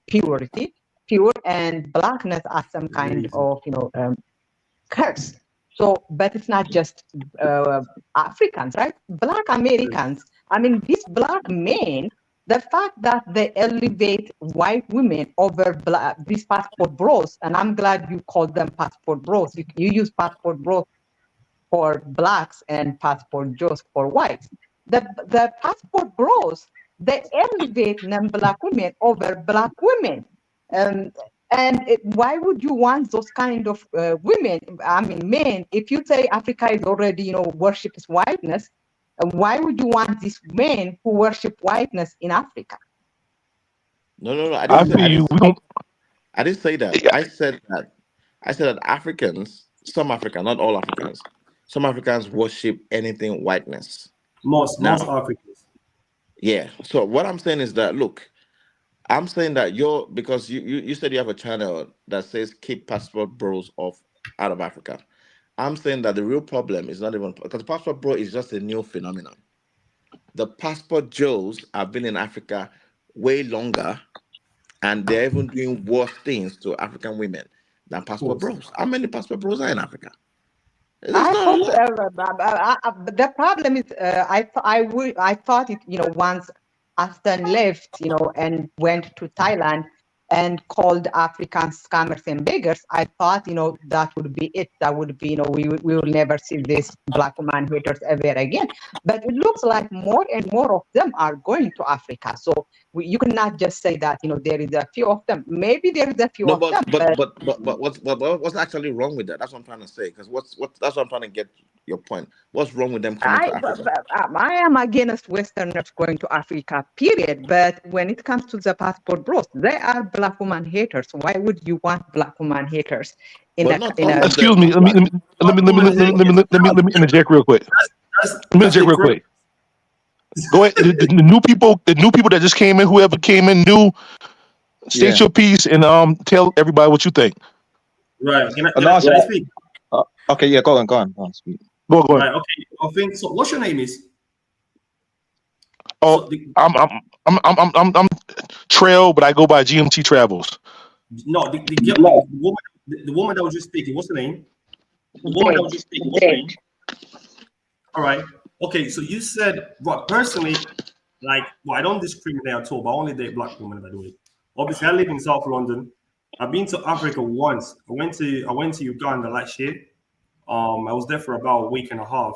purity, pure, and blackness as some kind of curse. So, but it's not just Africans, right? Black Americans. I mean, these black men. The fact that they elevate white women over these passport bros, and I'm glad you called them passport bros. You use passport bros for blacks and passport Joes for whites. The passport bros, they elevate non-black women over black women. Why would you want those kind of women? I mean, men. If you say Africa is already, worships whiteness, why would you want these men who worship whiteness in Africa? No. I I didn't say feel you. We don't. I didn't say that. Yeah, I said that Africans, some Africans, not all Africans, some Africans worship anything whiteness. Most Now, Africans. yeah. So what I'm saying is that look, I'm saying that because you said you have a channel that says keep passport bros off out of Africa. I'm saying that the real problem is not even because passport bro is just a new phenomenon. The passport Joes have been in Africa way longer, and they're even doing worse things to African women than passport bros. How many passport bros are in Africa? There's not a lot. The problem is, I thought it, once Aston left, and went to Thailand and called Africans scammers and beggars. I thought, that would be it. That would be, we will never see these black woman haters ever again. But it looks like more and more of them are going to Africa. So you cannot just say that, there is a few of them. Maybe there is a few No, of them, but what's actually wrong with that? That's what I'm trying to say. Because that's what I'm trying to get your point. What's wrong with them coming to Africa? I am against Westerners going to Africa, period. But when it comes to the passport bros, they are black woman haters. Why would you want black woman haters Not all of them. excuse me. Let me interject real quick. Go ahead. The new people that just came in, whoever came in new, state your piece and tell everybody what you think. Right. Can No, I sorry. speak? Okay, yeah, go on, speak. Go on. Right. Okay. I think so. What's your name is? Oh, So the, I'm Trail, but I go by GMT Travels. no, the woman that was just speaking. What's her name? The woman that was just speaking. What's her name? All right. Okay. So you said, well, personally, like, well, I don't discriminate at all, but I only date black women, by the way. Obviously, I live in South London. I've been to Africa once. I went to Uganda last year. I was there for about a week and a half.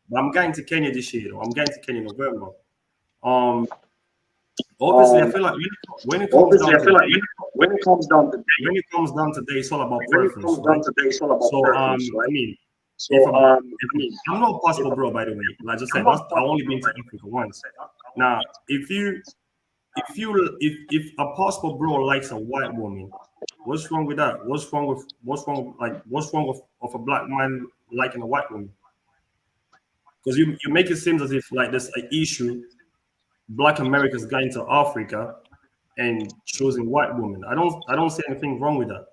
But I'm going to Kenya this year. Though. I'm going to Kenya in November. Um, obviously, I feel like when it comes down to when it comes down to day, it's all about preference, right? So, I mean, I'm not a passport bro, by the way. Like I just said, I've only been to Africa once. Now, if a passport bro likes a white woman, what's wrong with that? What's wrong of a black man liking a white woman? Because you make it seem as if like there's an issue, black Americans going to Africa and choosing white women. I don't see anything wrong with that.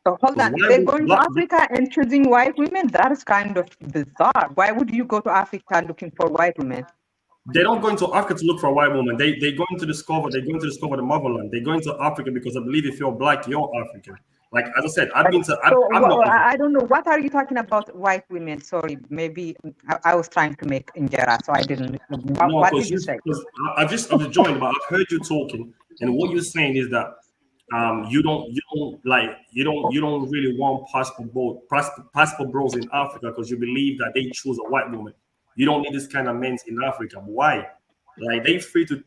So hold on, they're going to Africa and choosing white women? That is kind of bizarre. Why would you go to Africa looking for white women? They don't go into Africa to look for a white woman. They're going to discover the motherland. They're going to Africa because I believe if you're black, you're African. Like as I said, I've been to. I don't know. What are you talking about, white women? Sorry, maybe I was trying to make injera, so I didn't. What did you say? I've just joined, but I've heard you talking, and what you're saying is that you don't really want passport bros in Africa because you believe that they choose a white woman. You don't need this kind of men in Africa. Why? Like they free to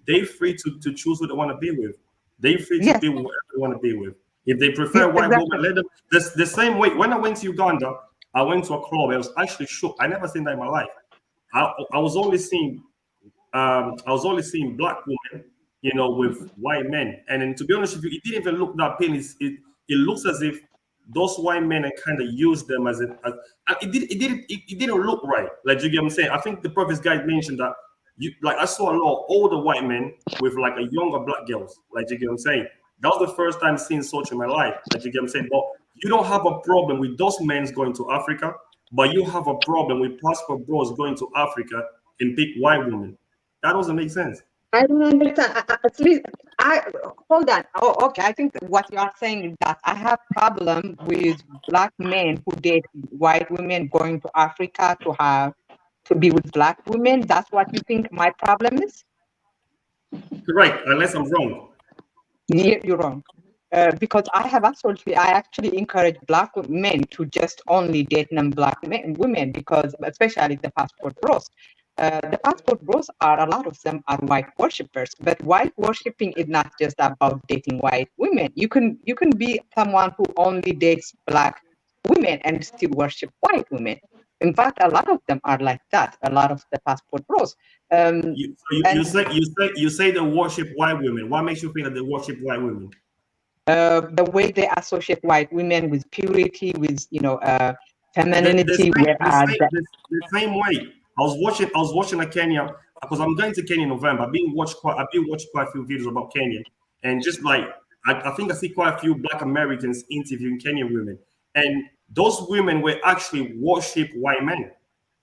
choose who they want to be with. They free to be with whoever they want to be with. If they prefer white woman, let them. The same way. When I went to Uganda, I went to a club. I was actually shocked. I never seen that in my life. I was only seeing black women, with white men. And then to be honest with you, it didn't even look that pain. It looks as if those white men kind of used them it didn't look right. Like, you get what I'm saying? I think the previous guy mentioned that I saw a lot of older white men with like a younger black girls. Like, you get what I'm saying? That was the first time seeing such in my life. Like, you get what I'm saying? But you don't have a problem with those men going to Africa, but you have a problem with passport bros going to Africa and pick white women. That doesn't make sense. I don't understand. Hold on. Oh, okay. I think what you are saying is that I have problem with black men who date white women going to Africa to be with black women. That's what you think my problem is? Correct, unless I'm wrong. You're wrong. Because I actually encourage black men to just only date non-black women, because especially the passport bros. The passport bros a lot of them are white worshippers, but white worshipping is not just about dating white women. You can be someone who only dates black women and still worship white women. In fact, a lot of them are like that. A lot of the passport bros. You say they worship white women. What makes you think that they worship white women? The way they associate white women with purity, with femininity. The same way. I was watching a Kenya, because I'm going to Kenya in November. I've been watching quite a few videos about Kenya, and just like I think I see quite a few Black Americans interviewing Kenyan women, and those women were actually worship white men.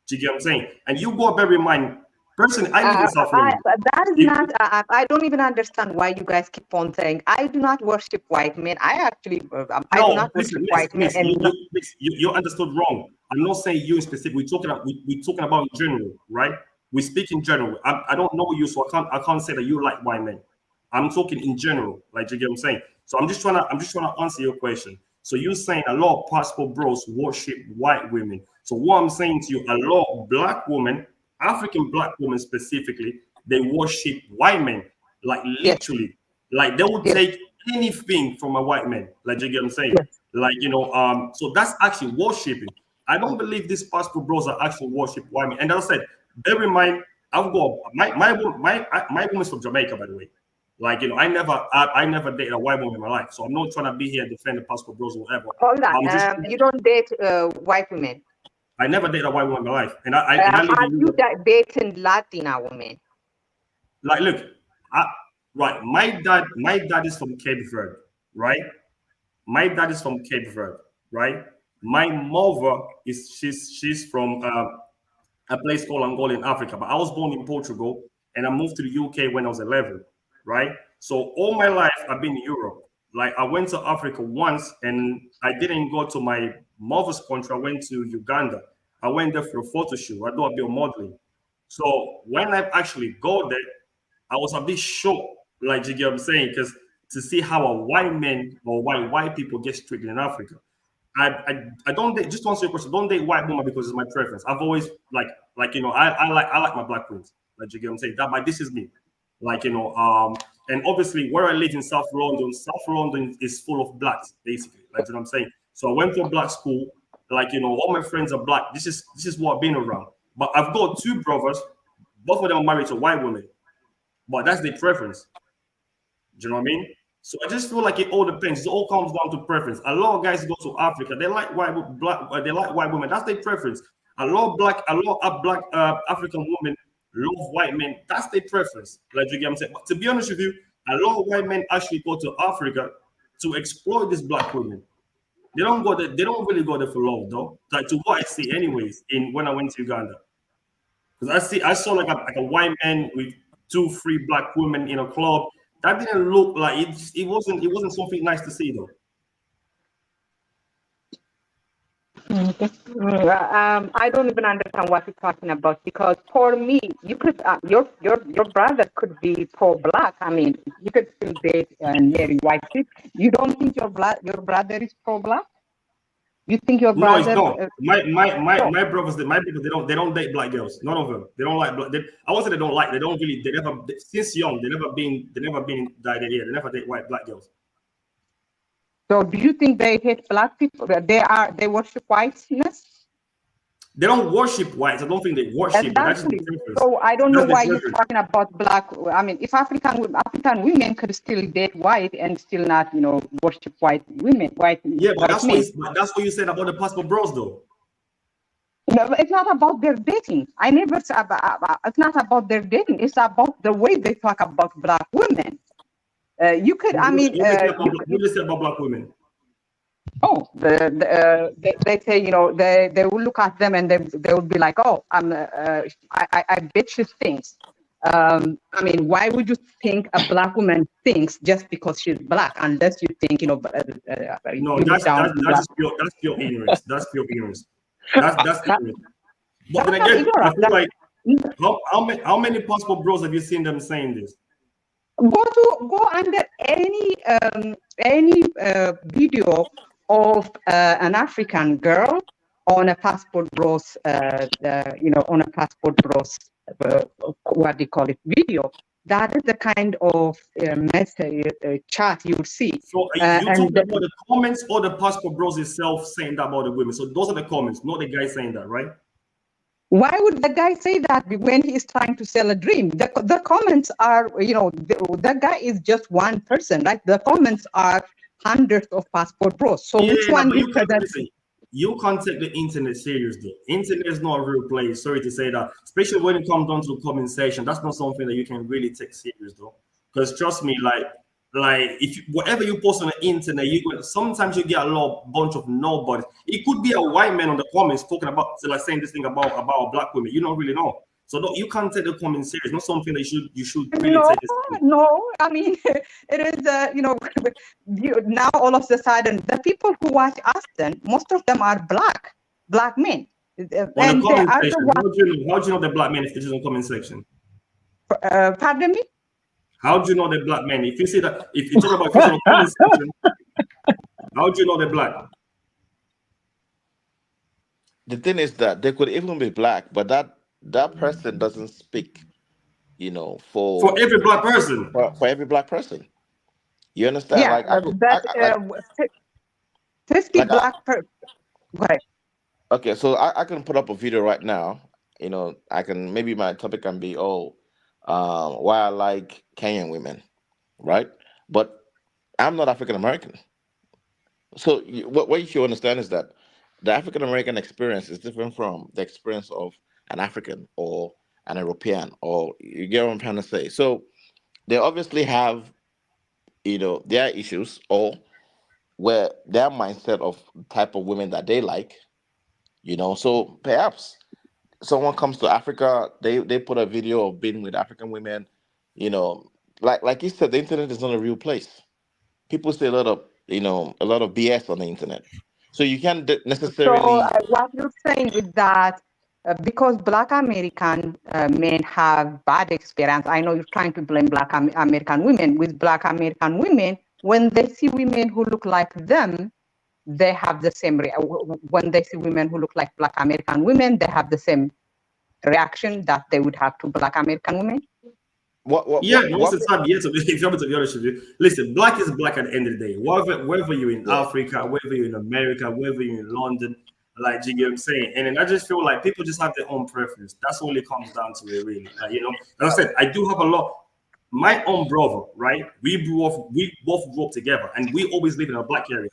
Do you get what I'm saying? And you go bear in mind, personally, I live in South London. That is not. I don't even understand why you guys keep on saying I do not worship white men. I actually, I do not worship white men. You understood wrong. I'm not saying you in specific. We're talking about in general, right? We speak in general. I don't know you, so I can't say that you like white men. I'm talking in general, like, you get what I'm saying. So I'm just trying to answer your question. So you're saying a lot of passport bros worship white women. So what I'm saying to you, a lot of black women, African black women specifically, they worship white men, like literally. Like they would take anything from a white man. Like, you get what I'm saying? Like, so that's actually worshiping. I don't believe these passport bros are actually worship white men. And as I said, bear in mind, I've got my woman's from Jamaica, by the way. Like, I never dated a white woman in my life, so I'm not trying to be here and defend the passport bros or whatever. Hold on, you don't date white women. I never dated a white woman in my life, and are you dating Latina women? Like, look, right. My dad is from Cape Verde, right? My dad is from Cape Verde. right? My mother she's from a place called Angola in Africa, but I was born in Portugal and I moved to the UK when I was 11, right? So all my life I've been in Europe. Like I went to Africa once and I didn't go to my mother's country. I went to Uganda. I went there for a photo shoot. I do a bit of modeling. So when I actually go there, I was a bit shocked, like you get what I'm saying, because to see how a white man or white people get treated in Africa. I don't date, just to answer your question, don't date white woman because it's my preference. I've always I like my black queens. Like you get what I'm saying. That but this is me. Like and obviously where I live in South London is full of blacks, basically. Like you know what I'm saying. So I went to a black school, like all my friends are black. This is what I've been around. But I've got two brothers, both of them are married to white women, but that's their preference. Do you know what I mean? So I just feel like it all depends. It all comes down to preference. A lot of guys go to Africa. They like they like white women. That's their preference. A lot of black African women love white men. That's their preference. Like you get what I'm saying. But to be honest with you, a lot of white men actually go to Africa to exploit these black women. They don't go there. They don't really go there for love, though. Like to what I see, anyways. In when I went to Uganda, because I saw like a white man with 2, 3 black women in a club. That didn't look like it wasn't something nice to see though. Okay. I don't even understand what you're talking about because for me, you could your brother could be pro-black. I mean, you could still date and marry white people. You don't think your brother is pro-black? You think your No, it's brother? not. No. My brothers, my people, they don't date black girls. None of them. They don't like black. I won't say they don't like. They don't really. They never since young. They never been that here. They never date black girls. So do you think they hate black people? They worship whiteness? They don't worship whites. I don't think they worship. But that's just the Exactly. preference. So I don't know That's the why you're preference. talking about black. I mean, if African women could still date white and still not, worship white women, Yeah, but white men. that's what you said about the passport bros, though. No, it's not about their dating. I never said it's not about their dating. It's about the way they talk about black women. You could, I mean, What do you say about black women? oh, they say, they will look at them and they will be like, oh, I bet she thinks. I mean, why would you think a black woman thinks just because she's black, unless you think, No, you look down. that's pure ignorance. That's pure ignorance. That's ignorance. But then That's not again, I ignorant. feel like how many passport bros have you seen them saying this? Go under any video of an African girl on a passport bros, on a passport bros, what do you call it, video. That is the kind of message chat you will see. So are you talking about the comments or the passport bros itself saying that about the women? So those are the comments, not the guy saying that, right? Why would the guy say that when he is trying to sell a dream? The comments are, the guy is just one person, right? The comments are hundreds of passport bros. So which one represents? You can't take the internet serious, though. Internet is not a real place. Sorry to say that, especially when it comes down to the comment section. That's not something that you can really take serious, though. Because trust me, like if whatever you post on the internet, sometimes you get a bunch of nobodies. It could be a white man on the comments talking about saying this thing about black women. You don't really know. So you can't take the comments serious. Not something that you should really take it serious. No, I mean it is now all of a sudden the people who watch Austin, most of them are black men. On the comment section, how do you know the black men if it's on the comment section? Pardon me? How do you know they're black men? If you see that, if you talk about if it's on the comment section, how do you know they're black? The thing is that they could even be black, but that person doesn't speak, for every black person. For every black person. You understand? Yeah, 50 black person. Go ahead. Okay, so I can put up a video right now. Maybe my topic can be why I like Kenyan women, right? But I'm not African American. So what you should understand is that the African American experience is different from the experience of an African or an European, or you get what I'm trying to say. So they obviously have, their issues, or where their mindset of type of women that they like, so perhaps someone comes to Africa, they put a video of being with African women, you know, like you said, the internet is not a real place. People say a lot of BS on the internet. So you can't So necessarily. what you're saying is that because Black American men have bad experience, I know you're trying to blame Black American women. With Black American women, when they see women who look like them, they have the same. When they see women who look like Black American women, they have the same reaction that they would have to Black American women. Yeah, most of the time, yes. If you want me to be honest with you, listen, black is black at the end of the day. Whether you're in Africa, whether you're in America, whether you're in London, like you get what I'm saying. And then I just feel like people just have their own preference. That's all it comes down to, it really. Like, as I said, I do have a lot. My own brother, right? We both grew up together, and we always live in a black area.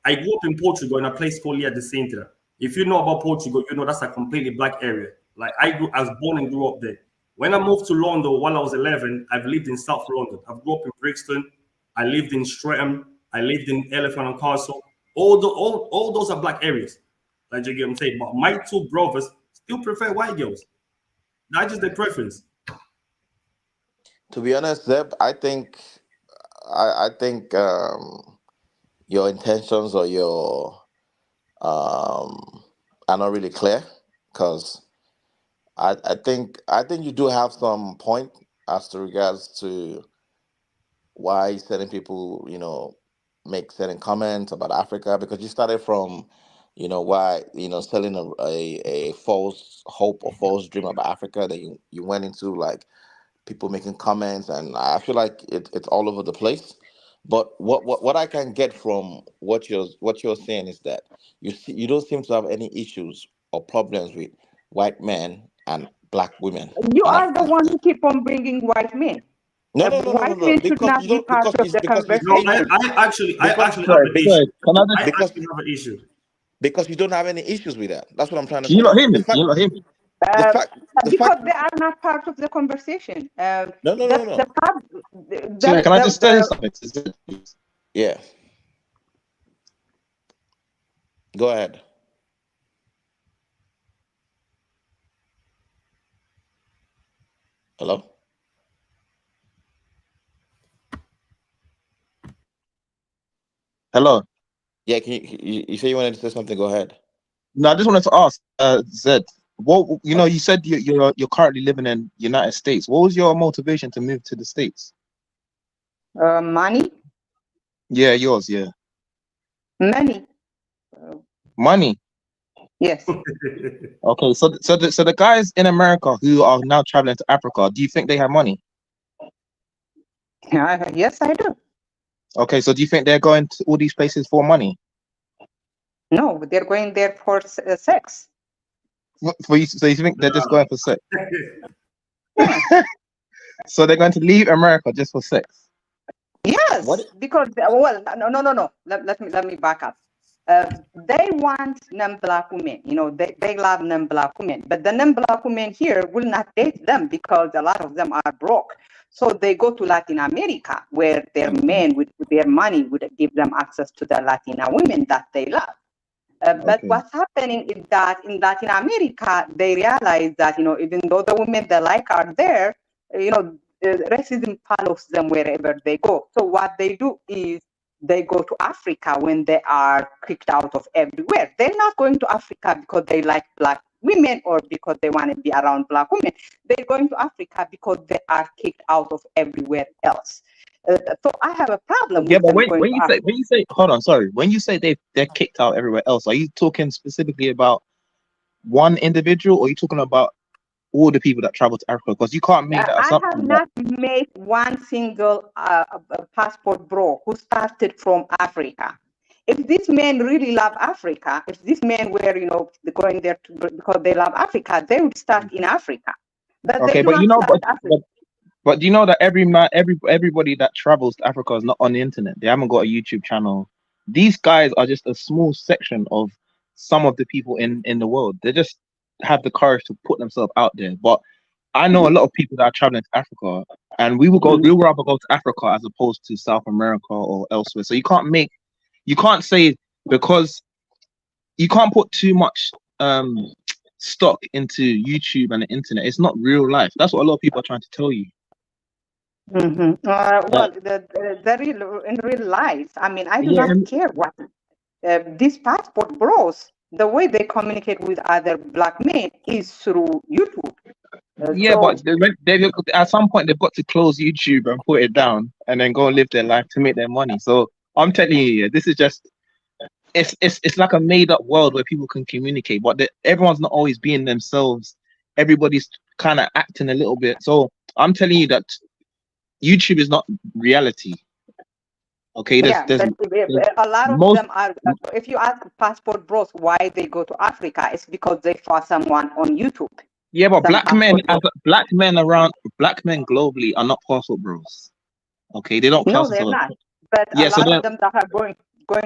I grew up in Portugal in a place called Lia de Sintra. If you know about Portugal, you know that's a completely black area. Like I was born and grew up there. When I moved to London while I was 11, I've lived in South London. I grew up in Brixton. I lived in Streatham. I lived in Elephant and Castle. All those are black areas. Like you get what I'm saying. But my two brothers still prefer white girls. That's just their preference. To be honest, Zeb, I think your intentions or your are not really clear, because I think you do have some point as to regards to why certain people, make certain comments about Africa, because you started from, why, selling a false hope or false dream about Africa. That you went into like people making comments, and I feel like it's all over the place. But what I can get from what you're saying is that you don't seem to have any issues or problems with white men and black women. You And are the one who keep on bringing white men. No, White men should because not you be don't, part because of the No, conversation. I actually have Sorry, an go issue. ahead. Can I I just? because actually have an issue. because you don't have any issues with that. That's what I'm trying to Can you say. not hear The me? Can fact you not hear me? the Uh, fact the because fact they are not part of the conversation. no. Sorry, can I just say something? Yeah, go ahead. Hello. Hello. Yeah, you say you wanted to say something? Go ahead. No, I just wanted to ask, Zed. What you said you're currently living in United States. What was your motivation to move to the States? Money, Yeah, yours. Yeah, money. money. Yes. Okay, so the guys in America who are now traveling to Africa, do you think they have money? Yes, I do. Okay, so do you think they're going to all these places for money? No, they're going there for sex. For you, so you think they're just going for sex? Yeah. So they're going to leave America just for sex? Yes, What? because no. Let me back up. They want non-black women. They love non-black women, but the non-black women here will not date them because a lot of them are broke. So they go to Latin America, where their men with their money would give them access to the Latina women that they love. But Okay. what's happening is that in Latin America, they realize that, even though the women they like are there, racism follows them wherever they go. So what they do is they go to Africa when they are kicked out of everywhere. They're not going to Africa because they like black women or because they want to be around black women. They're going to Africa because they are kicked out of everywhere else. So I have a problem Yeah, with but them when, going when to you say Africa. when you say hold on, sorry, when you say they're kicked out everywhere else, are you talking specifically about one individual, or are you talking about all the people that travel to Africa? Because you can't make that I have assumption that. not met one single passport bro who started from Africa. If these men really love Africa, if these men were, going there because they love Africa, they would start in Africa. But they Okay, do but not start Africa. but do you know that everybody that travels to Africa is not on the internet? They haven't got a YouTube channel. These guys are just a small section of some of the people in the world. They just have the courage to put themselves out there. But I know a lot of people that are traveling to Africa, and we will rather go to Africa as opposed to South America or elsewhere. So you can't make You can't say because you can't put too much stock into YouTube and the internet. It's not real life. That's what a lot of people are trying to tell you. Well, the real in real life, I mean, I do Yeah, not care what these passport bros. The way they communicate with other black men is through YouTube. yeah, but they at some point they've got to close YouTube and put it down and then go and live their life to make their money. So I'm telling you, this is just it's like a made up world where people can communicate, but everyone's not always being themselves. Everybody's kind of acting a little bit. So I'm telling you that YouTube is not reality. Okay, but a lot of them are. If you ask passport bros why they go to Africa, it's because they saw someone on YouTube. Yeah, but black men globally are not passport bros. Okay, they don't class they're themselves. not. But yeah, a lot of them that are going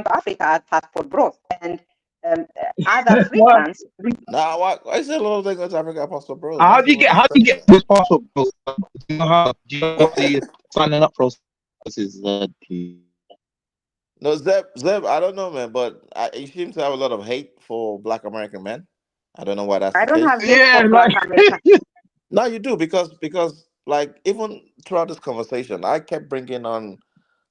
to Africa are passport bros, and other Africans. Nah, why is there a lot of them go to Africa passport bros? How do you get this passport bros? Do you know how? Do you know what the signing up process is? No, Zeb, I don't know, man, but you seem to have a lot of hate for Black American men. I don't know why that's I the don't case. have hate for Black American. No, you do because like even throughout this conversation, I kept bringing on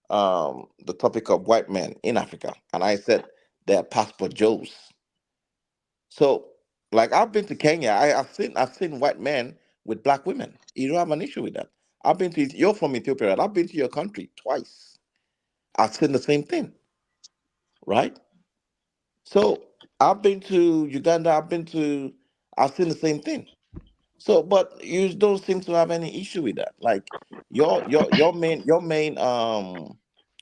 the topic of white men in Africa, and I said they're passport Joes. So, like I've been to Kenya, I've seen white men with black women. You don't have an issue with that. You're from Ethiopia, right? I've been to your country twice. I've seen the same thing, right? So I've been to Uganda. I've seen the same thing. So, but you don't seem to have any issue with that. Like your main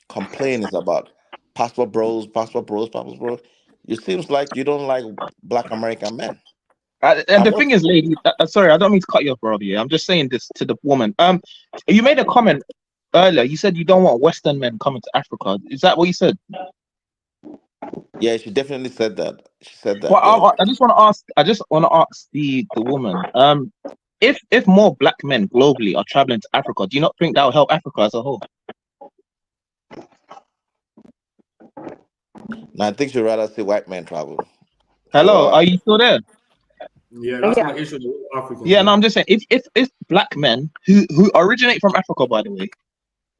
complaint is about passport bros, passport bros, passport bros. It seems like you don't like Black American men. And the thing is, lady, sorry, I don't mean to cut you off, brother. I'm just saying this to the woman. You made a comment earlier. You said you don't want Western men coming to Africa. Is that what you said? Yeah, she definitely said that. She said that. Well, Yeah. I just want to ask. I just want to ask the woman. If more black men globally are traveling to Africa, do you not think that will help Africa as a whole? No, I think she'd rather see white men travel. Hello, So, are you still there? Yeah, that's my issue with Africans. Yeah, no, I'm just saying if black men who originate from Africa, by the way,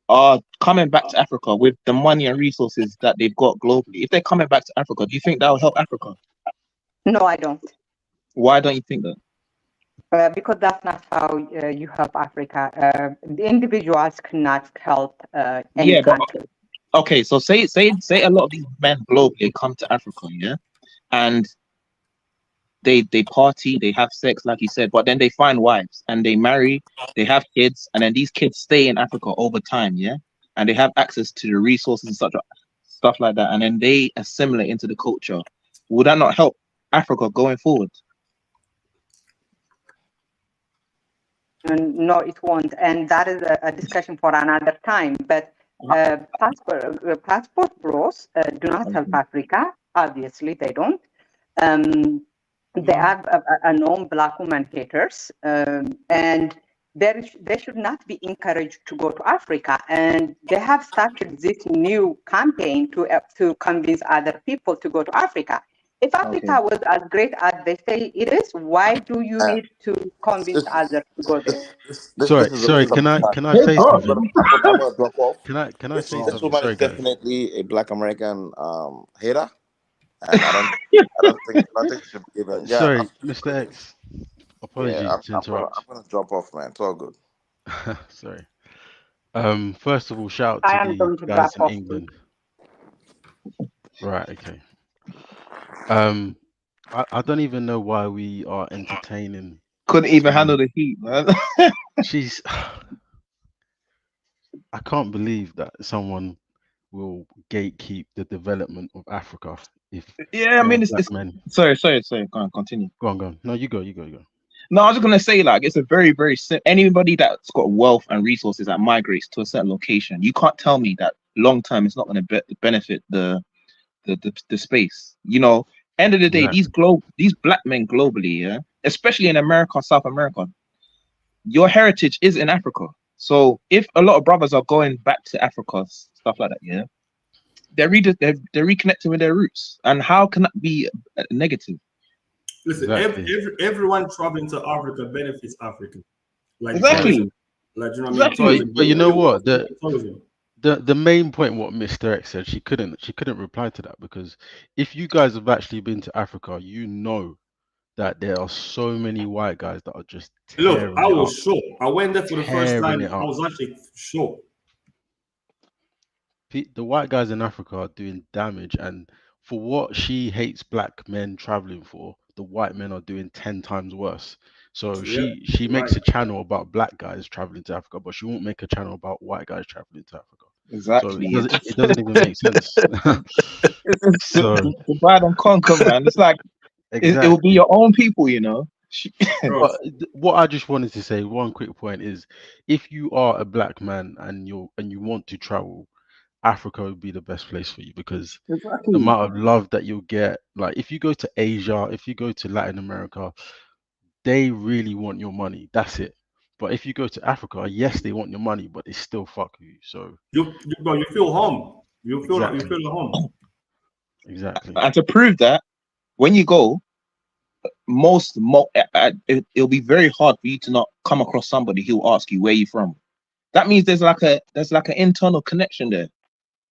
are coming back to Africa with the money and resources that they've got globally, if they're coming back to Africa, do you think that will help Africa? No, I don't. Why don't you think that? Because that's not how you help Africa. The individuals cannot help any country. Okay, so say a lot of these men globally come to Africa, yeah, and they party, they have sex, like you said, but then they find wives and they marry, they have kids, and then these kids stay in Africa over time, yeah, and they have access to the resources and stuff like that, and then they assimilate into the culture. Would that not help Africa going forward? No, it won't, and that is a discussion for another time. But passport bros do not help Africa. Obviously, they don't. They are non-black woman haters, and they should not be encouraged to go to Africa. And they have started this new campaign to convince other people to go to Africa. If Africa was as great as they say it is, why do you need to convince others to go there? Sorry. Can I say something? I'm gonna drop off. Can I say something? This woman Sorry, is guys. definitely a Black American hater, and I don't think she should be given. Yeah, Sorry, Mr. X. Apologies to interrupt. I'm gonna drop off, man. It's all good. Sorry. First of all, shout I out am to going the to guys drop in off. England. Right. Okay. I don't even know why we are entertaining. Couldn't even handle the heat, man. She's. I can't believe that someone will gatekeep the development of Africa. I mean, it's sorry. Go on, continue. Go on. No, you go. No, I was just gonna say, like, it's a very, very anybody that's got wealth and resources that migrates to a certain location. You can't tell me that long term it's not going to benefit the space. You know, end of the day, these black men globally, yeah, especially in America, South America, your heritage is in Africa. So if a lot of brothers are going back to Africa, stuff like that, yeah, they're reconnecting with their roots. And how can that be negative? Listen, Exactly. everyone traveling to Africa benefits Africa. Like Exactly. tourism. Like, you know what I mean? Exactly. Tourism. But you know what? Tourism. The main point what Mr. X said, she couldn't reply to that because if you guys have actually been to Africa, you know that there are so many white guys that are just Look, tearing I it up, was shocked. I went there for the first tearing time. it I up. was actually shocked. The white guys in Africa are doing damage, and for what she hates black men traveling for, the white men are doing 10 times worse. So Yeah, she right. makes a channel about black guys traveling to Africa, but she won't make a channel about white guys traveling to Africa. So Exactly. it doesn't even make sense. It's So divide and conquer, man. It's like it will be exactly. your own people, you know. Bro, But what I just wanted to say, one quick point is, if you are a black man and you want to travel, Africa would be the best place for you because the Exactly. amount of love that you'll get. Like if you go to Asia, if you go to Latin America, they really want your money. That's it. But if you go to Africa, yes, they want your money, but they still fuck with you. So bro, you feel home. You exactly, feel at home. exactly, And to prove that, when you go, it'll be very hard for you to not come across somebody who will ask you where you from. That means there's like an internal connection there.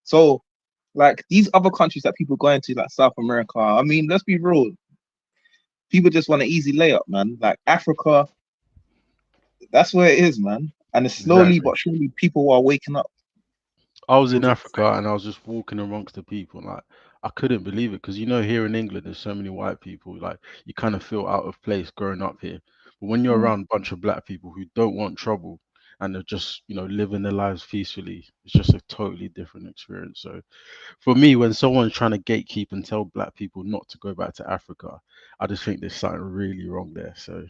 So like these other countries that people go into, like South America, I mean, let's be real. People just want an easy layup, man. Like Africa, that's where it is, man. And it's slowly exactly. but surely people are waking up. I was in 100%. Africa and I was just walking amongst the people, and like I couldn't believe it because here in England there's so many white people, like you kind of feel out of place growing up here. But when you're Mm. around a bunch of black people who don't want trouble and they're just, living their lives peacefully, it's just a totally different experience. So for me, when someone's trying to gatekeep and tell black people not to go back to Africa, I just think there's something really wrong there. So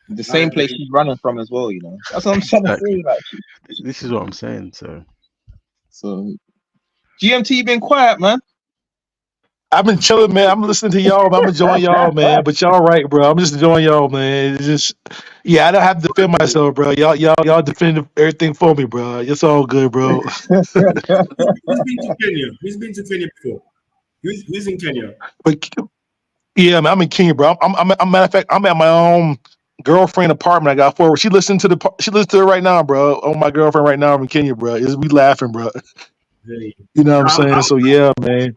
The I same place agree. she's running from as well, you know. That's what I'm trying to exactly, say. Like, this is what I'm saying. So so GMT been quiet, man. I've been chilling, man. I'm listening to y'all. I'm enjoying y'all, man. But y'all right, bro. I'm just enjoying y'all, man. It's just, yeah, I don't have to defend myself, bro. Y'all defend everything for me, bro. It's all good, bro. He's been to Kenya. He's been to Kenya before. He's in Kenya. But yeah, man, I'm in Kenya, bro. I'm matter of fact, I'm at my own girlfriend apartment I got for her. She listens to it right now, bro. Oh, my girlfriend right now. I'm in Kenya, bro. We laughing, bro. Hey. You know what I'm I'm, saying? I'm, So yeah, man.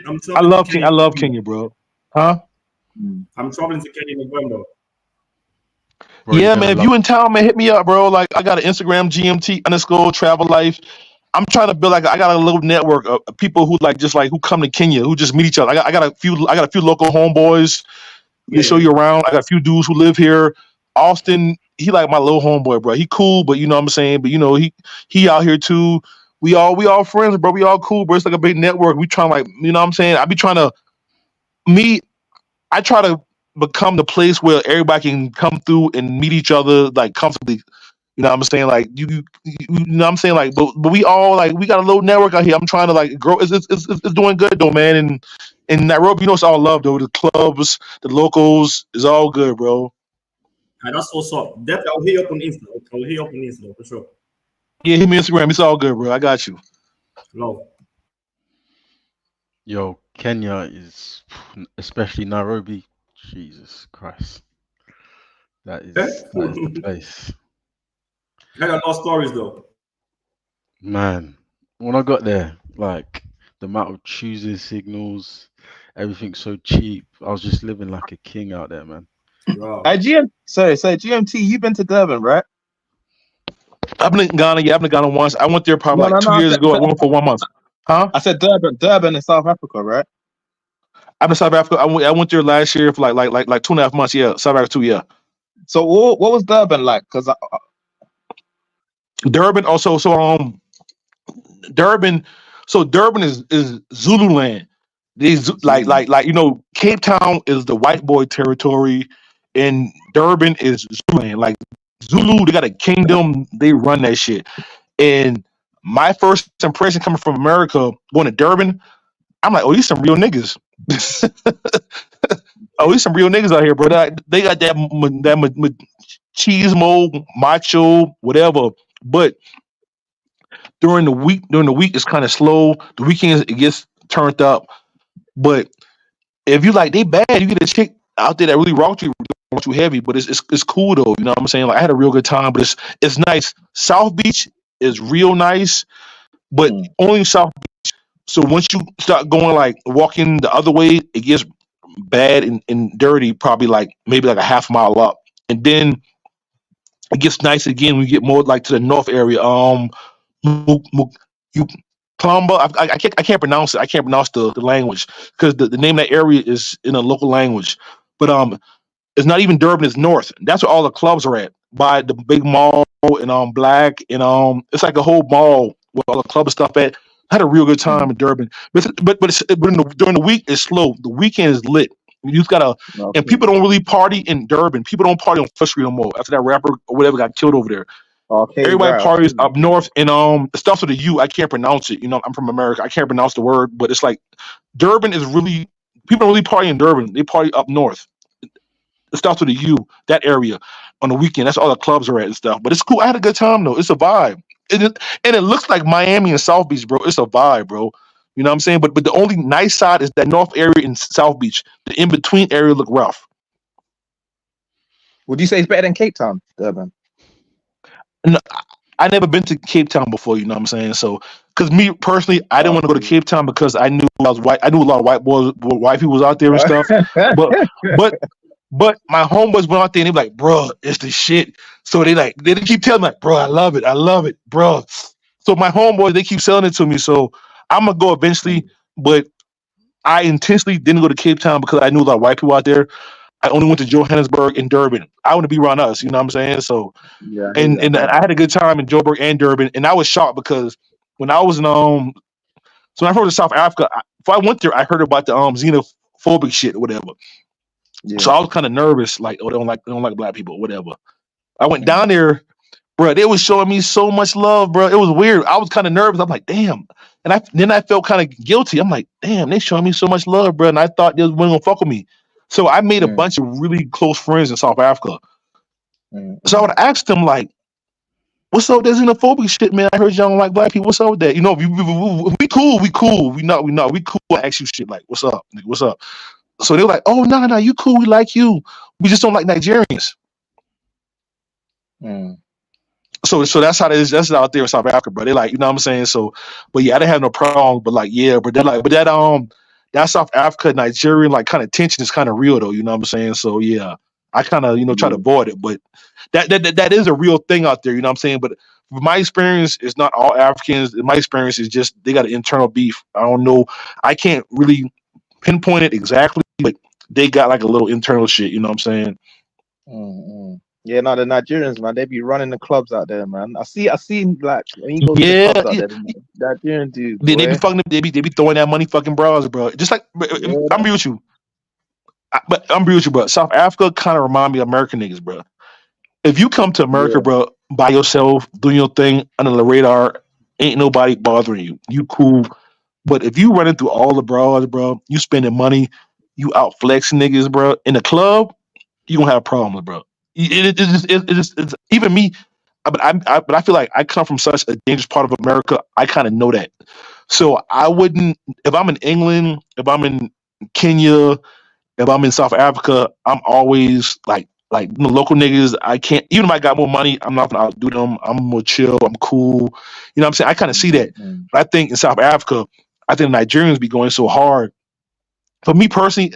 I'm traveling to Kenya I in love November. Kenya, bro. Huh? I'm traveling to Kenya in November. bro, you're Yeah, gonna man. If love you in town, man, hit me up, bro. Like I got an Instagram GMT_travel life. I'm trying to build I got a little network of people who who come to Kenya who just meet each other. I got a few local homeboys. They Yeah. show you around. I got a few dudes who live here. Austin, he like my little homeboy, bro. He cool, but you know what I'm saying. But he out here too. We all friends, bro. We all cool, bro. It's like a big network. We trying you know what I'm saying. I be trying to meet. I try to become the place where everybody can come through and meet each other like comfortably. You know what I'm saying? Like you know what I'm saying? Like, but we all we got a little network out here. I'm trying to grow. It's doing good though, man. And in Nairobi, it's all love though. The clubs, the locals, is all good, bro. And that's what's up. Definitely, I'll hit you up on Insta. I'll hit you up on Insta for sure. Yeah, hit me on Instagram. It's all good, bro. I got you. Love. yo, Kenya is, especially Nairobi. Jesus Christ, that Eh? is the place. I got no stories though. Man, when I got there, like the amount of choosing signals, everything's so cheap. I was just living like a king out there, man. Wow. Sorry, GMT, you've been to Durban, right? I've been in Ghana. Yeah, I've been in Ghana once. I went there probably No, like no, two no. years ago. I went for 1 month. Huh? I said Durban in South Africa, right? I'm in South Africa. I went there last year for like 2.5 months. Yeah, South Africa too. Yeah, So what was Durban like? Because Durban also. Durban. So Durban is Zululand. These Cape Town is the white boy territory, and Durban is Zululand. Like Zulu, they got a kingdom. They run that shit. And my first impression coming from America, going to Durban, I'm like, oh, these some real niggas. Oh, these some real niggas out here, bro. They got that cheese mo, macho, whatever. But during the week. During the week, it's kind of slow. The weekends it gets turned up. But if you like they bad, you get a chick out there that really rock you heavy. But it's cool though. You know what I'm saying? Like I had a real good time. But it's nice. South Beach is real nice, but Mm. only South. So once you start going like walking the other way, it gets bad and dirty. Probably like maybe like a half mile up, and then it gets nice again when you get more like to the north area. You Plumba. I can't pronounce it. I can't pronounce the language because the name of that area is in a local language. But it's not even Durban. It's north. That's where all the clubs are at by the big mall and Black and it's like a whole mall with all the club and stuff at. I had a real good time Mm. in Durban, but during the week it's slow. The weekend is lit. You just gotta, and Okay. people don't really party in Durban. People don't party on First Street no more after that rapper or whatever got killed over there. Okay. Everybody Right. parties Okay. up north and it starts with a U. I can't pronounce it. You know, I'm from America. I can't pronounce the word, but it's like Durban is really people don't really party in Durban. They party up north. It starts with a U. That area on the weekend. That's all the clubs are at and stuff. But it's cool. I had a good time though. It's a vibe. And it looks like Miami and South Beach, bro. It's a vibe, bro. You know what I'm saying? But the only nice side is that north area in South Beach. The in between area look rough. Would you say it's better than Cape Town, Durban? And I never been to Cape Town before. You know what I'm saying? So, because me personally, I didn't want to go to Okay. Cape Town because I knew I was white. I knew a lot of white people was out there and stuff. But but But my homeboys went out there and they were like, bro, it's the shit. So they keep telling me like, bro, I love it, bro. So my homeboys, they keep selling it to me. So I'm gonna go eventually, but I intentionally didn't go to Cape Town because I knew a lot of white people out there. I only went to Johannesburg and Durban. I want to be around us, you know what I'm saying? So Yeah, I hear and that. and I had a good time in Joburg and Durban, and I was shocked because when I was in so when I heard to South Africa, before I went there, I heard about the xenophobic shit or whatever. So Yeah. I was kind of nervous, like, oh, they don't like black people, or whatever. I went Mm. down there, bro. They was showing me so much love, bro. It was weird. I was kind of nervous. I'm like, damn. And then I felt kind of guilty. I'm like, damn, they showing me so much love, bro. And I thought they weren't gonna fuck with me. So I made a Mm. bunch of really close friends in South Africa. Mm. So I would ask them like, what's up with that xenophobic shit, man? I heard y'all don't like black people. What's up with that? You know, we cool. We cool. I ask you shit like, what's up? Like, what's up? So they were like, oh, no, you cool. We like you. We just don't like Nigerians. Mm. So that's how it is. That's out there in South Africa, bro. They like, you know what I'm saying? So, but yeah, I didn't have no problem. But like, yeah, but that South Africa Nigerian like kind of tension is kind of real though. You know what I'm saying? So yeah, I kind of try to Yeah. avoid it, but that is a real thing out there. You know what I'm saying? But from my experience, it's not all Africans. My experience is just they got an internal beef. I don't know. I can't really pinpoint it exactly, but they got like a little internal shit. You know what I'm saying? Mm. Mm. Yeah, no, the Nigerians, man, they be running the clubs out there, man. I see like when you go to the Yeah, clubs out there, the Nigerian dudes, they be boy. fucking. They be throwing that money fucking bras, bro. Just like Yeah. I'm be with you, but I'm be with you, bro. South Africa kind of remind me of American niggas, bro. If you come to America, Yeah. bro, by yourself, doing your thing under the radar, ain't nobody bothering you. You cool. But if you running through all the bras, bro, you spending money, you out flexing niggas, bro. In the club, you gonna have problems, bro. It's even me. But I feel like I come from such a dangerous part of America. I kind of know that. So I wouldn't if I'm in England, if I'm in Kenya, if I'm in South Africa, I'm always like local niggas. I can't even if I got more money, I'm not gonna outdo them. I'm more chill. I'm cool. You know what I'm saying? I kind of see that. Mm. But I think in South Africa, I think Nigerians be going so hard. For me personally,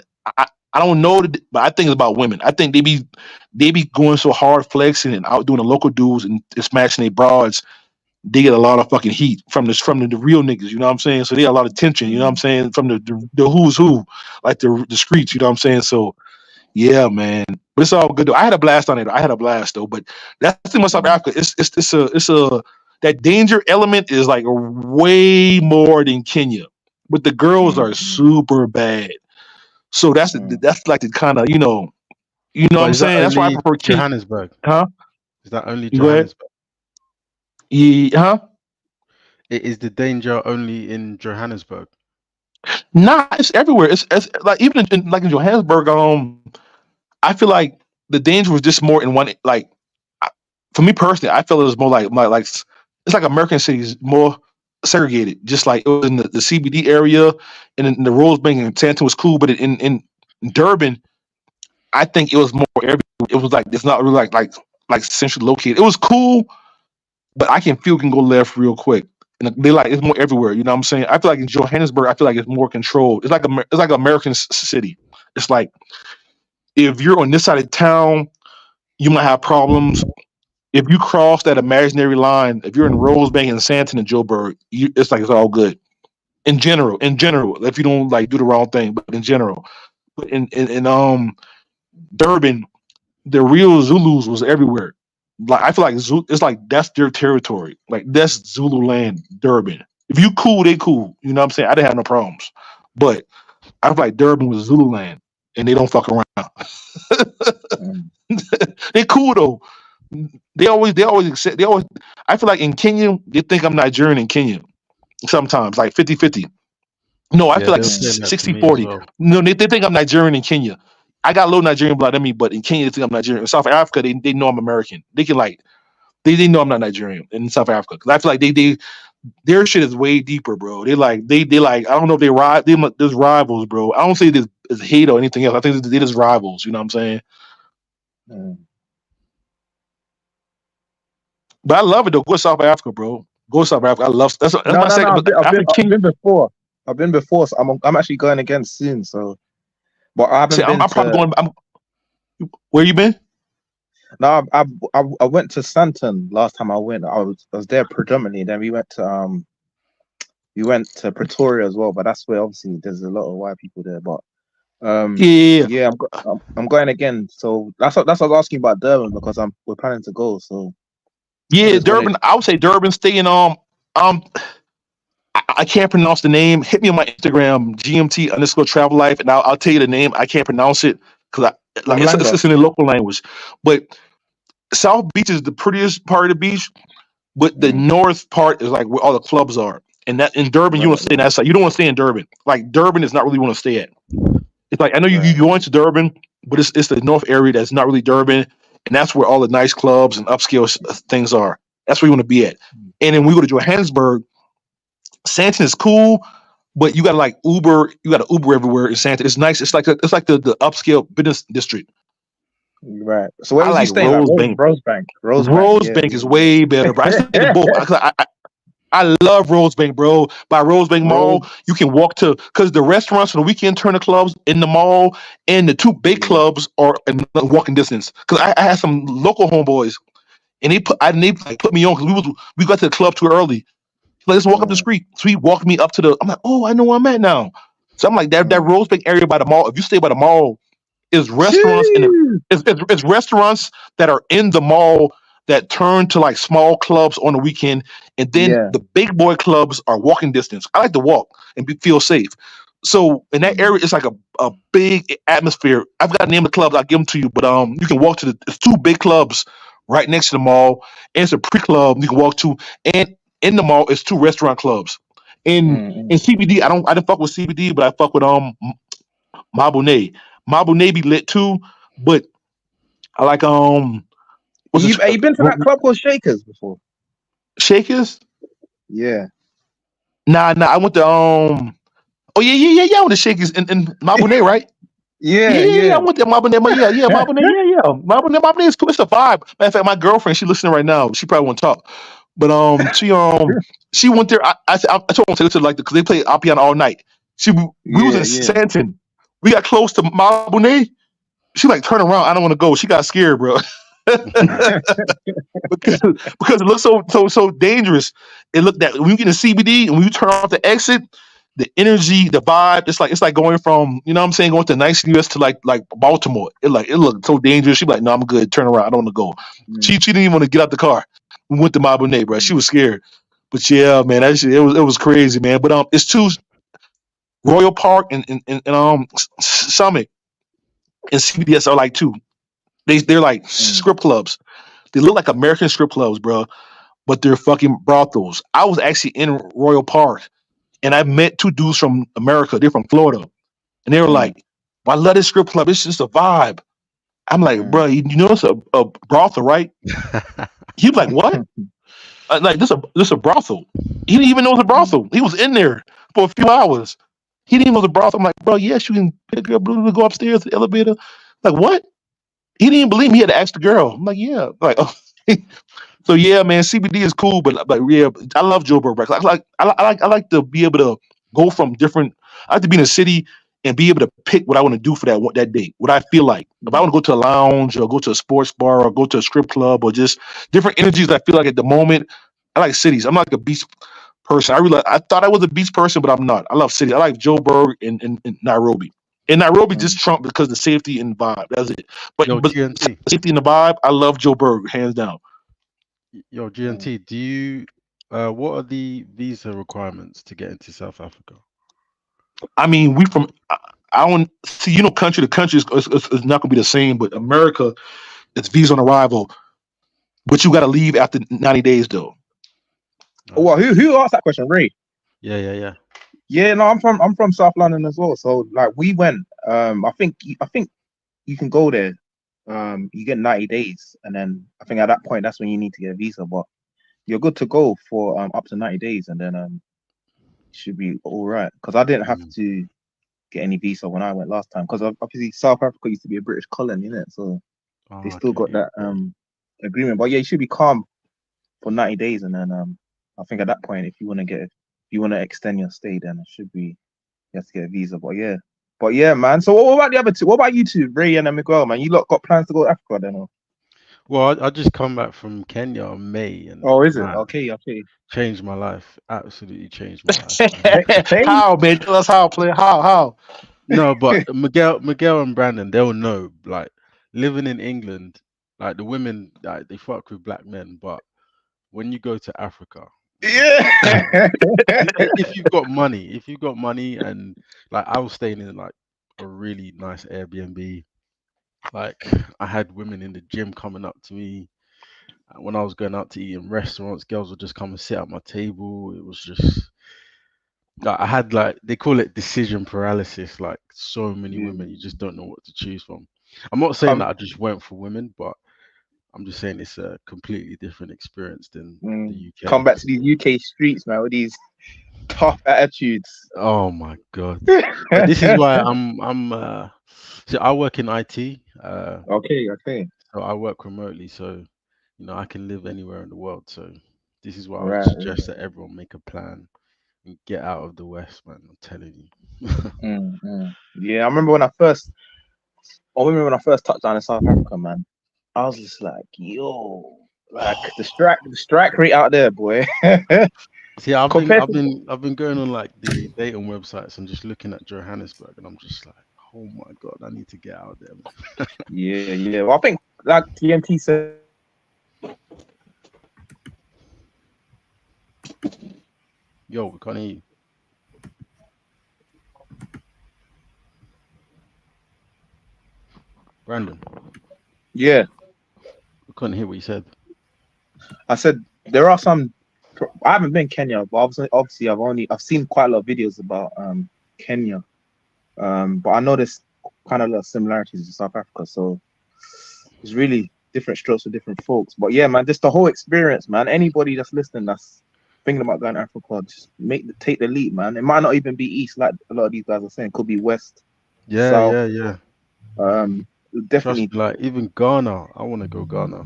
I don't know, but I think it's about women. I think they be going so hard flexing and outdoing the local dudes and smashing their broads. They get a lot of fucking heat from the real niggas. You know what I'm saying? So they got a lot of tension. You know what I'm Mm. saying? From the who's who, like the streets. You know what I'm saying? So yeah, man. But it's all good though. I had a blast on it. I had a blast though. But that's the thing with South Mm. Africa. It's a that danger element is like way more than Kenya. But the girls Mm. are Mm. super bad. So that's Mm. that's like the kind of what But I'm is that saying. That's why I only prefer Kenya. Johannesburg? Huh? Is that only You go ahead. Johannesburg? Yeah, huh? Is the danger only in Johannesburg? Nah, it's everywhere. It's like even like in Johannesburg. I feel like the danger was just more in one. Like I- for me personally, I feel it was more like It's like American cities more segregated, just like it was in the CBD area, and in the Rosebank and Santon was cool, but in Durban, I think it was more everywhere. It was like it's not really like centrally located. It was cool, but I can feel it can go left real quick. And they like it's more everywhere. You know what I'm saying? I feel like in Johannesburg, I feel like it's more controlled. It's like American city. It's like if you're on this side of town, you might have problems. If you cross that imaginary line, if you're in Rosebank and Santon and Joburg, it's like it's all good. In general, if you don't like do the wrong thing, but in general, but in Durban, the real Zulus was everywhere. Like I feel like it's like that's their territory. Like that's Zulu land, Durban. If you cool, they cool. You know what I'm saying? I didn't have no problems. But I feel like Durban was Zulu land and they don't fuck around. They cool though. They always accept they always I feel like in Kenya, they think I'm Nigerian in Kenya sometimes, like 50-50. No, I Yeah, feel they like were saying that to me as 60-40. well. No, they think I'm Nigerian in Kenya. I got a little Nigerian blood in me, but in Kenya they think I'm Nigerian. In South Africa, they know I'm American. They can like they know I'm not Nigerian in South Africa because I feel like they their shit is way deeper, bro. They like I don't know if there's rivals, bro. I don't say this is hate or anything else. I think they just rivals. You know what I'm saying? Mm. But I love it though. Go to South Africa, bro. Go to South Africa. I love that's No, my no, no. second. But after I've Kenya, been before. I've been before, so I'm actually going again soon. So, but I see, haven't been I'm probably to. going. Where you been? No, I went to Santon last time I went. I was there predominantly. Then we went to Pretoria as well, but that's where obviously there's a lot of white people there. But Yeah, yeah, I'm going again. So that's what I was asking about Durban because we're planning to go. So I yeah. just wanted. Durban. I would say Durban. Stay in um. I can't pronounce the name. Hit me on my Instagram, GMT_travel life, and I'll tell you the name. I can't pronounce it because like Lamlanga. it's in the local language. But South Beach is the prettiest part of the beach, but the Mm, north part is like where all the clubs are. And that in Durban, you right, want to stay in that side. You don't want to stay in Durban. Like Durban is not really want to stay at. It's like I know you right. go into Durban, but it's the north area that's not really Durban, and that's where all the nice clubs and upscale things are. That's where you want to be at. And then we go to Johannesburg. Santon is cool, but you got to like Uber. You got to Uber everywhere in Santon. It's nice. It's like the upscale business district. Right. So where I was you like staying at? Rosebank. Rosebank. Rosebank. Yeah, Rosebank is way better, bro. I stayed in both. I love Rosebank, bro. By Rosebank Rose. Mall, you can walk to because the restaurants and the weekend turner clubs in the mall and the two big Yeah. clubs are in walking distance. Because I had some local homeboys and they like, put me on because we got to the club too early. Like, let's walk up the Mm, street. So he walked me up to the. I'm like, oh, I know where I'm at now. So I'm like that mm. Rosebank area by the mall. If you stay by the mall, is restaurants and Jeez. it's restaurants that are in the mall that turn to like small clubs on the weekend, and then Yeah. the big boy clubs are walking distance. I like to walk and feel safe. So in that Mm, area, it's like a big atmosphere. I've got to name the clubs. I'll give them to you, but you can walk to it's two big clubs right next to the mall, and it's a pre-club you can walk to, and in the mall it's two restaurant clubs. In mm. CBD, I didn't fuck with CBD, but I fuck with Mabune. Mabune be lit too, but I like what's Have this you been to that club called Shakers before? Shakers? Yeah. Nah. I went to oh yeah. I went to Shakers in Mabune, right? Yeah, Yeah. I yeah. went to Mabune. Yeah, Mabune. Yeah. Mabune is cool. It's a vibe. Matter of fact, my girlfriend, she listening right now. She probably won't talk, but she went there. I told her to go to like because they play Appian all night. We was Yeah, in yeah. Santon. We got close to Mabune. She like turn around. I don't want to go. She got scared, bro. because it looks so dangerous. It looked that when you get in CBD and when you turn off the exit, the energy, the vibe, it's like going from you know what I'm saying going to nice US to like Baltimore. It looked so dangerous. She be like, no, I'm good. Turn around. I don't want to go. Mm, She didn't even want to get out the car. We went to Mabune, bro. She mm, was scared. But yeah, man, that shit, it was crazy, man. But it's two Royal Park and Summit and CBDS are like two. They're like mm, strip clubs. They look like American strip clubs, bro, but they're fucking brothels. I was actually in Royal Park and I met two dudes from America. They're from Florida. And they were mm, like, well, I love this strip club. It's just a vibe. I'm like, mm. bro, you know it's a brothel, right? He was like, what? like this a brothel. He didn't even know it was a brothel. He was in there for a few hours. He didn't even know it was a brothel. I'm like, bro, yes, you can pick up, go upstairs to the elevator. Like what? He didn't even believe me. He had to ask the girl. I'm like, yeah. Like, oh. So yeah, man, CBD is cool, but like, yeah, I love Joburg. I like to be able to go from different. I like to be in a city and be able to pick what I want to do for that day. What I feel like. If I want to go to a lounge or go to a sports bar or go to a strip club or just different energies I feel like at the moment. I like cities. I'm not like a beach person. I thought I was a beach person, but I'm not. I love cities. I like Joburg and Nairobi. And Nairobi just Trump because the safety and vibe. That's it. Yo, But GNT. safety and the vibe, I love Joburg, hands down. Yo, GNT. Do you? What are the visa requirements to get into South Africa? I mean, we from I don't see, country to country is not gonna be the same, but America, it's visa on arrival, but you got to leave after 90 days though. Oh, well, who asked that question? Ray. Yeah. Yeah, no, I'm from South London as well. So like we went. I think you can go there. You get 90 days, and then I think at that point that's when you need to get a visa. But you're good to go for up to 90 days, and then should be all right. Because I didn't have to get any visa when I went last time. Because obviously South Africa used to be a British colony, innit? So they still got that agreement. But yeah, you should be calm for 90 days, and then I think at that point, if you want to extend your stay, then it should be you have to get a visa. But yeah, man. So what about the other two? What about you two, Ray and Miguel, man? You lot got plans to go to Africa then? Or? Well, I just come back from Kenya in May, and Oh, is it? Okay. Changed my life. Absolutely changed my life. How, man? Tell us how, play. How? No, but Miguel and Brandon, they'll know. Like living in England, like the women, like they fuck with black men, but when you go to Africa, yeah. if you've got money, and like I was staying in like a really nice Airbnb. Like I had women in the gym coming up to me when I was going out to eat in restaurants. Girls would just come and sit at my table. It was just like I had like they call it decision paralysis. Like so many women, you just don't know what to choose from. I'm not saying that I just went for women, but I'm just saying it's a completely different experience than the UK. Come back to these UK streets, man, with these tough attitudes. Oh my god! But this is why so I work in IT. Okay. So I work remotely, so I can live anywhere in the world. So this is why I would suggest that everyone make a plan and get out of the West, man. I'm telling you. Yeah, I remember when I first touched down in South Africa, man. I was just like, yo, like the strike rate out there, boy. See, I've been going on like the dating websites and just looking at Johannesburg, and I'm just like, oh my god, I need to get out there, man. Yeah. Well, I think like TNT said. Yo, we can't hear you. Brandon. Yeah. I couldn't hear what you said. I said there are some. I haven't been Kenya, but obviously I've seen quite a lot of videos about Kenya. But I know there's kind of a lot of similarities to South Africa, so it's really different strokes for different folks. But yeah, man, just the whole experience, man. Anybody that's listening that's thinking about going to Africa, just take the leap, man. It might not even be east like a lot of these guys are saying. It could be west. Yeah. Definitely. Trust me, like even Ghana, I want to go Ghana,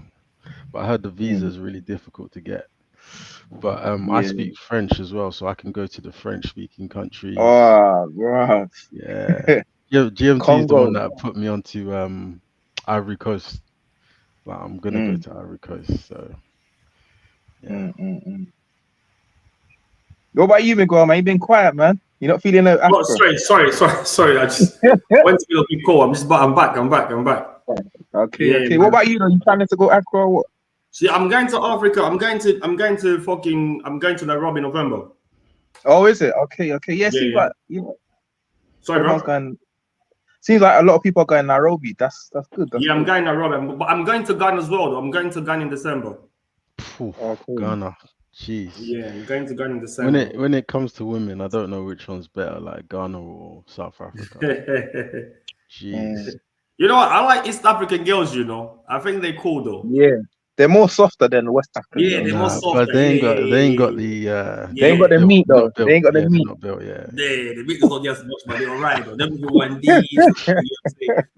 but I heard the visa is really difficult to get. But I speak French as well, so I can go to the French-speaking countries. Oh, right. Yeah. GMT is the one that put me onto Ivory Coast. Like I'm gonna go to Ivory Coast, so yeah. What about you, Miguel, man? You been quiet, man. You're not feeling it. Oh, sorry. I just went to be a bit cold. I'm back. Okay. Yeah, What about you? Are you planning to go Africa or what? See, I'm going to Africa. I'm going to Nairobi in November. Oh, is it? Okay. Yeah, seems like Sorry, bro. Seems like a lot of people are going Nairobi. That's good. I'm going Nairobi, but I'm going to Ghana as well. Though. I'm going to Ghana in December. Ghana, jeez. Yeah, I'm going to Ghana in December. When it comes to women, I don't know which one's better, like Ghana or South Africa. Jeez. You know what? I like East African girls. I think they're cool though. Yeah. They're more softer than West Africans, Yeah, though. they're more Nah, softer. but they ain't got Yeah, the They they're ain't yeah. not got the built, meat though. not They built. ain't got the Yeah, they're meat. not built. Yeah. The meat is not just much, but they're alright though. Them people 1Ds.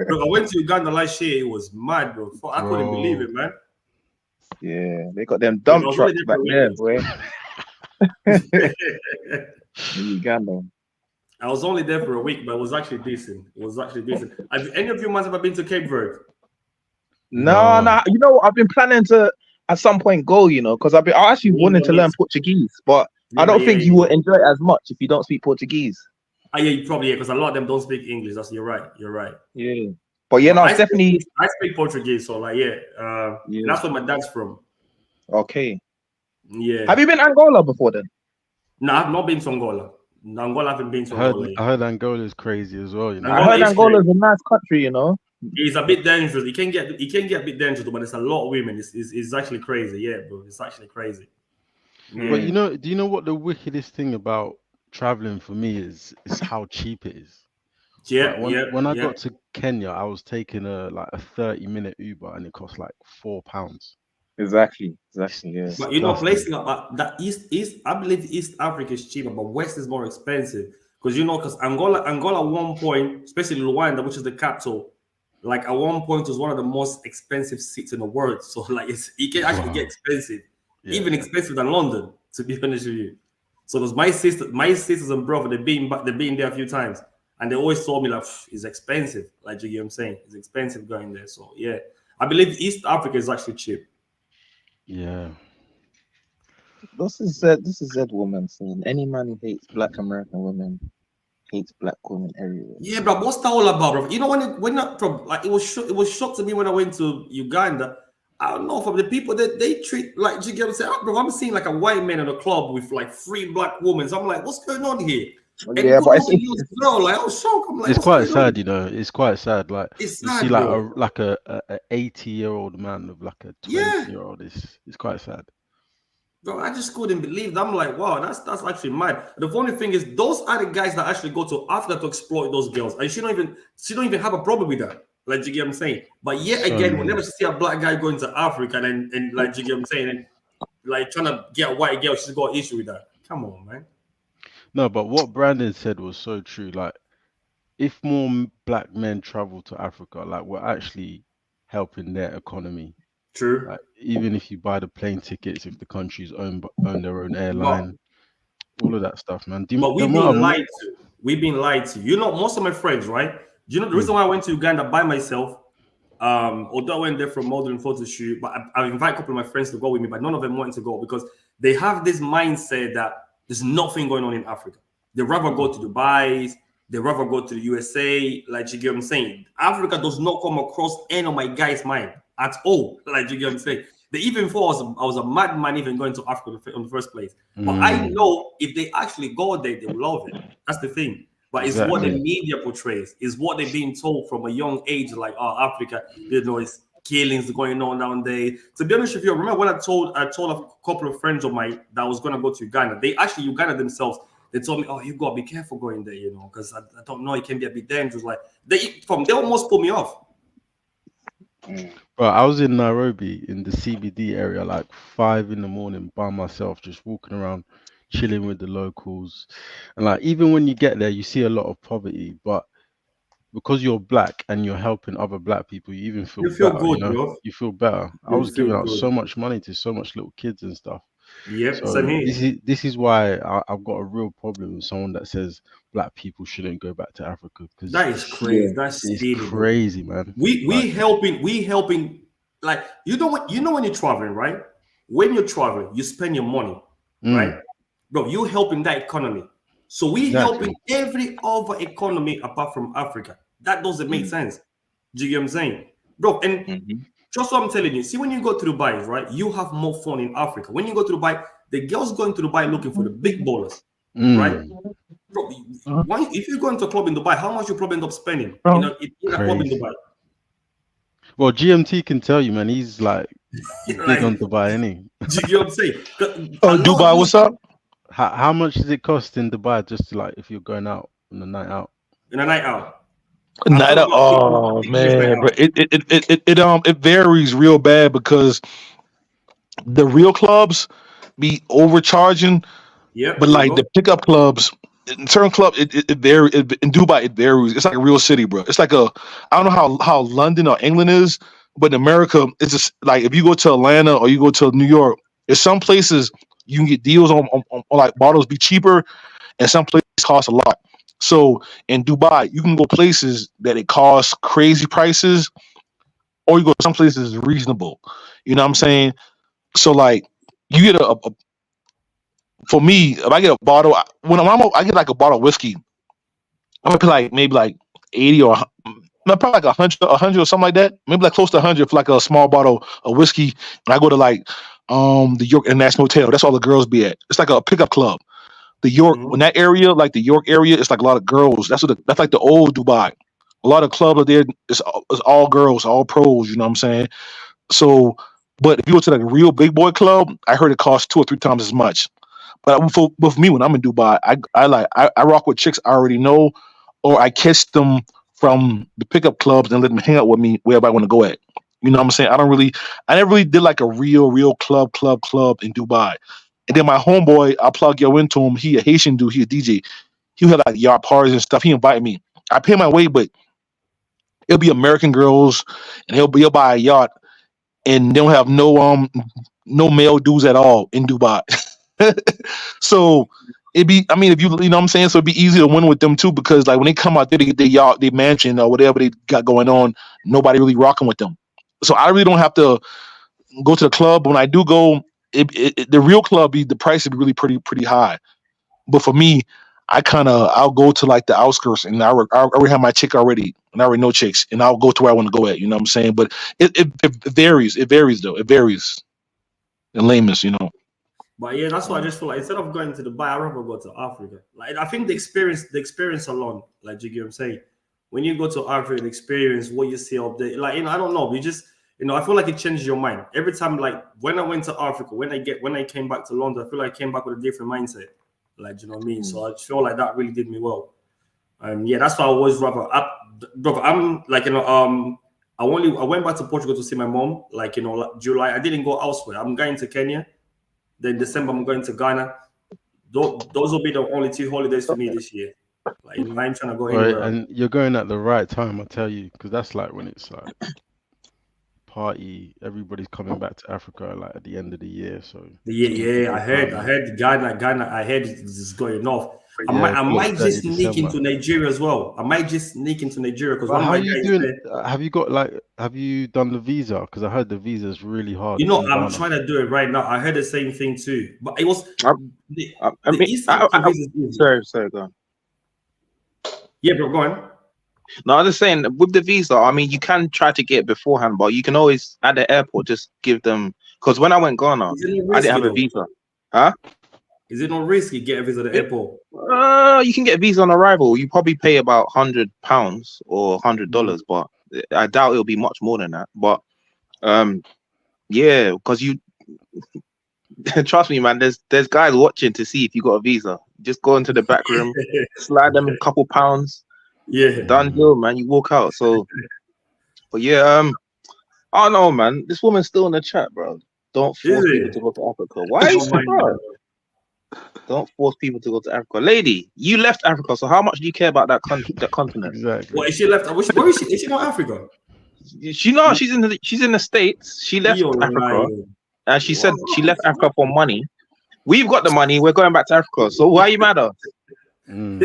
Bro, I went to Uganda last year. It was mad, bro. I couldn't believe Bro. it, man. Yeah, they got them Yeah, but I dump was only trucks there back for a there, week. boy. In Uganda. I was only there for a week, but it was actually decent. Have any of you guys ever been to Cape Verde? No, No. you know, I've been planning to at some point go, you know, because I actually You wanted to need learn to. Portuguese, but I Yeah, don't yeah, think you yeah. will enjoy it as much if you don't speak Portuguese. Yeah, you probably because a lot of them don't speak English. You're right. Yeah. But yeah, But no, it's definitely I speak Portuguese, so like and yeah. that's where my dad's from. Okay. Yeah. Have you been Angola before then? No, I've not been to Angola. Angola, I haven't been to Angola yet. I heard Angola is crazy as well, you know. I Angola heard is Angola crazy. is a nice country, you know. It's a bit dangerous. It can get a bit dangerous, but there's a lot of women. It's actually crazy. Yeah, bro. It's actually crazy. Yeah. But you know, do you know what the wickedest thing about traveling for me is how cheap it is? Like Yeah. when I got to Kenya, I was taking a 30-minute Uber and it cost like £4. Exactly. It's Yeah. But you know, disgusting. places like that East, I believe East Africa is cheaper, but West is more expensive. Because Angola at one point, especially Luanda, which is the capital, like at one point was one of the most expensive cities in the world. So like it can actually get Wow. expensive, Yeah. even expensive than London, to be honest with you. So because my sisters and brother, they've been there a few times, and they always told me like it's expensive. Like you get what I'm saying, it's expensive going there. So yeah, I believe East Africa is actually cheap. Yeah. This is Z woman saying any man who hates black American women hates black women everywhere. Yeah, bro. What's that all about, bro? You know when not bro, like it was shocked to me when I went to Uganda. I don't know from the people that they treat like you get what I'm saying, bro. I'm seeing like a white man in a club with like 3 black women. So I'm like, what's going on here? And Yeah, but good looking girl, like I was shocked. I'm like, It's what's quite going on? sad, you know. It's quite sad. Like It's you see sad, bro. a 80-year-old man with like a Yeah, 20-year-old. It's quite sad. bro. I just couldn't believe that. I'm like, wow, that's actually mad. The funny thing is, those are the guys that actually go to Africa to exploit those girls, and she don't even have a problem with that. Like you get what I'm saying. But yet So again, many. whenever she see a black guy going to Africa and like you get what I'm saying, and like trying to get a white girl, she's got an issue with that. Come on, man. No, but what Brandon said was so true. Like if more black men travel to Africa, like we're actually helping their economy. True. Like even if you buy the plane tickets, if the countries own their own But airline, all of that stuff, man. but The we've amount been of lied to. We've been lied to. You know, most of my friends, right? Do you know the reason why I went to Uganda by myself? Although I went there for a modeling photo shoot, but I invite a couple of my friends to go with me, but none of them wanted to go because they have this mindset that there's nothing going on in Africa. They rather go to Dubai, they rather go to the USA, like you get what I'm saying. Africa does not come across any of my guys' mind at all, like you get what I'm saying. They even thought I was a madman even going to Africa in the first place. But I know if they actually go there, they will love it. That's the thing. But it's what the exactly. media portrays, is what they're being told from a young age, like, oh, Africa, you know, it's killings going on down there. To be honest with you, remember when I told a couple of friends of mine that I was gonna go to Uganda, they actually Uganda themselves, they told me, oh, you gotta be careful going there, you know, because I don't know, it can be a bit dangerous. Like they almost put me off. Bro, I was in Nairobi in the CBD area, like 5 in the morning by myself, just walking around, chilling with the locals. And like even when you get there, you see a lot of poverty, but because you're black and you're helping other black people, you even feel You feel better, you good, know? bro. You feel better. I You was giving feel out so good. much money to so much little kids and stuff. Yep, So same here. this is why I've got a real problem with someone that says black people shouldn't go back to Africa because That is crazy. That's it's stealing, bro. crazy, man. We helping like you know when you're traveling, right? When you're traveling, you spend your money, right? Bro, you helping that economy. So we helping Exactly. every other economy apart from Africa. That doesn't make sense. Do you get what I'm saying? Bro, and just what I'm telling you, see when you go to Dubai, right? You have more fun in Africa. When you go to Dubai, the girls going to Dubai looking for the big ballers, right? Bro, if you go into a club in Dubai, how much you probably end up spending in a club in Crazy. Dubai? Well, GMT can tell you, man. He's like big Like, on Dubai, isn't he? do you get what I'm saying? Oh, Dubai, what's up? How much does it cost in Dubai just to like if you're going out on a night out? In a night out. Oh man, but it varies real bad because the real clubs be overcharging, Yep, but there you like the go. pickup clubs, in certain club, it varies. In Dubai, it varies. It's like a real city, bro. It's like I don't know how London or England is, but in America, it's just like if you go to Atlanta or you go to New York, there's some places you can get deals on like bottles be cheaper, and some places cost a lot. So in Dubai, you can go places that it costs crazy prices, or you go some places reasonable. You know what I'm saying? So like you get for me, if I get a bottle, I get like a bottle of whiskey, I'm gonna pay like maybe like 80 or no, probably like 100 or something like that. Maybe like close to 100 for like a small bottle of whiskey. And I go to like the York International Hotel. That's all the girls be at. It's like a pickup club. The York in Mhm. that area, like the York area, it's like a lot of girls. That's like the old Dubai. A lot of clubs are there. It's all girls, all pros. You know what I'm saying? So, but if you go to like a real big boy club, I heard it costs 2 or 3 times as much. But for me, when I'm in Dubai, I rock with chicks I already know, or I catch them from the pickup clubs and let them hang out with me wherever I want to go at. You know what I'm saying? I never really did like a real club in Dubai. And then my homeboy, I'll plug yo into him. He a Haitian dude. He a DJ. He had like yacht parties and stuff. He invited me. I pay my way, but it'll be American girls, and he'll buy a yacht, and they don't have no male dudes at all in Dubai. So it'd be, I mean, if you know what I'm saying, so it'd be easy to win with them too, because like when they come out there, they get their yacht, they mansion or whatever they got going on, nobody really rocking with them. So I really don't have to go to the club. When I do go, the real club, the price would be really pretty high. But for me, I'll go to like the outskirts, and I already have my chick already, and I already know chicks, and I'll go to where I want to go at. You know what I'm saying? But it varies. It varies though. It varies in layman's. You know. But yeah, that's why I just feel like instead of going to Dubai, I'd rather go to Africa. Like I think the experience alone, like you get what I'm saying. When you go to Africa and experience what you see up there, like I don't know, you just I feel like it changes your mind every time. Like when I went to Africa, when I came back to London, I feel like I came back with a different mindset. Like you know what I mean. So I just feel like that really did me well. And yeah, that's why I always rather. Brother, I'm like I went back to Portugal to see my mom. Like like July, I didn't go elsewhere. I'm going to Kenya. Then December, I'm going to Ghana. Those will be the only 2 holidays for me this year. Like, I ain't trying to go Right, anywhere else. and you're going at the right time, I tell you, because that's like when it's like party, everybody's coming back to Africa like at the end of the year, so Yeah, it's a yeah, I good heard, time, I man. heard Ghana, I heard it's going off. I might, Yeah, I till might 30 just sneak December. into Nigeria as well. I might just sneak into Nigeria because But one of how my are you guys doing? there. Have you done the visa? Because I heard the visa is really hard in I'm Ghana. trying to do it right now. I heard the same thing too, but it was I, the, I the mean, East African visa is easy. sorry, go on. Yeah, bro, go on. No, I was just saying with the visa. I mean, you can try to get it beforehand, but you can always at the airport just give them. Because when I went Ghana, Is it not I didn't risky have a though? visa. Huh? Is it not risky get a visa at the airport? You can get a visa on arrival. You probably pay about £100 or $100, but I doubt it'll be much more than that. But yeah, because you trust me, man. There's guys watching to see if you got a visa. Just go into the back room, slide them a couple pounds, Yeah. done deal, man. You walk out. So, but yeah, I don't know, man. This woman's still in the chat, bro. Don't Is force people it? to go to Africa. Why is Don't mind bro? that. Don't force people to go to Africa, lady. You left Africa, so how much do you care about that continent? Exactly. What is she left? Where is she? Is she not Africa? She's not. She's in the States. She left You're Africa, lying. and she said she What? left Africa for money. We've got the money. We're going back to Africa. So why are you mad at us? Mm.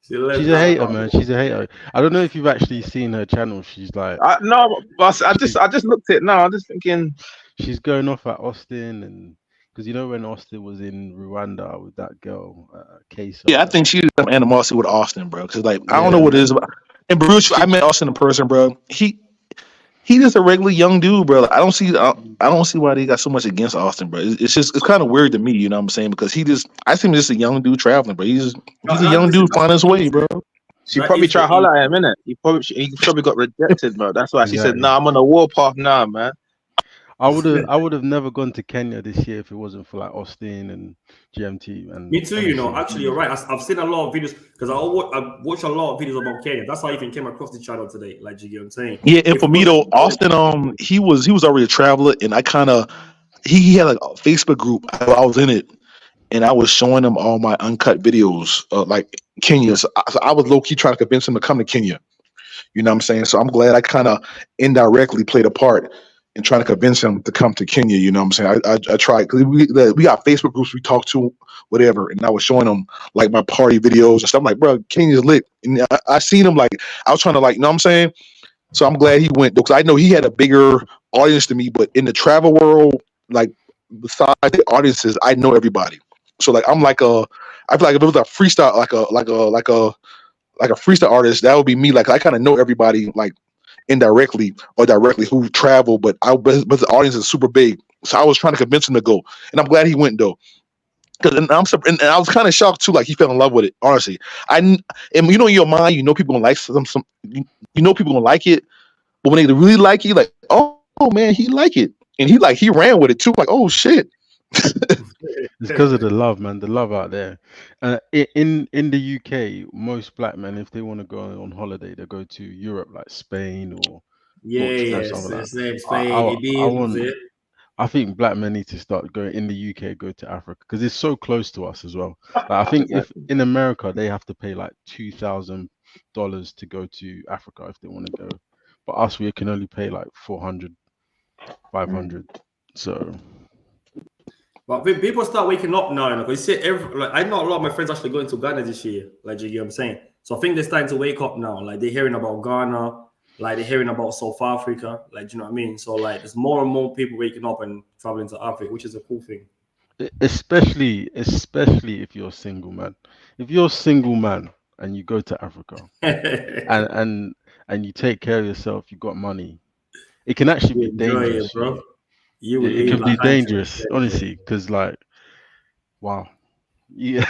She left She's a hater, Africa. man. She's a hater. I don't know if you've actually seen her channel. She's like, No, boss. I just looked at it now. I'm just thinking. she's going off at Austin, and because you know when Austin was in Rwanda with that girl, Kesa. Yeah, I think she has some animosity with Austin, bro. Because like I don't know Yeah, what it is about. And Bruce, I met Austin in person, bro. He just a regular young dude, bro. Like, I don't see why they got so much against Austin, bro. It's kind of weird to me, you know what I'm saying? Because I see him just a young dude traveling, bro. He's a young Listen, dude finding his way, bro. She that probably is the tried to holler issue. at him, innit? He probably got rejected, bro. That's why she said, exactly. "Nah, I'm on a warpath now, man." I would have never gone to Kenya this year if it wasn't for like Austin and GMT. And Me too, honestly, Actually, you're right. I've seen a lot of videos because I watch a lot of videos about Kenya. That's how I even came across the channel today. Like, you get what I'm saying? Yeah, and If for it me wasn't though, Austin, he was already a traveler, and I kind of he had like a Facebook group. I was in it, and I was showing him all my uncut videos, like Kenya. So I was low key trying to convince him to come to Kenya. You know what I'm saying? So I'm glad I kind of indirectly played a part in trying to convince him to come to Kenya. You know what I'm saying? I tried, because we got Facebook groups we talk to, whatever, and I was showing him like my party videos and stuff. I'm like, bro, Kenya's lit. And I seen him, like, I was trying to, like, you know what I'm saying? So I'm glad he went, because I know he had a bigger audience than me, but in the travel world, like, besides the audiences, I know everybody. So like I'm like I feel like if it was a freestyle, like a freestyle artist, that would be me. Like I kind of know everybody, like indirectly or directly, who travel, but the audience is super big. So I was trying to convince him to go, and I'm glad he went though. And I was kind of shocked too. Like he fell in love with it. Honestly, and you know in your mind, you know people gonna like some you know people gonna like it, but when they really like it, like oh man, he like it, and he ran with it too. Like oh shit. It's because of the love, man. The love out there. In the UK, most black men, if they want to go on holiday, they go to Europe, like Spain or Portugal, something like that. I want. I think black men need to start going in the UK, go to Africa, because it's so close to us as well. Like, I think if in America they have to pay like $2,000 to go to Africa if they want to go, but us we can only pay like 400, 500. So. But people start waking up now, because you see, like I know a lot of my friends actually going to Ghana this year. Like you get what I'm saying. So I think they're starting to wake up now. Like they're hearing about Ghana, like they're hearing about South Africa. Like you know what I mean. So like there's more and more people waking up and traveling to Africa, which is a cool thing. Especially if you're a single man. If you're a single man and you go to Africa and you take care of yourself, you got money, it can actually be dangerous, bro. It can be dangerous, honestly, because like, wow, yeah,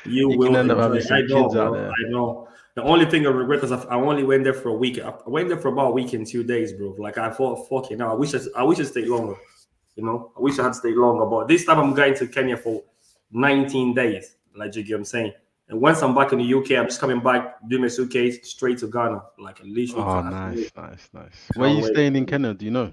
you can will end up having enjoy. some I know, kids out bro. there. I know. The only thing I regret is I only went there for a week. I went there for about a week and 2 days, bro. Like I thought, fuck it. Now I wish I stayed longer. You know, I wish I had stayed longer. But this time I'm going to Kenya for 19 days. Like you get what I'm saying. And once I'm back in the UK, I'm just coming back, do my suitcase straight to Ghana. Like literally. Oh, nice. Where are you staying in Kenya? Do you know?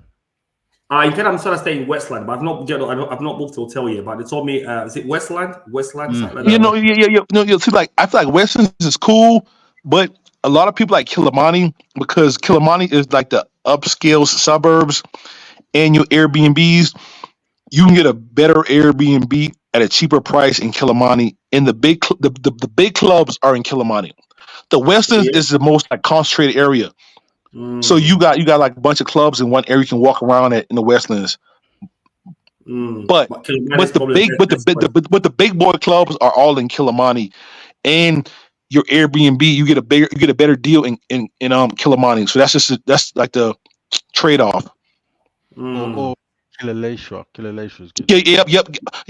In Kenya, I'm trying to stay in Westland, but I've not booked a hotel yet. But they told me, is it Westland? Something like that. You know, you see, like I feel like Westlands is cool, but a lot of people like Kilimani, because Kilimani is like the upscale suburbs, and your Airbnbs, you can get a better Airbnb at a cheaper price in Kilimani. And the big clubs are in Kilimani. The Westlands is the most like concentrated area. So you got like a bunch of clubs in one area you can walk around at in the Westlands. But the big boy clubs are all in Kilimani, and your Airbnb you get a better deal in Kilimani. So that's like the trade off. Or Kilauea is good. Yep.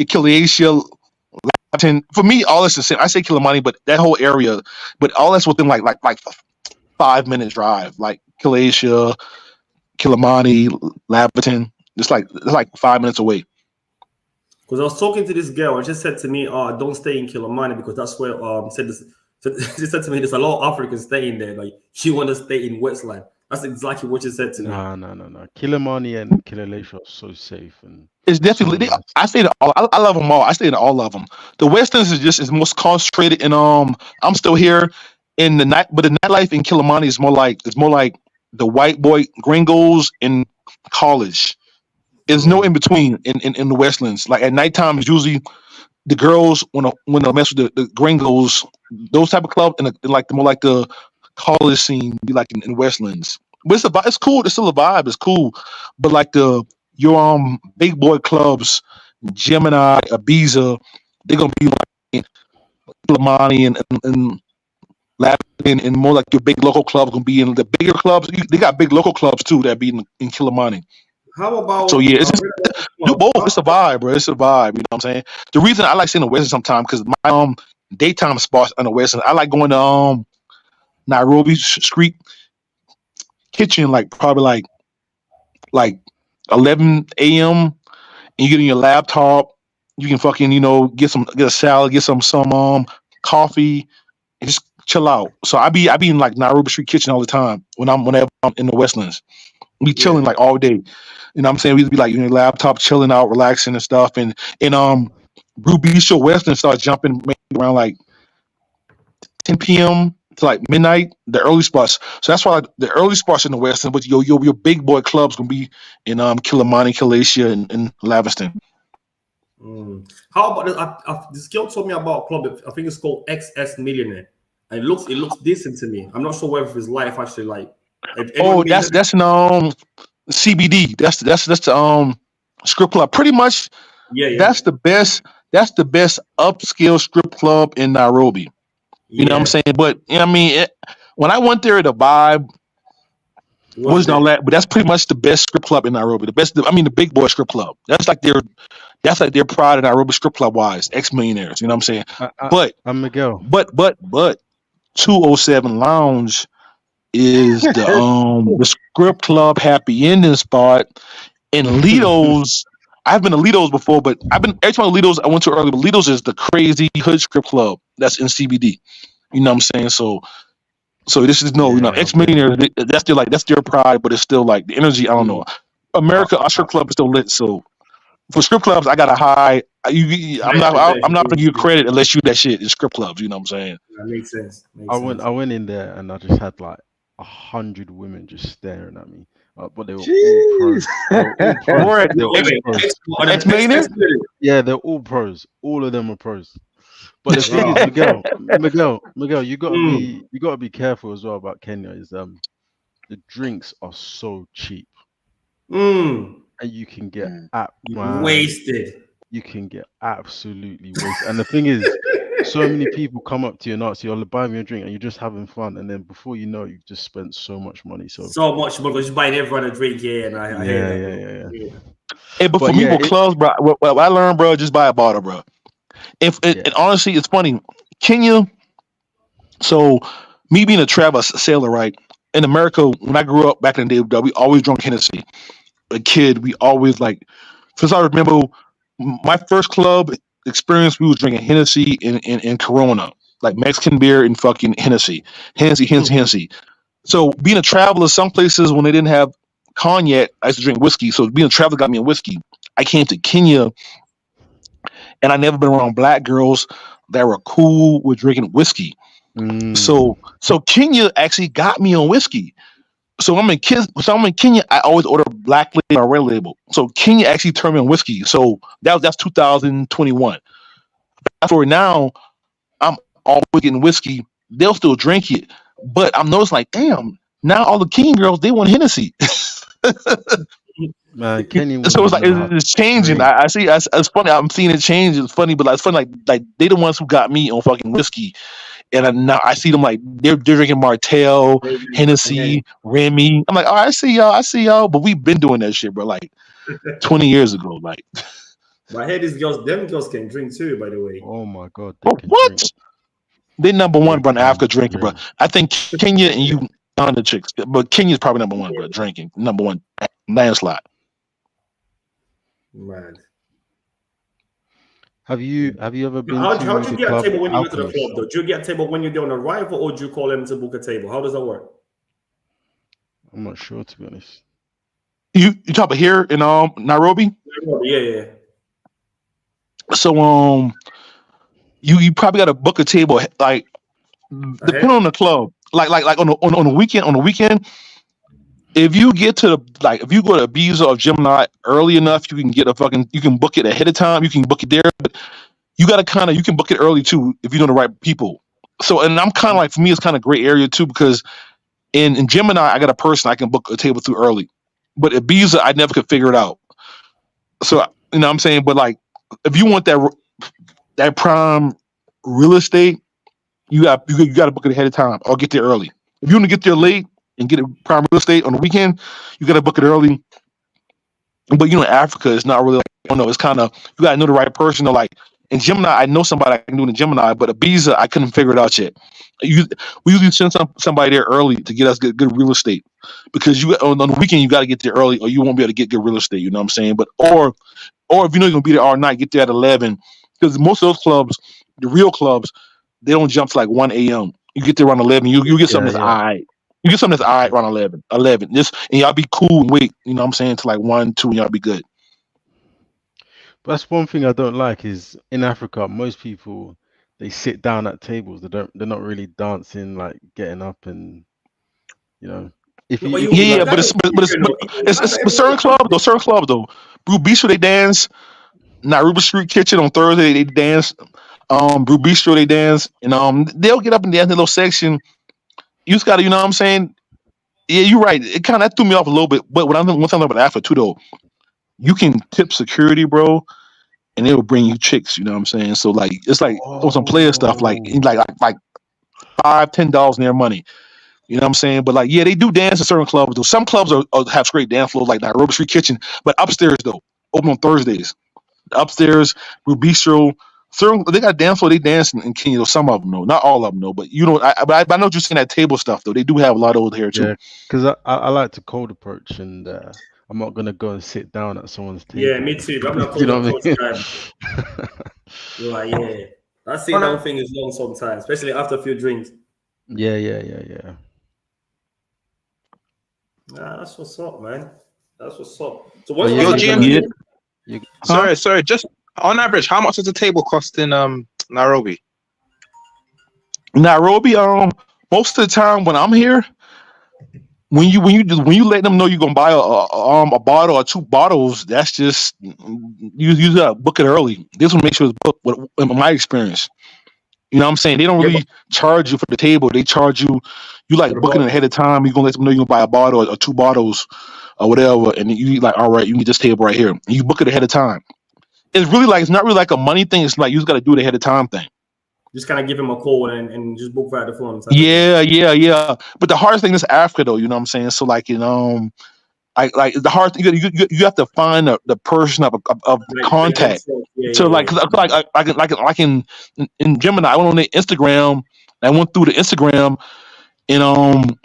Kilauea. For me, all is the same. I say Kilimani, but that whole area, but all that's within like 5 minutes drive. Like Kilauea, Kilimani, Laverton. It's like 5 minutes away. Because I was talking to this girl and she said to me, "Oh, don't stay in Kilimani because that's where she said to me, there's a lot of Africans staying there. Like you want to stay in Westland." That's exactly what she said to me. No. Kilimani and Kilauea are so safe, and it's definitely. So nice. I stayed at all. I love them all. I stayed in all of them. The Westerns is most concentrated, and I'm still here in the night, but the nightlife in Kilimani is more like the white boy gringos in college. There's no in between in the Westlands. Like at nighttime, it's usually the girls when they mess with the gringos, those type of clubs, and like the more like the college scene be like in Westlands. But it's cool. It's still a vibe. It's cool. But like your big boy clubs, Gemini, Ibiza, they're gonna be like in Lamani and Latin, and more like your big local clubs gonna be in the bigger clubs. They got big local clubs too that be in Kilimani. How about so yeah, it's just do both. It's a vibe, bro. It's a vibe. You know what I'm saying? The reason I like staying in the West sometimes because my daytime spots on the West, I like going to Nairobi Street Kitchen, like probably like 11 a.m. and you get in your laptop, you can fucking get a salad, get some coffee, and just chill out. So I be in like Nairobi Street Kitchen all the time whenever I'm in the Westlands. We chilling like all day. You know what I'm saying? We'd be like, laptop chilling out, relaxing and stuff. And Brew Bistro Western starts jumping maybe around like 10 p.m. to like midnight, the early spots. So that's why the early spots in the Western, but your big boy clubs gonna be in Kilimani, Kalacia, and Laviston. How about this girl told me about a club? I think it's called XS Millionaire, and it looks decent to me. I'm not sure whether it's life actually like. That's an CBD. That's the strip club. Pretty much, yeah. That's the best upscale strip club in Nairobi. You know what I'm saying? But when I went there, the vibe wasn't all that. But that's pretty much the best strip club in Nairobi. The big boy strip club. That's like their pride in Nairobi strip club wise. Ex-millionaires. You know what I'm saying? I'm Miguel. But 207 Lounge is the strip club happy ending spot. And Lido's, I've been to Lido's before, but every time Lido's I went to early, but Lido's is the crazy hood strip club that's in CBD. You know what I'm saying? So this is ex-millionaires, that's their pride, but it's still like the energy, I don't know. America, our strip club is still lit, so for strip clubs, I got a high. I'm not gonna give you credit unless you that shit in strip clubs. You know what I'm saying? That makes sense. I went in there and I just had like 100 women just staring at me, but they were all pros. They were all pros. Ex-millionaires? Yeah, they're all pros. All of them are pros. But the thing is, Miguel, you gotta be careful as well about Kenya. Is the drinks are so cheap. And you can get wasted. You can get absolutely wasted. And the thing is, so many people come up to you and ask you, buy me a drink, and you're just having fun. And then before you know, you've just spent so much money. So much money. Just buying everyone a drink. Yeah, and I hear that. Yeah. Hey, but for me, with clubs, bro, what I learned, bro, just buy a bottle, bro. And honestly, it's funny. Kenya, so me being a travel sailor, right? In America, when I grew up back in the day, we always drank Hennessy. A kid, we always since I remember my first club experience, we was drinking Hennessy and Corona, like Mexican beer and fucking Hennessy. So being a traveler, some places when they didn't have cognac, I used to drink whiskey. So being a traveler got me a whiskey. I came to Kenya, and I never been around black girls that were cool with drinking whiskey. So Kenya actually got me on whiskey. So I'm in Kenya. I always order black label or red label. So Kenya actually turned me on whiskey. So that's 2021. For now, I'm always getting whiskey. They'll still drink it, but I'm noticing damn. Now all the Kenyan girls, they want Hennessy. Man, Kenyan. So it's changing. I see. It's funny. I'm seeing it change. It's funny, but it's funny. Like they the ones who got me on fucking whiskey. And now I see them they're drinking Martell, Hennessy, Remy. I'm like, oh, I see y'all. But we've been doing that shit, bro, 20 years ago. But I heard them girls can drink too, by the way. Oh my god. What? Drink. They number one, bro, in Africa drinking, bro. I think Kenya and you on the chicks, but Kenya's probably number one, bro, drinking. Number one landslide. Man. Have you ever been? How do you get a table when you go to the club, though? Do you get a table when you're there on arrival, or do you call them to book a table? How does that work? I'm not sure, to be honest. You talk about here in Nairobi? Yeah. So you probably got to book a table depending on the club. Like on the weekend. If you get to if you go to Ibiza or Gemini early enough, you can book it ahead of time. You can book it there, but you got to you can book it early too if you know the right people. So, and I'm kind of for me, it's kind of gray area too, because in Gemini, I got a person I can book a table through early, but Ibiza, I never could figure it out. So, you know what I'm saying? But if you want that prime real estate, you got to book it ahead of time or get there early. If you want to get there late and get a prime real estate on the weekend, you got to book it early. But in Africa, it's not really it's kind of, you got to know the right person. In Gemini, I know somebody I can do it in Gemini, but Ibiza, I couldn't figure it out yet. We usually send somebody there early to get us good real estate, because on the weekend you got to get there early, or you won't be able to get good real estate. You know what I'm saying? But or if you know you're gonna be there all night, get there at 11, because most of those clubs, the real clubs, they don't jump to 1 a.m. You get there around 11, you get something that's all right. You get something that's all right around 11. Just and y'all be cool and wait. You know what I'm saying to like 1, 2, and y'all be good. That's one thing I don't like is in Africa, most people they sit down at tables. They're not really dancing, like getting up and you know. If No, you but if you Yeah, like, but it's but it's you but know, it's but certain clubs though. Brew Bistro they dance. Nairobi Street Kitchen on Thursday they dance. Brew Bistro they dance, and they'll get up and dance in a little section. You just gotta, you know what I'm saying? Yeah, you're right. It kind of that threw me off a little bit. But when I one thing about Africa too though, you can tip security, bro, and it'll bring you chicks. You know what I'm saying? So like it's like on some player stuff, like oh like $5, $10 in their money. You know what I'm saying? But like, yeah, they do dance in certain clubs. Though some clubs have straight dance floors, like Nairobi Street Kitchen. But upstairs though, open on Thursdays. Upstairs, Rubistro. Certain they got a dance floor. They dance in Kenya. Though some of them know, not all of them know. But you know, but I know you're seeing that table stuff though. They do have a lot of old hair too. yeah, because I like to cold approach and I'm not gonna go and sit down at someone's Yeah, table. me too. I'm not You cold know what I approach mean? guy. You're like, yeah. That sit On down a- thing is long sometimes, especially after a few drinks. Yeah. Nah, that's what's up, man. That's what's up. So But what's yeah, Yo, like you're GMT. gonna Yeah. you Huh? Sorry. Just on average, how much does a table cost in Nairobi? Nairobi. Most of the time when I'm here, when you let them know you're gonna buy a bottle or 2 bottles, that's just you gotta book it early. This will make sure it's booked. In my experience, you know what I'm saying? They don't Yeah, but really charge you for the table. They charge you. You for like the booking it bottle? ahead of time. You're gonna let them know you're gonna buy a bottle or 2 bottles or whatever, and you like, all right, you need this table right here. And you book it ahead of time. It's really like it's not really like a money thing. It's like you just gotta do it ahead of time thing. Just kind of give him a call and just book via the phone type of thing. Yeah. But the hardest thing is Africa, though. You know what I'm saying? So like, like the hard thing, you have to find the person of Like contact themselves. Yeah, to yeah, like, 'cause like in Gemini, I went on their Instagram. I went through the Instagram, and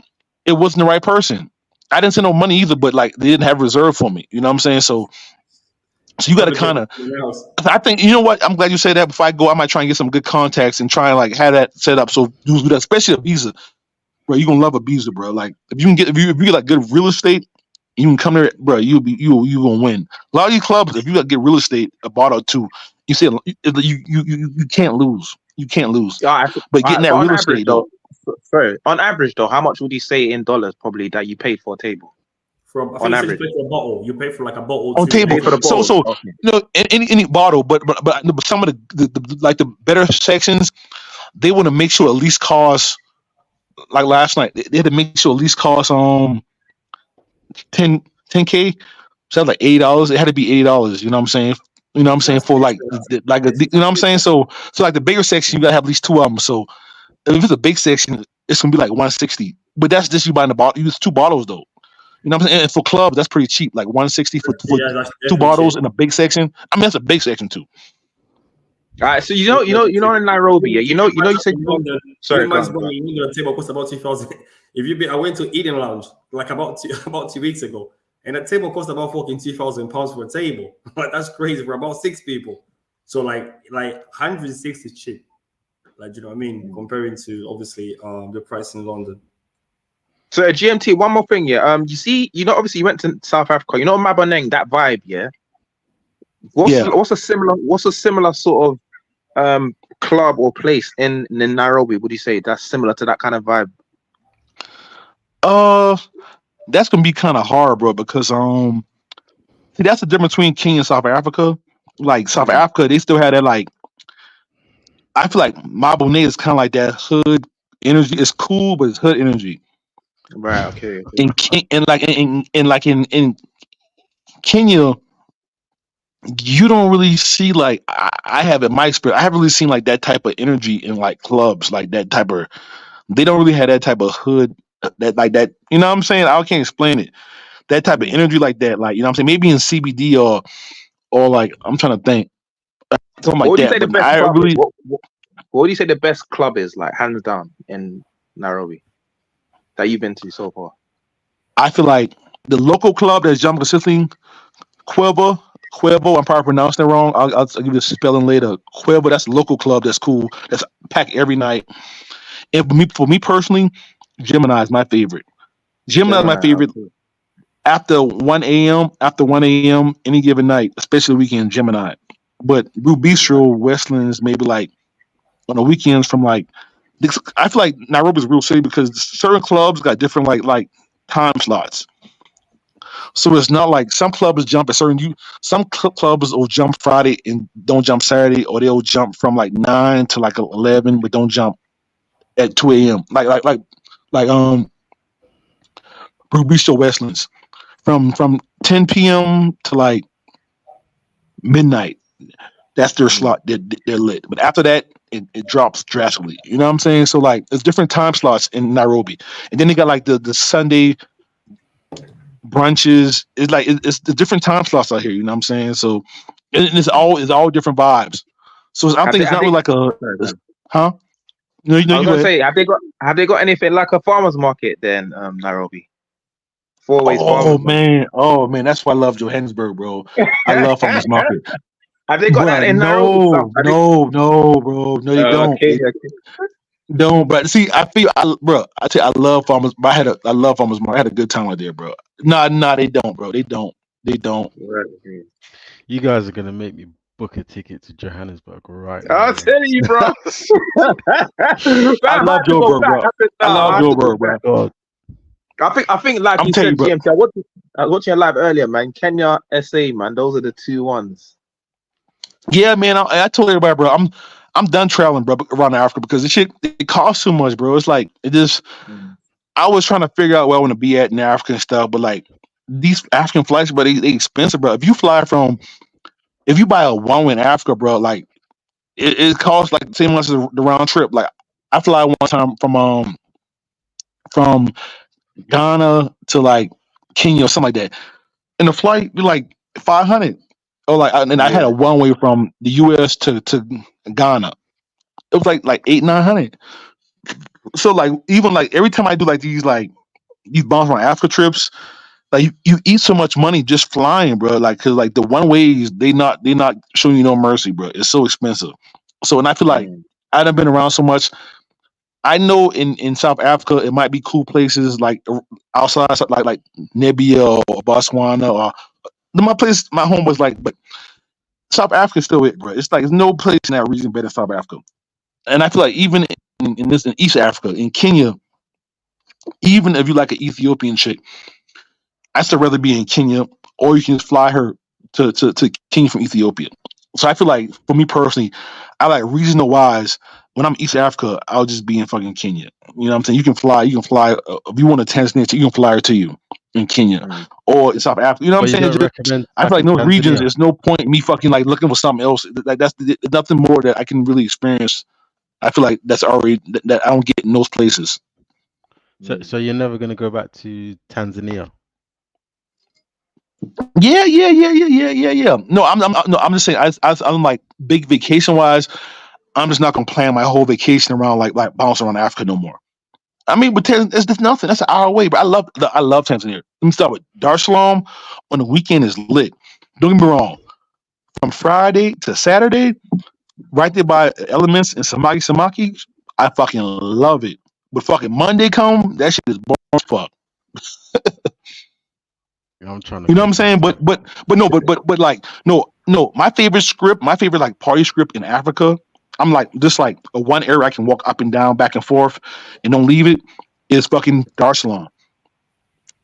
it wasn't the right person. I didn't send no money either, but like they didn't have reserve for me. You know what I'm saying? So you got to Probably get kind of. something else. I think you know what. I'm glad you said that. Before I go, I might try and get some good contacts and try and like have that set up. So do that, especially a visa, bro. You gonna love a visa, bro. Like if you get like good real estate, you can come there, bro. You gonna win. A lot of these clubs, if you got get real estate, a bottle or 2, you say you can't lose. You can't lose. all right, But getting but that on real average estate though, though, sorry, on average though, how much would you say in dollars probably that you paid for a table From I on think you said you average? pay for a bottle. You pay for like a bottle on too. Pay table. for the So bottles. so Okay. you know any bottle, but some of the like the better sections, they want to make sure at least cost like last night they had to make sure at least cost 10K. So like $80. It had to be $80. You know what I'm saying? You know what I'm saying That's for like expensive. like That is you know what I'm too saying. expensive. So like the bigger section, you gotta have at least 2 of them. So if it's a big section, it's gonna be like 160. But that's just you buying the bottle. Use 2 bottles though. You know what I'm saying? And for clubs, that's pretty cheap. Like 160 for Yeah, that's two definitely cheap. bottles in a big section. I mean that's a big section too. All right. So That's definitely cheap. in Nairobi, yeah. You said In you want. London, Sorry, even go man's on, one go on. in London, a table cost about 2,000. I went to Eden Lounge like about about 2 weeks ago, and a table cost about fucking £2,000 for a table. But that's crazy for about 6 people. So like 160 cheap. Like you know what I mean, comparing to obviously the price in London. So GMT, one more thing, yeah. You see, obviously you went to South Africa. You know Maboneng, that vibe, yeah. Yeah. What's a similar sort of club or place in Nairobi? Would you say that's similar to that kind of vibe? That's gonna be kind of hard, bro, because see that's the difference between Kenya and South Africa. Like South Africa, they still had that like I feel like Mabone is kind of like that hood energy. It's cool, but it's hood energy. Right. Okay. In Kenya, you don't really see like I have in my experience. I haven't really seen like that type of energy in like clubs, like that type of. They don't really have that type of hood that like that. You know what I'm saying? I can't explain it. That type of energy like that, like you know what I'm saying? Maybe in CBD or like I'm trying to think something What like would you say that. the But best I club? really What would you say the best club is, like hands down, in Nairobi that you've been to so far? I feel like the local club that's jumping consistently, Quebo. I'm probably pronouncing it wrong. I'll give you the spelling later. Quebo, that's a local club that's cool. That's packed every night. And for me personally, Gemini is my favorite. Gemini is my Gemini. favorite Okay. after 1 a.m. After 1 a.m. any given night, especially weekend. Gemini, but Blue Bistro, Westlands, maybe like on the weekends from like. I feel like Nairobi's a real city because certain clubs got different like time slots. So it's not like some clubs jump at certain some clubs will jump Friday and don't jump Saturday, or they'll jump from like 9 to like 11, but don't jump at 2 a.m. Like Bistro Westlands from 10 p.m. to like midnight. That's their slot. They're lit. But after that, it drops drastically. You know what I'm saying? So like, there's different time slots in Nairobi, and then they got like the Sunday brunches. It's like it's the different time slots out here. You know what I'm saying? So it's all different vibes. So I Have think they? it's Have not they? really like Sorry, it's- man. huh? No, I was you go gonna ahead. say, have they got anything like a farmers market then, Nairobi? Four ways Oh farmers market. man, oh man, that's why I love Johannesburg, bro. I love farmers market, Have they got that bro. in Nairobi? No, Have they? no, bro. No, they don't. Okay, okay. No, but see, bro. I tell you, I love farmers. I love farmers market. I had a good time out there, bro. Nah, they don't, bro. They don't. Right, okay. You guys are gonna make me book a ticket to Johannesburg right now, I'm man. telling you, bro. Man, I I love might have to go Joburg, back. bro. I I love have to go Joburg, back. bro. God, I think, like I'm you telling you, said, bro. GMT. I was watching your live earlier, man. Kenya, SA, man. Those are the two ones. Yeah, man. I told everybody, bro. I'm done traveling, bro, around Africa because this shit it costs too much, bro. It's like it just. Mm. I was trying to figure out where I want to be at in Africa and stuff, but like these African flights, bro, they expensive, bro. If you buy a one way in Africa, bro, like it costs like the same much as the round trip. Like I fly one time from Ghana to like Kenya or something like that, and the flight be like 500. Or like, and I had a Yeah. one way from the U.S. to Ghana. It was like 800-900. So like even like every time I do like these bounce around Africa trips, like you eat so much money just flying, bro. Like, cause like the one ways they not showing you no mercy, bro. It's so expensive. So, and I feel like Mm. I done been around so much. I know in South Africa it might be cool places like outside, like Namibia or Botswana or my home was like, but South Africa is still it, bro. It's like there's no place in that region better than South Africa. And I feel like even in East Africa, in Kenya, even if you like an Ethiopian chick, I still rather be in Kenya, or you can just fly her to Kenya from Ethiopia. So I feel like for me personally, I like regional wise. When I'm East Africa, I'll just be in fucking Kenya. You know what I'm saying? You can fly. If you want to Tanzania, you can fly her to you in Kenya Mm. or in South Africa. You know what but I'm you saying? don't recommend I feel like fucking in those regions, Tanzania. there's no point in me fucking like looking for something else. Like that's nothing more that I can really experience. I feel like that's already that I don't get in those places. So, Mm. so you're never gonna go back to Tanzania. Yeah. No, no, I'm just saying. I'm like big vacation wise. I'm just not gonna plan my whole vacation around like bouncing around Africa no more. I mean, but it's nothing. That's an hour away. But I love Tanzania. Let me start with Dar es Salaam on the weekend is lit. Don't get me wrong. From Friday to Saturday, right there by Elements and Samaki, I fucking love it. But fucking Monday come, that shit is boring as fuck. I'm trying to You know what I'm think of saying? But no, but like no. My favorite like party script in Africa. I'm like just like a one area I can walk up and down, back and forth, and don't leave it. Is fucking Dar es Salaam.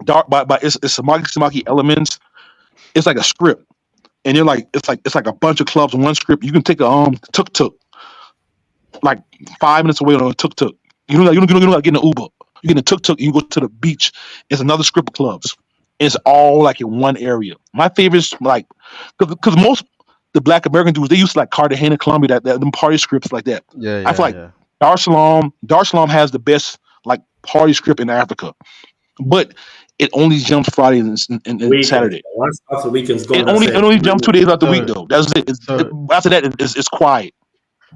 But it's Samaki Elements. It's like a script, and you're like it's like a bunch of clubs in one script. You can take a tuk like 5 minutes away on a tuk tuk. You don't get an Uber. You get a tuk tuk. You go to the beach. It's another strip of clubs. It's all like in one area. My favorites like because most the Black American dudes they used to like Cartagena, Colombia, that them party scripts like that. yeah, I feel yeah, like yeah. Dar es Salaam has the best like party script in Africa, but it only jumps Friday and Weekends. Saturday. Once after weekends It gone, that's only it it. only jumps 2 days out the week So, though. That's it. so, After that, it's quiet.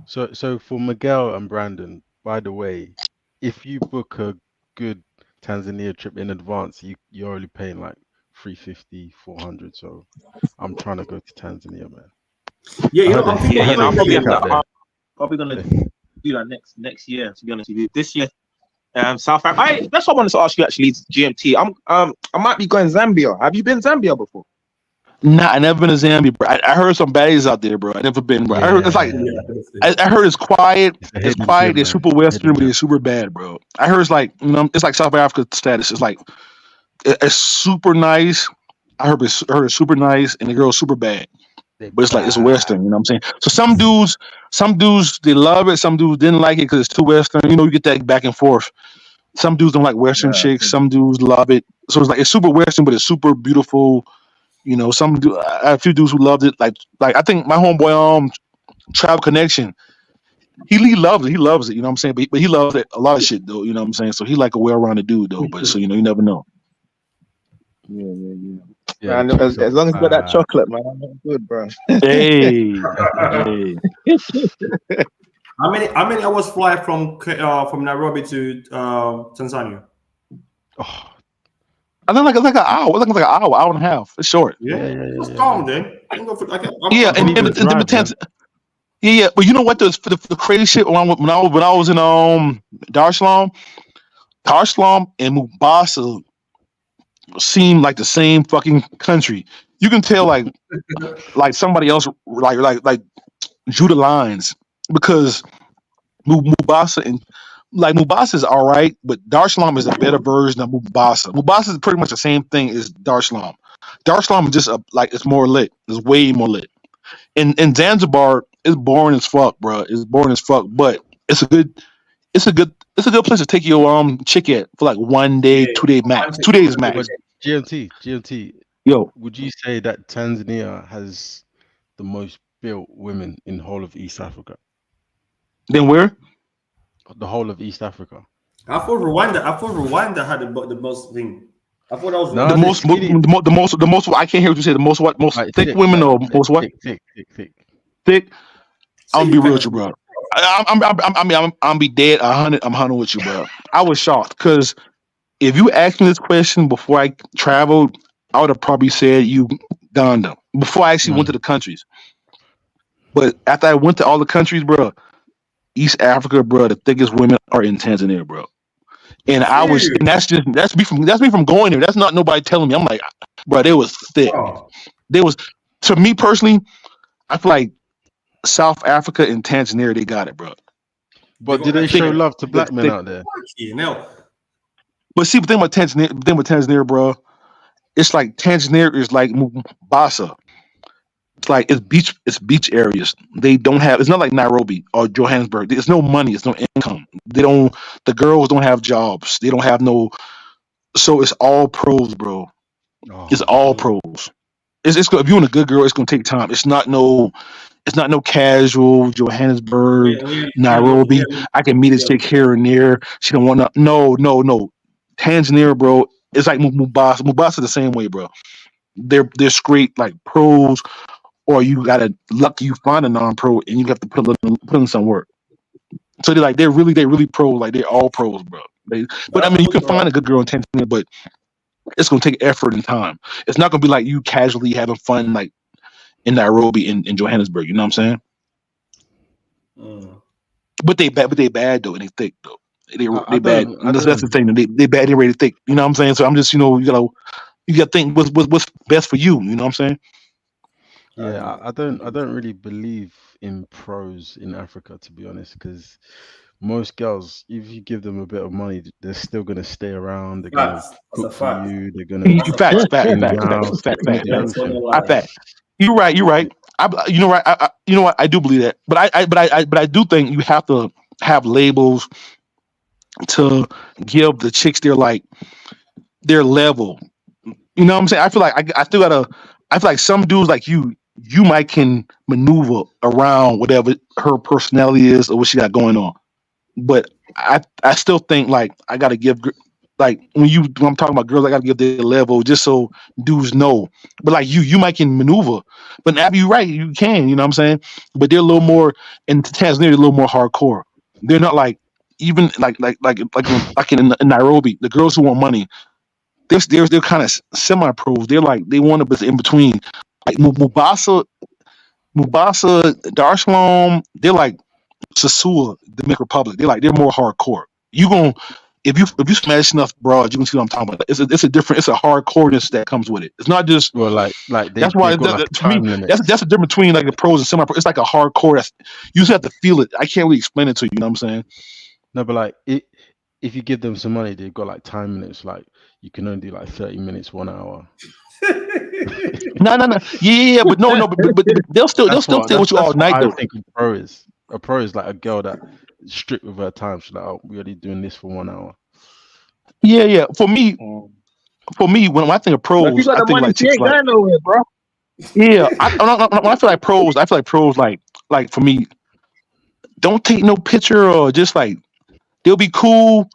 so for Miguel and Brandon, by the way, if you book a good Tanzania trip in advance, you're only paying like 350, 400. So I'm trying to go to Tanzania, man. Yeah, I you know, heard I'm they, thinking, I Yeah, you heard know, they I'll probably sick have maybe to. out there. I'm probably gonna do that next year. To be honest with you, this year South Africa. That's what I wanted to ask you actually, GMT. I might be going Zambia. Have you been Zambia before? Nah, I never been to Zambia, bro. I heard some baddies out there, bro. I never been, bro. I heard it's like I heard it's quiet. It's quiet. They're super Western, but they're super bad, bro. I heard it's like it's like South Africa status. It's like it's super nice. I heard it's super nice, and the girl's super bad. But it's like it's Western, you know what I'm saying? So some dudes they love it. Some dudes didn't like it because it's too Western. You get that back and forth. Some dudes don't like Western chicks. Some dudes love it. So it's like it's super Western, but it's super beautiful. I have a few dudes who loved it. Like I think my homeboy Travel Connection, he loves it. He loves it. You know what I'm saying? But he loves it a lot of shit though. You know what I'm saying? So he like a well-rounded dude though. But so you never know. Yeah, man, as long as you got that chocolate, man, I'm good, bro. Hey. How many hours fly from Nairobi to Tanzania? Oh, I think like an hour. I think like an hour and a half. It's short. Yeah. Calm then. Yeah, but you know what? The crazy shit when I was in Dar es Salaam and Mombasa seemed like the same fucking country. You can tell like somebody else like drew the lines because Mombasa is all right, but Dar es Salaam is a better version of Mombasa. Mombasa is pretty much the same thing as Dar es Salaam. Dar es Salaam is just it's more lit. It's way more lit. In Zanzibar, it's boring as fuck, bro. It's boring as fuck, but it's a good place to take your chick at for like 1 day, 2 day max. 2 days max. GMT. Yo, would you say that Tanzania has the most built women in the whole of East Africa? Then where? The whole of East Africa. I thought Rwanda had the most thing. I thought that was the most. I can't hear what you say. The most what? Most thick women or most what? Thick. I'm gonna be real with you, bro. I'm be dead 100. I'm 100 with you, bro. I was shocked because if you asked me this question before I traveled, I would have probably said Uganda before I actually went to the countries. But after I went to all the countries, bro, East Africa, bro, the thickest women are in Tanzania, bro. And that's me from going there. That's not nobody telling me. I'm like, bro, they was thick. They was, to me personally, I feel like South Africa and Tanzania, they got it, bro. But do they show love to black men out there? But see, the thing with Tanzania, bro, it's like Tanzania is like Mombasa. It's like it's beach areas. They don't have. It's not like Nairobi or Johannesburg. There's no money. It's no income. The girls don't have jobs. They don't have no. So it's all pros, bro. It's all pros. It's if you want a good girl, it's gonna take time. It's not no casual Johannesburg, Nairobi. I can meet a chick here and there. She don't want to. No. Tanzania, bro. It's like Mombasa. Mombasa the same way, bro. They're straight like pros. Or you gotta lucky you find a non-pro and you have to put in some work. So they're really pro, like they're all pros, bro. But I mean, you can find a good girl in Tanzania, but it's gonna take effort and time. It's not gonna be like you casually having fun like in Nairobi in Johannesburg. You know what I'm saying? But they bad though, and they thick though. They bad. That's the thing. They bad. They really thick. You know what I'm saying? So I'm just you gotta think what's best for you. You know what I'm saying? Yeah, I don't really believe in pros in Africa, to be honest, because most girls, if you give them a bit of money, they're still gonna stay around. They're gonna cook for you. They're gonna fact. You're right. You know what? I do believe that, but I do think you have to have labels to give the chicks their level. You know what I'm saying? I feel like some dudes like you might can maneuver around whatever her personality is or what she got going on. But I still think like I gotta give like when I'm talking about girls, I gotta give their level just so dudes know. But like you might can maneuver. But Abby, you're right, you can, you know what I'm saying? But they're a little more in Tanzania, they're a little more hardcore. They're not like even like in Nairobi, the girls who want money, they're kind of semi-pros. They're like they want to be in between. Like Mombasa, Dar es Salaam, they're like Sasua, Dominican Republic. They're more hardcore. If if you smash enough broads, you can see what I'm talking about. It's a hardcoreness that comes with it. It's not just Well, like that's why they've got like to me time limits. that's the difference between like the pros and semi-pro. It's like a hardcore. That's you just have to feel it. I can't really explain it to you. You know what I'm saying? No, but like if you give them some money, they've got like time limits. Like you can only do like 30 minutes, 1 hour. No. Yeah. But no. But they'll still stay with you all night I though. think a pro is. A pro is like a girl that is strict with her time. She's like, oh, we're only doing this for 1 hour. Yeah. For me, when I think of But if you pros, got I the think money, like she chicks ain't like going nowhere, bro. yeah. When I feel like pros like for me, don't take no picture or just like they'll be cool.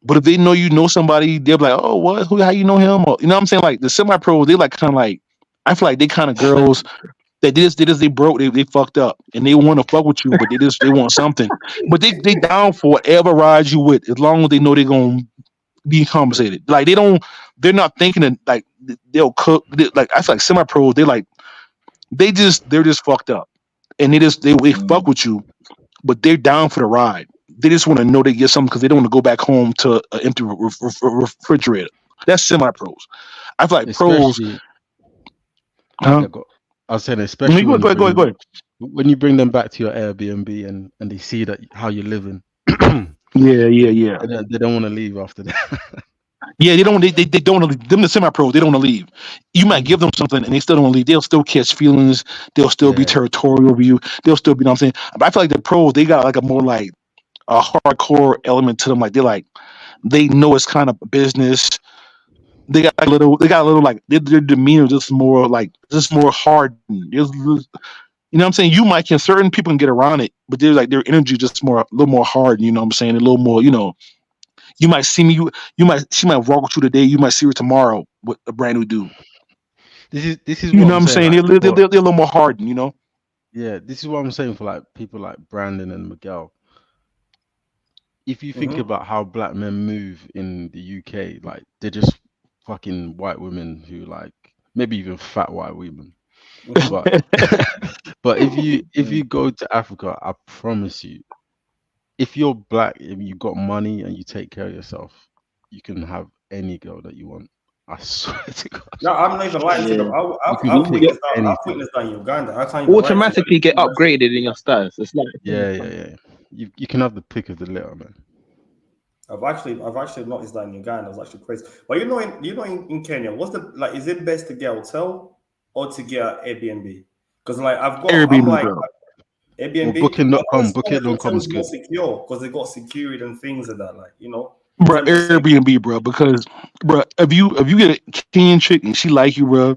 But if they know you know somebody, they'll be like, oh, what? Who? How you know him? Or, you know what I'm saying? Like the semi-pros, they like kind of like. I feel like they kind of girls that they broke, they fucked up, and they want to fuck with you, but they want something. But they down for whatever ride you with, as long as they know they're gonna be compensated. Like they're not thinking that like they'll cook. Like I feel like semi-pros, they're just fucked up, and they fuck with you, but they're down for the ride. They just want to know they get something because they don't want to go back home to an empty refrigerator. That's semi-pros. I feel like pros, Especially, huh? yeah, I was saying, Go especially when you ahead. when you bring them back to your Airbnb and they see that how you're living, Yeah. they don't want to leave after that. Yeah, they don't want to leave. Them the semi-pros, they don't want to leave. You might give them something and they still don't want to leave. They'll still catch feelings. They'll still be Yeah, territorial over you. They'll still be, you know what I'm saying? But I feel like the pros, they got like a more like a hardcore element to them. Like they know it's kind of business. They got a little like their demeanor just more hardened. You know what I'm saying? You might can certain people can get around it, but there's like their energy just a little more hard. You know what I'm saying? A little more, you might see me. She might walk with you today. You might see her tomorrow with a brand new dude. this is You what know what I'm I'm saying. saying? Like, They're a little more hardened. You know? yeah, this is what I'm saying for like people like Brandon and Miguel. If you think about how black men move in the UK, like they're just fucking white women who like maybe even fat white women. But but if you go to Africa, I promise you, if you're black, if you got money and you take care of yourself, you can have any girl that you want. I swear to God, No, I'm not even lying to Yeah. them. you can I've pick You witnessed that. I've anything. witnessed that in Uganda. I can't even lie to automatically get you. upgraded in your status. It's like Yeah. You can have the pick of the litter, man. I've actually noticed that in Uganda. It's actually crazy. But in Kenya, what's the like? Is it best to get a hotel or to get an Airbnb? Because like I'm Airbnb, like bro. Well, Airbnb. I booking.com, always feel like booking.com hotels is are more good. secure because they got security and things like that. Like in Bro, terms of safety. Airbnb, bro. Because, bro, if you get a Kenyan chick and she like you, bro,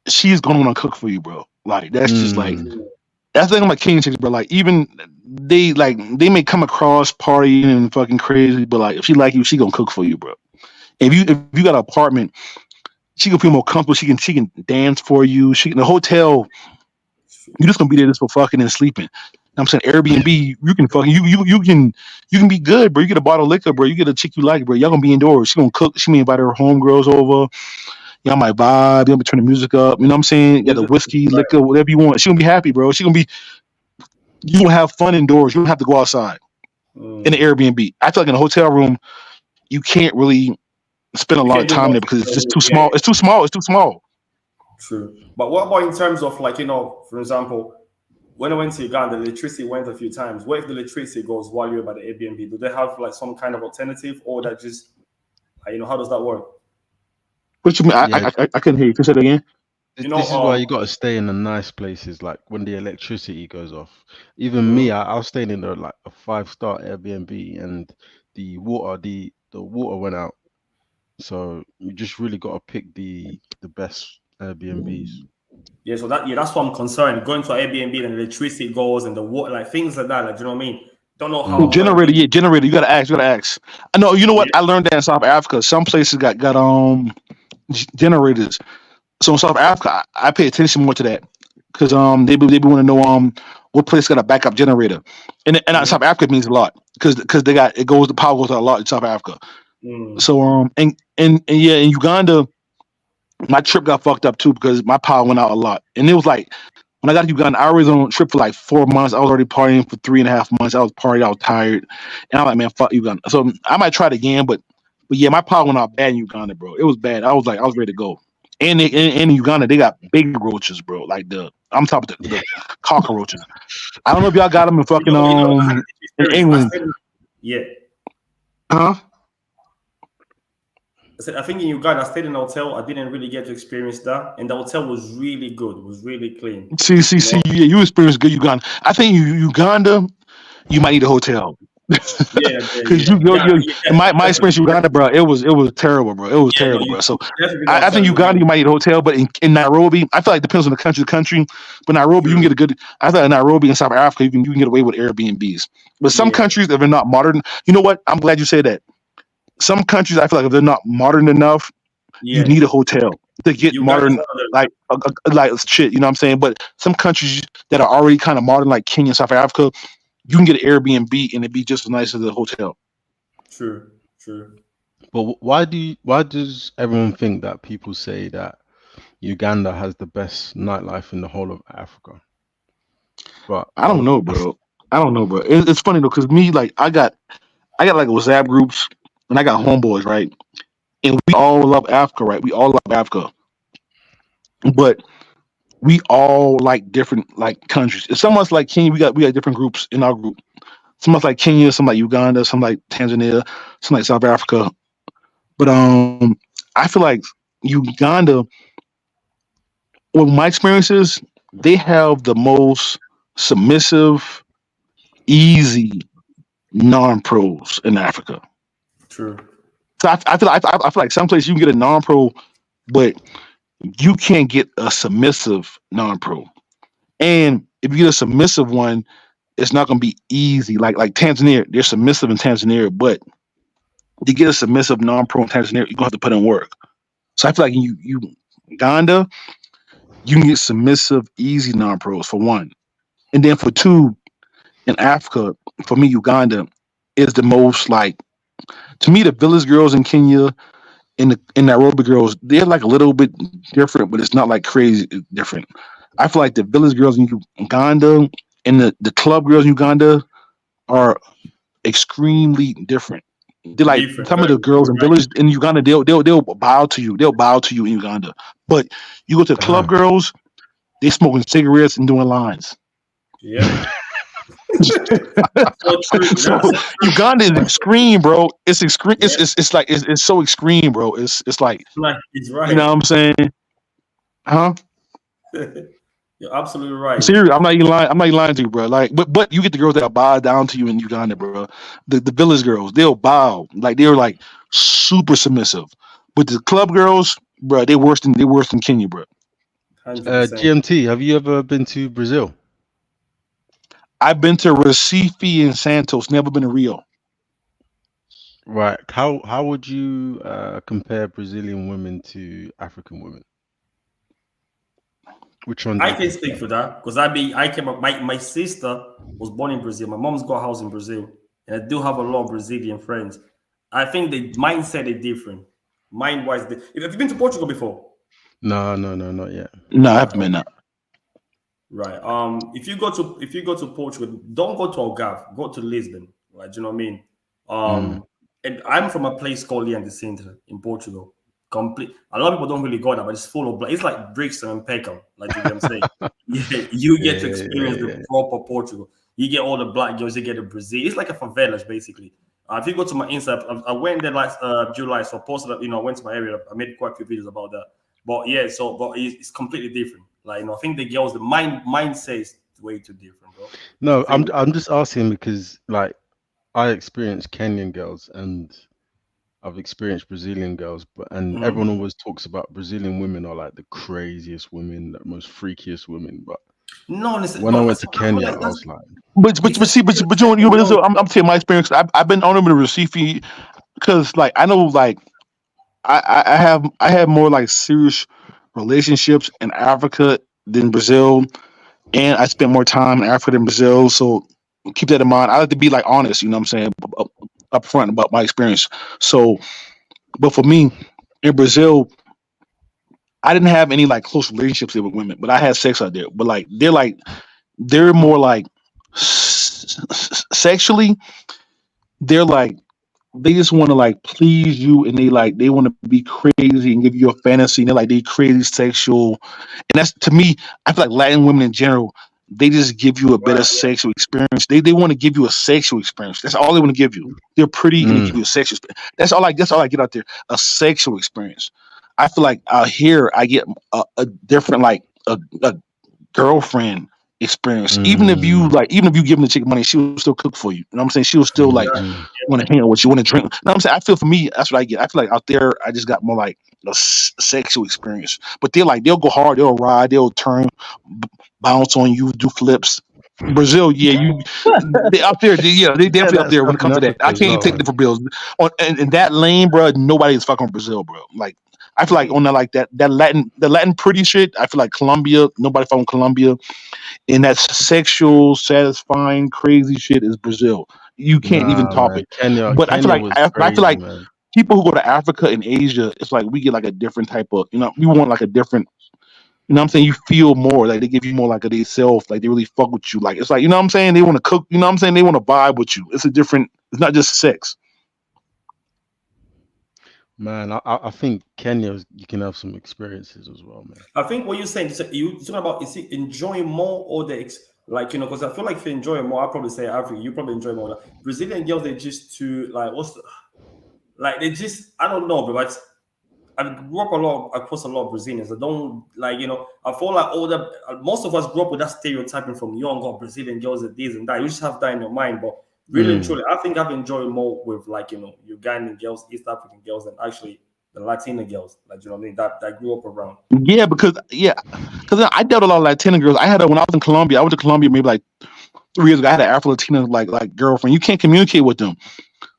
she's gonna want to cook for you, bro. Like that's just like Mm. that's the thing about Kenyan chicks, bro. Like even they may come across partying and fucking crazy, but like if she like you, she gonna cook for you, bro. If you got an apartment, she can feel more comfortable. She can dance for you. She in the hotel, you just gonna be there just for fucking and sleeping. I'm saying Airbnb, you can fucking you can be good, bro. You get a bottle of liquor, bro. You get a chick you like, bro. Y'all gonna be indoors. She gonna cook. She may invite her homegirls over. Y'all might vibe. Y'all be turning the music up. You know what I'm saying? You got the whiskey, liquor, whatever you want. She gonna be happy, bro. You gonna have fun indoors. You don't have to go outside in the Airbnb. I feel like in a hotel room, you can't really spend a You lot of can do time much. there because it's just too Yeah, small. It's too small. It's too small. true. But what about in terms of like for example, when I went to Uganda, the electricity went a few times. What if the electricity goes while you're by the Airbnb? Do they have like some kind of alternative, or that just how does that work? What you mean? Yeah, I couldn't hear you. Can you say that again? You know, this is why you got to stay in the nice places, like when the electricity goes off. Even me, mhm. I was staying in like a 5-star Airbnb, and the water went out. So you just really got to pick the best Airbnbs. Yeah, so that's what I'm concerned. Going to Airbnb and the electricity goes and the water, like things like that. Like, do you know what I mean? Don't know how Mm. Generator, yeah, generator. You gotta ask. You gotta ask. I know. You know what? Yeah. I learned that in South Africa. Some places got generators. So in South Africa, I pay attention more to that because they be want to know what place got a backup generator, and Mhm. South Africa means a lot because they got the power goes out a lot in South Africa. Mm. So and yeah, in Uganda, my trip got fucked up too because my power went out a lot, and it was like when I got to Uganda, I was on a trip for like 4 months. I was already partying for 3.5 months. I was partying, I was tired, and I'm like, man, fuck Uganda. So I might try it again, but yeah, my pot went out bad in Uganda, bro. It was bad. I was like, I was ready to go. And in Uganda, they got big roaches, bro. Like I'm talking about the cockroaches. I don't know if y'all got them in fucking in England, Yeah. huh? I think in Uganda, I stayed in a hotel. I didn't really get to experience that, and the hotel was really good. It was really clean. See, yeah, you experienced good Uganda. I think Uganda, you might need a hotel. Yeah, Because yeah, my experience in definitely. Uganda, bro, it was terrible, bro. It was Yeah, no, terrible, you bro. So definitely I not think tell Uganda you might need a hotel, but in Nairobi, I feel like it depends on the country to country. But Nairobi, you can True. get a good. I thought in Nairobi in South Africa, you can get away with Airbnbs. But some Yeah, countries, if they're not modern, you know what? I'm glad you said that. Some countries, I feel like if they're not modern enough, you yeah. need a hotel to get Uganda is modern, one of them. like shit. You know what I'm saying? But some countries that are already kind of modern, like Kenya, South Africa, you can get an Airbnb and it'd be just as nice as a hotel. True, true. But why does everyone think that people say that Uganda has the best nightlife in the whole of Africa? But I don't know, bro. I don't know, bro. It's funny though, cause me, like, I got like WhatsApp groups, and I got homeboys, right? And we all love Africa, right? We all love Africa, but we all like different like countries. If someone's like Kenya, we got different groups in our group. Some like Kenya, some like Uganda, some like Tanzania, some like South Africa. But I feel like Uganda, well, my experiences, they have the most submissive, easy non-pros in Africa. True. So I feel like some places you can get a non-pro, but you can't get a submissive non-pro. And if you get a submissive one, it's not going to be easy. Like Tanzania, they're submissive in Tanzania, but to get a submissive non-pro in Tanzania, you're gonna have to put in work. So I feel like you Uganda, you can get submissive, easy non-pros for one, and then for two, in Africa, for me, Uganda is the most like to me the village girls in Kenya and the in Nairobi girls, they're like a little bit different, but it's not like crazy different. I feel like the village girls in Uganda and the club girls in Uganda are extremely different. They're like Different. some of Very, the girls very in right. village in Uganda. They'll bow to you. They'll bow to you in Uganda. But you go to the club damn. girls, they smoking cigarettes and doing lines. Yep. So true. So That's so true. Uganda is extreme, bro. It's extreme. Yeah, It's like it's so extreme, bro. It's like like it's you know right. what I'm saying, huh? You're absolutely right. Serious. I'm not even lying. I'm not even lying to you, bro. Like, but you get the girls that bow down to you in Uganda, bro. The village girls, they'll bow. Like they're like super submissive. But the club girls, bro, they worse than Kenya, bro. 100%. GMT, have you ever been to Brazil? I've been to Recife and Santos, never been to Rio. Right. How would you compare Brazilian women to African women? Which one do I you can speak prefer? for that because I came up. My sister was born in Brazil. My mom's got a house in Brazil, and I do have a lot of Brazilian friends. I think the mindset is different. Mind wise, have you been to Portugal before? No, not yet. No, I Right. haven't been that. Right. If you go to Portugal, don't go to Algarve. Go to Lisbon. Right. Do you know what I mean? Mm. And I'm from a place called Leon de Sintra in Portugal. Complete. A lot of people don't really go there, but it's full of black. It's like Brixton and Peckham. Like you get what I'm saying. Yeah, you get to experience the proper Portugal. You get all the black girls. You get the Brazil. It's like a favelas basically. If you go to my Insta, I went there last July, so I posted. I went to my area. I made quite a few videos about that. But yeah, but it's completely different. Like I think the girls, the mindset is way too different, bro. No, I think I'm just asking because like I experienced Kenyan girls and I've experienced Brazilian girls, and Mhm. everyone always talks about Brazilian women are like the craziest women, the most freakiest women. But No, listen, when I but went that's to I feel Kenya, like I that's was like, But it's a see, you know, but no, I'm telling my experience. I've been on them in Recife because like I know like I have more like serious relationships in Africa than Brazil, and I spent more time in Africa than Brazil. So keep that in mind. I like to be like honest, you know what I'm saying, up front about my experience. So, but for me in Brazil, I didn't have any like close relationships there with women, but I had sex out there. But they're more like sexually, they're like they just want to like please you, and they want to be crazy and give you a fantasy, and they crazy sexual, and that's to me. I feel like Latin women in general, they just give you a better Right. sexual experience. They want to give you a sexual experience. That's all they want to give you. They're pretty and they give you a sexual experience. That's all I get out there. A sexual experience. I feel like out here I get a different like a girlfriend experience. Even if you give the chick money, she will still cook for you. You know what I'm saying? She will still like want to hang out with you, want to drink. You know what I'm saying? I feel for me, that's what I get. I feel like out there, I just got more like a sexual experience. But they'll go hard, they'll ride, they'll turn, bounce on you, do flips. Brazil, yeah, they up there, they definitely up that's there when it Southern comes to that. Africa I as can't well, take man. different bills. In that lane, bro, nobody is fucking Brazil, bro. Like I feel like on that like that Latin pretty shit. I feel like Colombia, nobody fucking Colombia, and that sexual, satisfying, crazy shit is Brazil. You can't even Nah, top man. it. But I feel Kenya like was I feel crazy, like man. people who go to Africa and Asia, it's like we get like a different type of, we want like a different, you know what I'm saying? You feel more like they give you more like of they self, like they really fuck with you. Like it's like, you know what I'm saying? They want to cook, you know what I'm saying? They want to vibe with you. It's a different, it's not just sex. Man, I think Kenya, you can have some experiences as well, man. I think what you're saying, you talking about is it enjoying more or like because I feel like if you enjoy more, I'll probably say Africa. You probably enjoy more. Like, Brazilian girls, they just too like like they just I don't know, but I grew up across a lot of Brazilians. I don't like, I feel like most of us grew up with that stereotyping from young got Brazilian girls and this and that. You just have that in your mind. But really and truly, I think I've enjoyed more with like, Ugandan girls, East African girls, than actually the Latina girls. Like, you know what I mean? That I grew up around. Because I dealt a lot of Latina girls. When I was in Colombia, I went to Colombia maybe like 3 years ago. I had an Afro Latina like girlfriend. You can't communicate with them,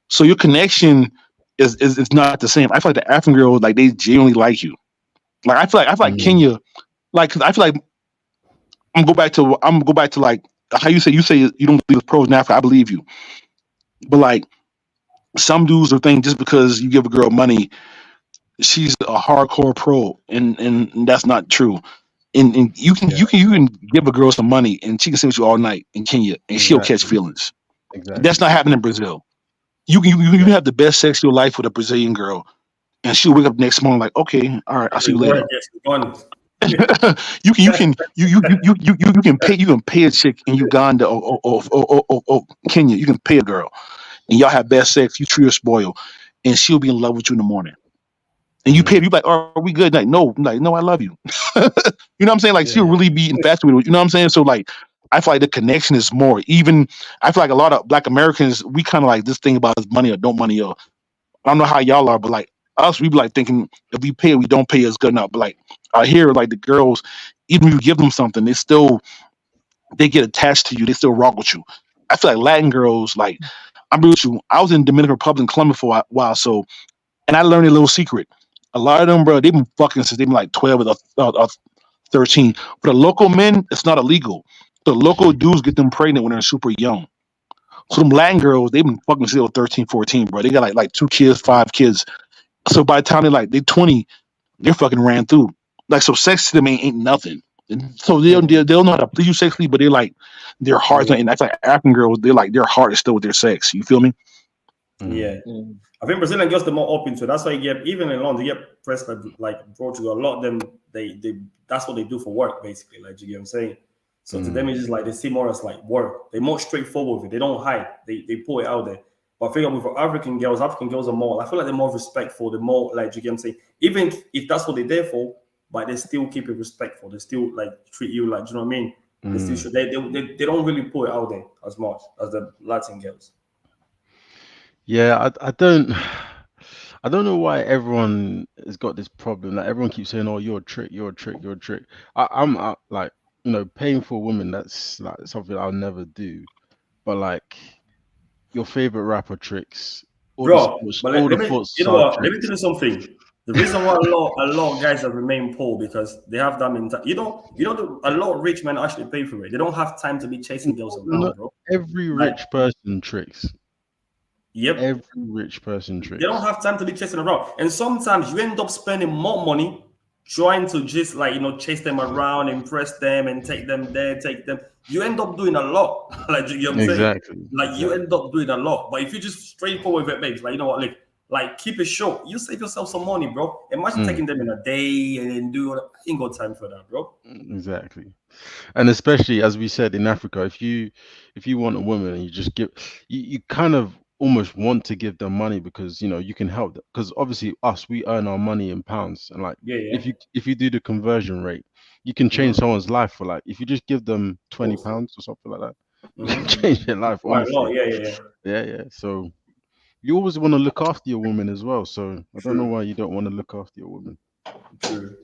so your connection is not the same. I feel like the African girls like they genuinely like you. Like I feel like Kenya, like because I feel like I'm gonna go back to like how you say you don't believe with pros in Africa. I believe you, but like some dudes are thinking just because you give a girl money, she's a hardcore pro, and that's not true. And you can give a girl some money and she can stay with you all night in Kenya and she'll catch Exactly. feelings. That's Exactly. not happening in Brazil. You have the best sex of your life with a Brazilian girl, and she'll wake up next morning like, okay, all right, I'll see you later. You can pay a chick in Uganda or Kenya. You can pay a girl, and y'all have best sex. You treat her spoiled, and she'll be in love with you in the morning. And you pay. You like, oh, are we good? Like, no, I love you. You know what I'm saying? Like, she'll really be infatuated with you. You know what I'm saying? So like, I feel like the connection is more. Even I feel like a lot of Black Americans, we kind of like this thing about is money or don't money or I don't know how y'all are, but like us, we be like thinking if we pay or we don't pay is good enough. But like I hear like the girls, even if you give them something, they get attached to you. They still rock with you. I feel like Latin girls, like I'm real with you. I was in Dominican Republic and Colombia for a while, so and I learned a little secret. A lot of them, bro, they've been fucking since they've been like 12 or 13. For the local men, it's not illegal. The local dudes get them pregnant when they're super young. So them Latin girls, they've been fucking since they were 13, 14, bro. They got like 2 kids, 5 kids. So by the time they 20, they're fucking ran through. Like so, sex to them ain't nothing. And so they'll know how to please you sexually, but they're like their heart's not. And that's like African girls. They're like their heart is still with their sex. You feel me? Yeah. I think Brazilian girls are more open to it. That's why you get even in London, you get pressed like Portugal. A lot of them they that's what they do for work basically. Like you get what I'm saying. So to them it's just like they see more as like work. They're more straightforward with it. They don't hide. They put it out there. But I figure with African girls are more. I feel like they're more respectful. They're more like you get what I'm saying. Even if that's what they're there for, but they still keep it respectful. They still like treat you like you know what I mean. They still should. They don't really put it out there as much as the Latin girls. Yeah, I don't know why everyone has got this problem. Like everyone keeps saying, "Oh, you're a trick, you're a trick, you're a trick." I'm like, paying for a woman. That's like something I'll never do. But like your favorite rapper tricks, Bro, but all the let me, sports you know star what? Let me tell tricks. you something. The reason why a lot of guys have remained poor because they have that mentality. A lot of rich men actually pay for it. They don't have time to be chasing girls No, around, bro. every Like, rich person tricks. yep, Every rich person they don't tricks. have time to be chasing around, and sometimes you end up spending more money trying to just like chase them around, impress them, and take them there, you end up doing a lot. Like you know what I'm saying? Exactly. Like you end up doing a lot. But if you just straightforward with it, babes, like you know what, like keep it short. You save yourself some money, bro. Imagine taking them in a day and then do. I ain't got time for that, bro. Exactly. And especially as we said in Africa, if you want a woman and you just give, you kind of almost want to give them money because you can help them, because obviously we earn our money in pounds, and like Yeah. if you do the conversion rate, you can change someone's life for, like, if you just give them £20 or something like that, you can change their life, honestly. Yeah. So you always want to look after your woman as well, so I don't know why you don't want to look after your woman. True.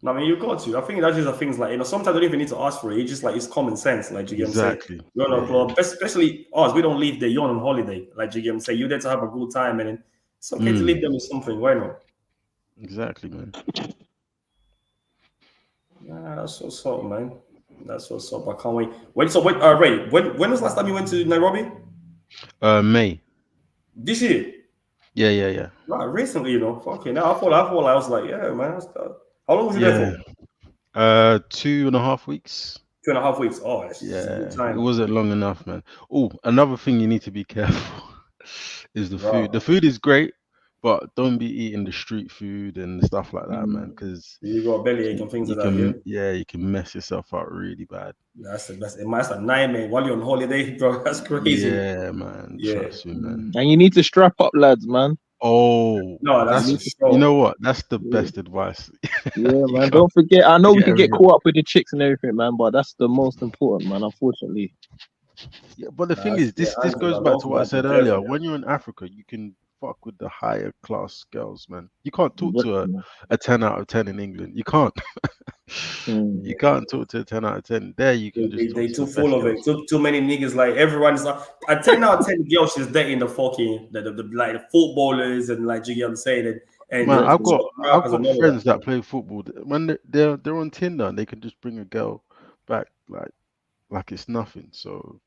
No, I mean, you got to. I think that's just the things like, sometimes you don't even need to ask for it. It's just like, it's common sense. Like, you get what I'm saying? You're on a club, especially us, we don't leave there. You're on holiday. Like, you get what I'm saying? You're there to have a good time, and then it's okay to leave them with something. Why not? Exactly, man. Nah, that's what's up, man. That's what's up. I can't wait. Ray, when was the last time you went to Nairobi? May. This year? Yeah. Right, recently, Fucking now. I thought I was like, yeah, man. How long was you there for? 2.5 weeks. 2.5 weeks. Oh, it's a good time. It wasn't long enough, man. Oh, another thing you need to be careful is the food. The food is great, but don't be eating the street food and stuff like that, man, because you got a bellyache and things like that. Yeah, you can mess yourself up really bad. That's a nightmare while you're on holiday, bro. That's crazy. Yeah, man. Trust me, man. And you need to strap up, lads, man. Oh, no, you know what? That's the best advice. Yeah, man. Don't forget. I know we can get caught up with the chicks and everything, man, but that's the most important, man. Unfortunately. Yeah, but the thing is, this goes back to what I said earlier. When you're in Africa, you can fuck with the higher class girls, man. You can't talk to a 10 out of 10 in England. You can't. You can't talk to a 10 out of 10. There you can just. They too full of it. Too many niggas. Like everyone's like a 10 out of 10 girls she's dating the fucking the footballers and like you get what I'm saying. And man, I've got friends that play football. When they're on Tinder and they can just bring a girl back like it's nothing. So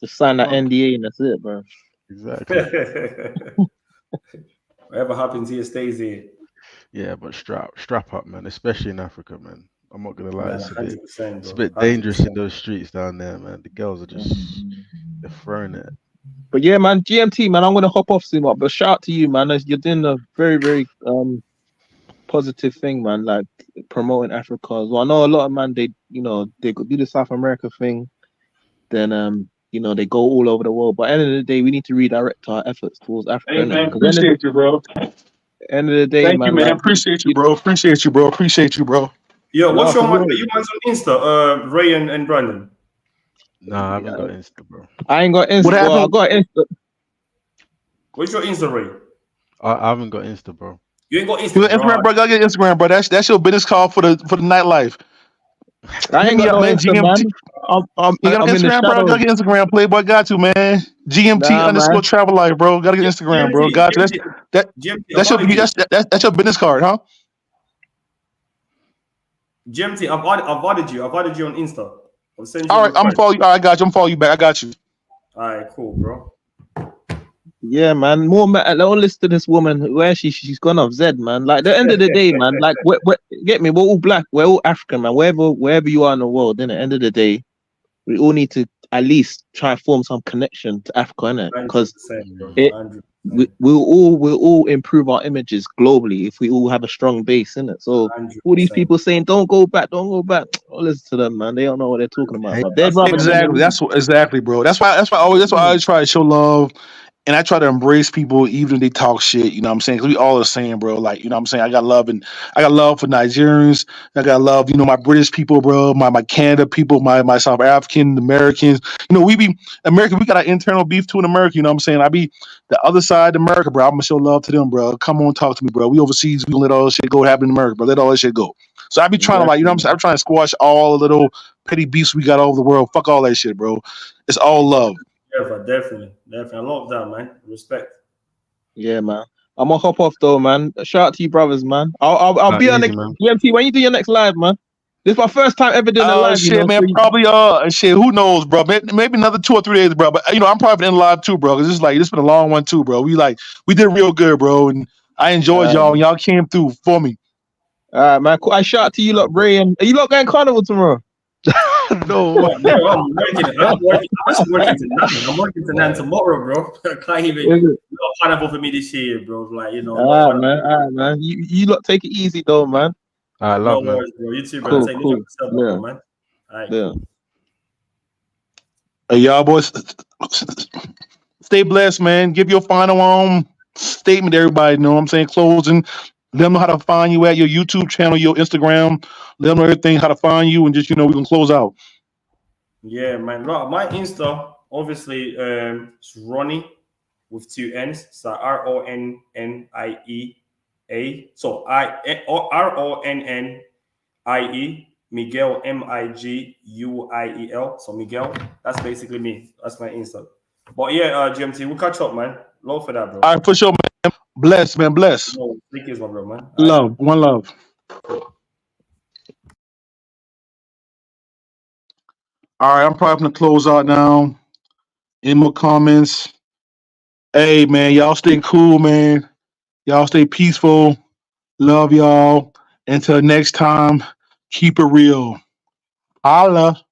just sign that NDA and that's it, bro. Exactly. Whatever happens here stays here. Yeah, but strap up, man. Especially in Africa, man. I'm not gonna lie, it's a bit 100%, dangerous in those streets down there, man. The girls are just they're throwing it. But yeah, man, GMT, man, I'm gonna hop off soon, but shout out to you, man. You're doing a very, very positive thing, man. Like promoting Africa as well. I know a lot of man, they could do the South America thing, then they go all over the world. But at the end of the day, we need to redirect our efforts towards Africa. Hey, man, appreciate you, bro. End of the day, thank you, man. Appreciate you, bro. Appreciate you, bro. Yo, what's your man? You guys on Insta, Ray and Brandon? Nah, I haven't got Insta, bro. I ain't got Insta. What happened? I got Insta. What's your Insta, Ray? I haven't got Insta, bro. You ain't got Insta, Instagram, bro. Gotta get Instagram, bro. That's your business call for the nightlife. I ain't got no Insta, man. You got Instagram, bro? Gotta get Instagram, Playboy. Got to, man. GMT _travel life, bro. Gotta get Instagram, bro. Got to. That's your business card, huh? GMT, I've added you. I've added you on Insta. All right, I'm gonna follow you. I got you. I'm follow you back. I got you. All right, cool, bro. Yeah, man. More don't listen to this woman. Where she's gone off Zed, man. Like the end of the day, man. Like get me. We're all black. We're all African, man. Wherever you are in the world, then at the end of the day, we all need to at least try and form some connection to Africa, innit? Because we'll all improve our images globally if we all have a strong base, innit? So 100%. All these people saying don't go back. Don't listen to them, man. They don't know what they're talking about. Exactly, bro. That's why I always try to show love. And I try to embrace people even if they talk shit, you know what I'm saying? Because we all are the same, bro. Like, you know what I'm saying? I got love for Nigerians. I got love, my British people, bro, my Canada people, my South African Americans. We be American, we got our internal beef too in America, you know what I'm saying? I be the other side of America, bro. I'm gonna show love to them, bro. Come on, talk to me, bro. We overseas, we gonna let all this shit go happen in America, bro. Let all this shit go. So I be trying to, you know what I'm saying? I'm trying to squash all the little petty beefs we got all over the world. Fuck all that shit, bro. It's all love. Definitely. I love that, man. Respect. Yeah, man. I'm gonna hop off though, man. Shout out to you, brothers, man. I'll be on next GMT when you do your next live, man. This is my first time ever doing a live. Shit, man. So probably shit. Who knows, bro? Maybe another 2 or 3 days, bro. But I'm probably in live too, bro. Cause it's been a long one too, bro. We did real good, bro, and I enjoyed y'all. And y'all came through for me. All right, man. Cool. I shout out to you lot, Bray, and are you lot going carnival tomorrow? No. Bro, I'm working. I'm actually working tonight. I'm working tonight tomorrow, bro. I can't even. Is it? No carnival for me this year, bro. Like, no All right, carnival. man. All right, man. You lot take it easy, though, man. I No love, man. worries, bro. You too, bro. Cool, Take cool. yourself, Yeah, bro, man. All right. yeah. Hey, y'all boys, stay blessed, man. Give your final statement to everybody. Know what I'm saying? Closing. Let them know how to find you at your YouTube channel, your Instagram. Let them know everything, how to find you, and just, we can close out. Yeah, man. Right, my Insta, obviously, it's Ronnie with 2 N's. So RONNIEA. So RONNIE Miguel MIGUIEL. So Miguel, that's basically me. That's my Insta. But yeah, GMT, we'll catch up, man. Love for that, bro. All right, for sure, man. Bless, man. Bless. No, thank you, my bro, man. All right. Love. One love. All right, I'm probably going to close out now. In my comments. Hey, man, y'all stay cool, man. Y'all stay peaceful. Love y'all. Until next time, keep it real. Holla.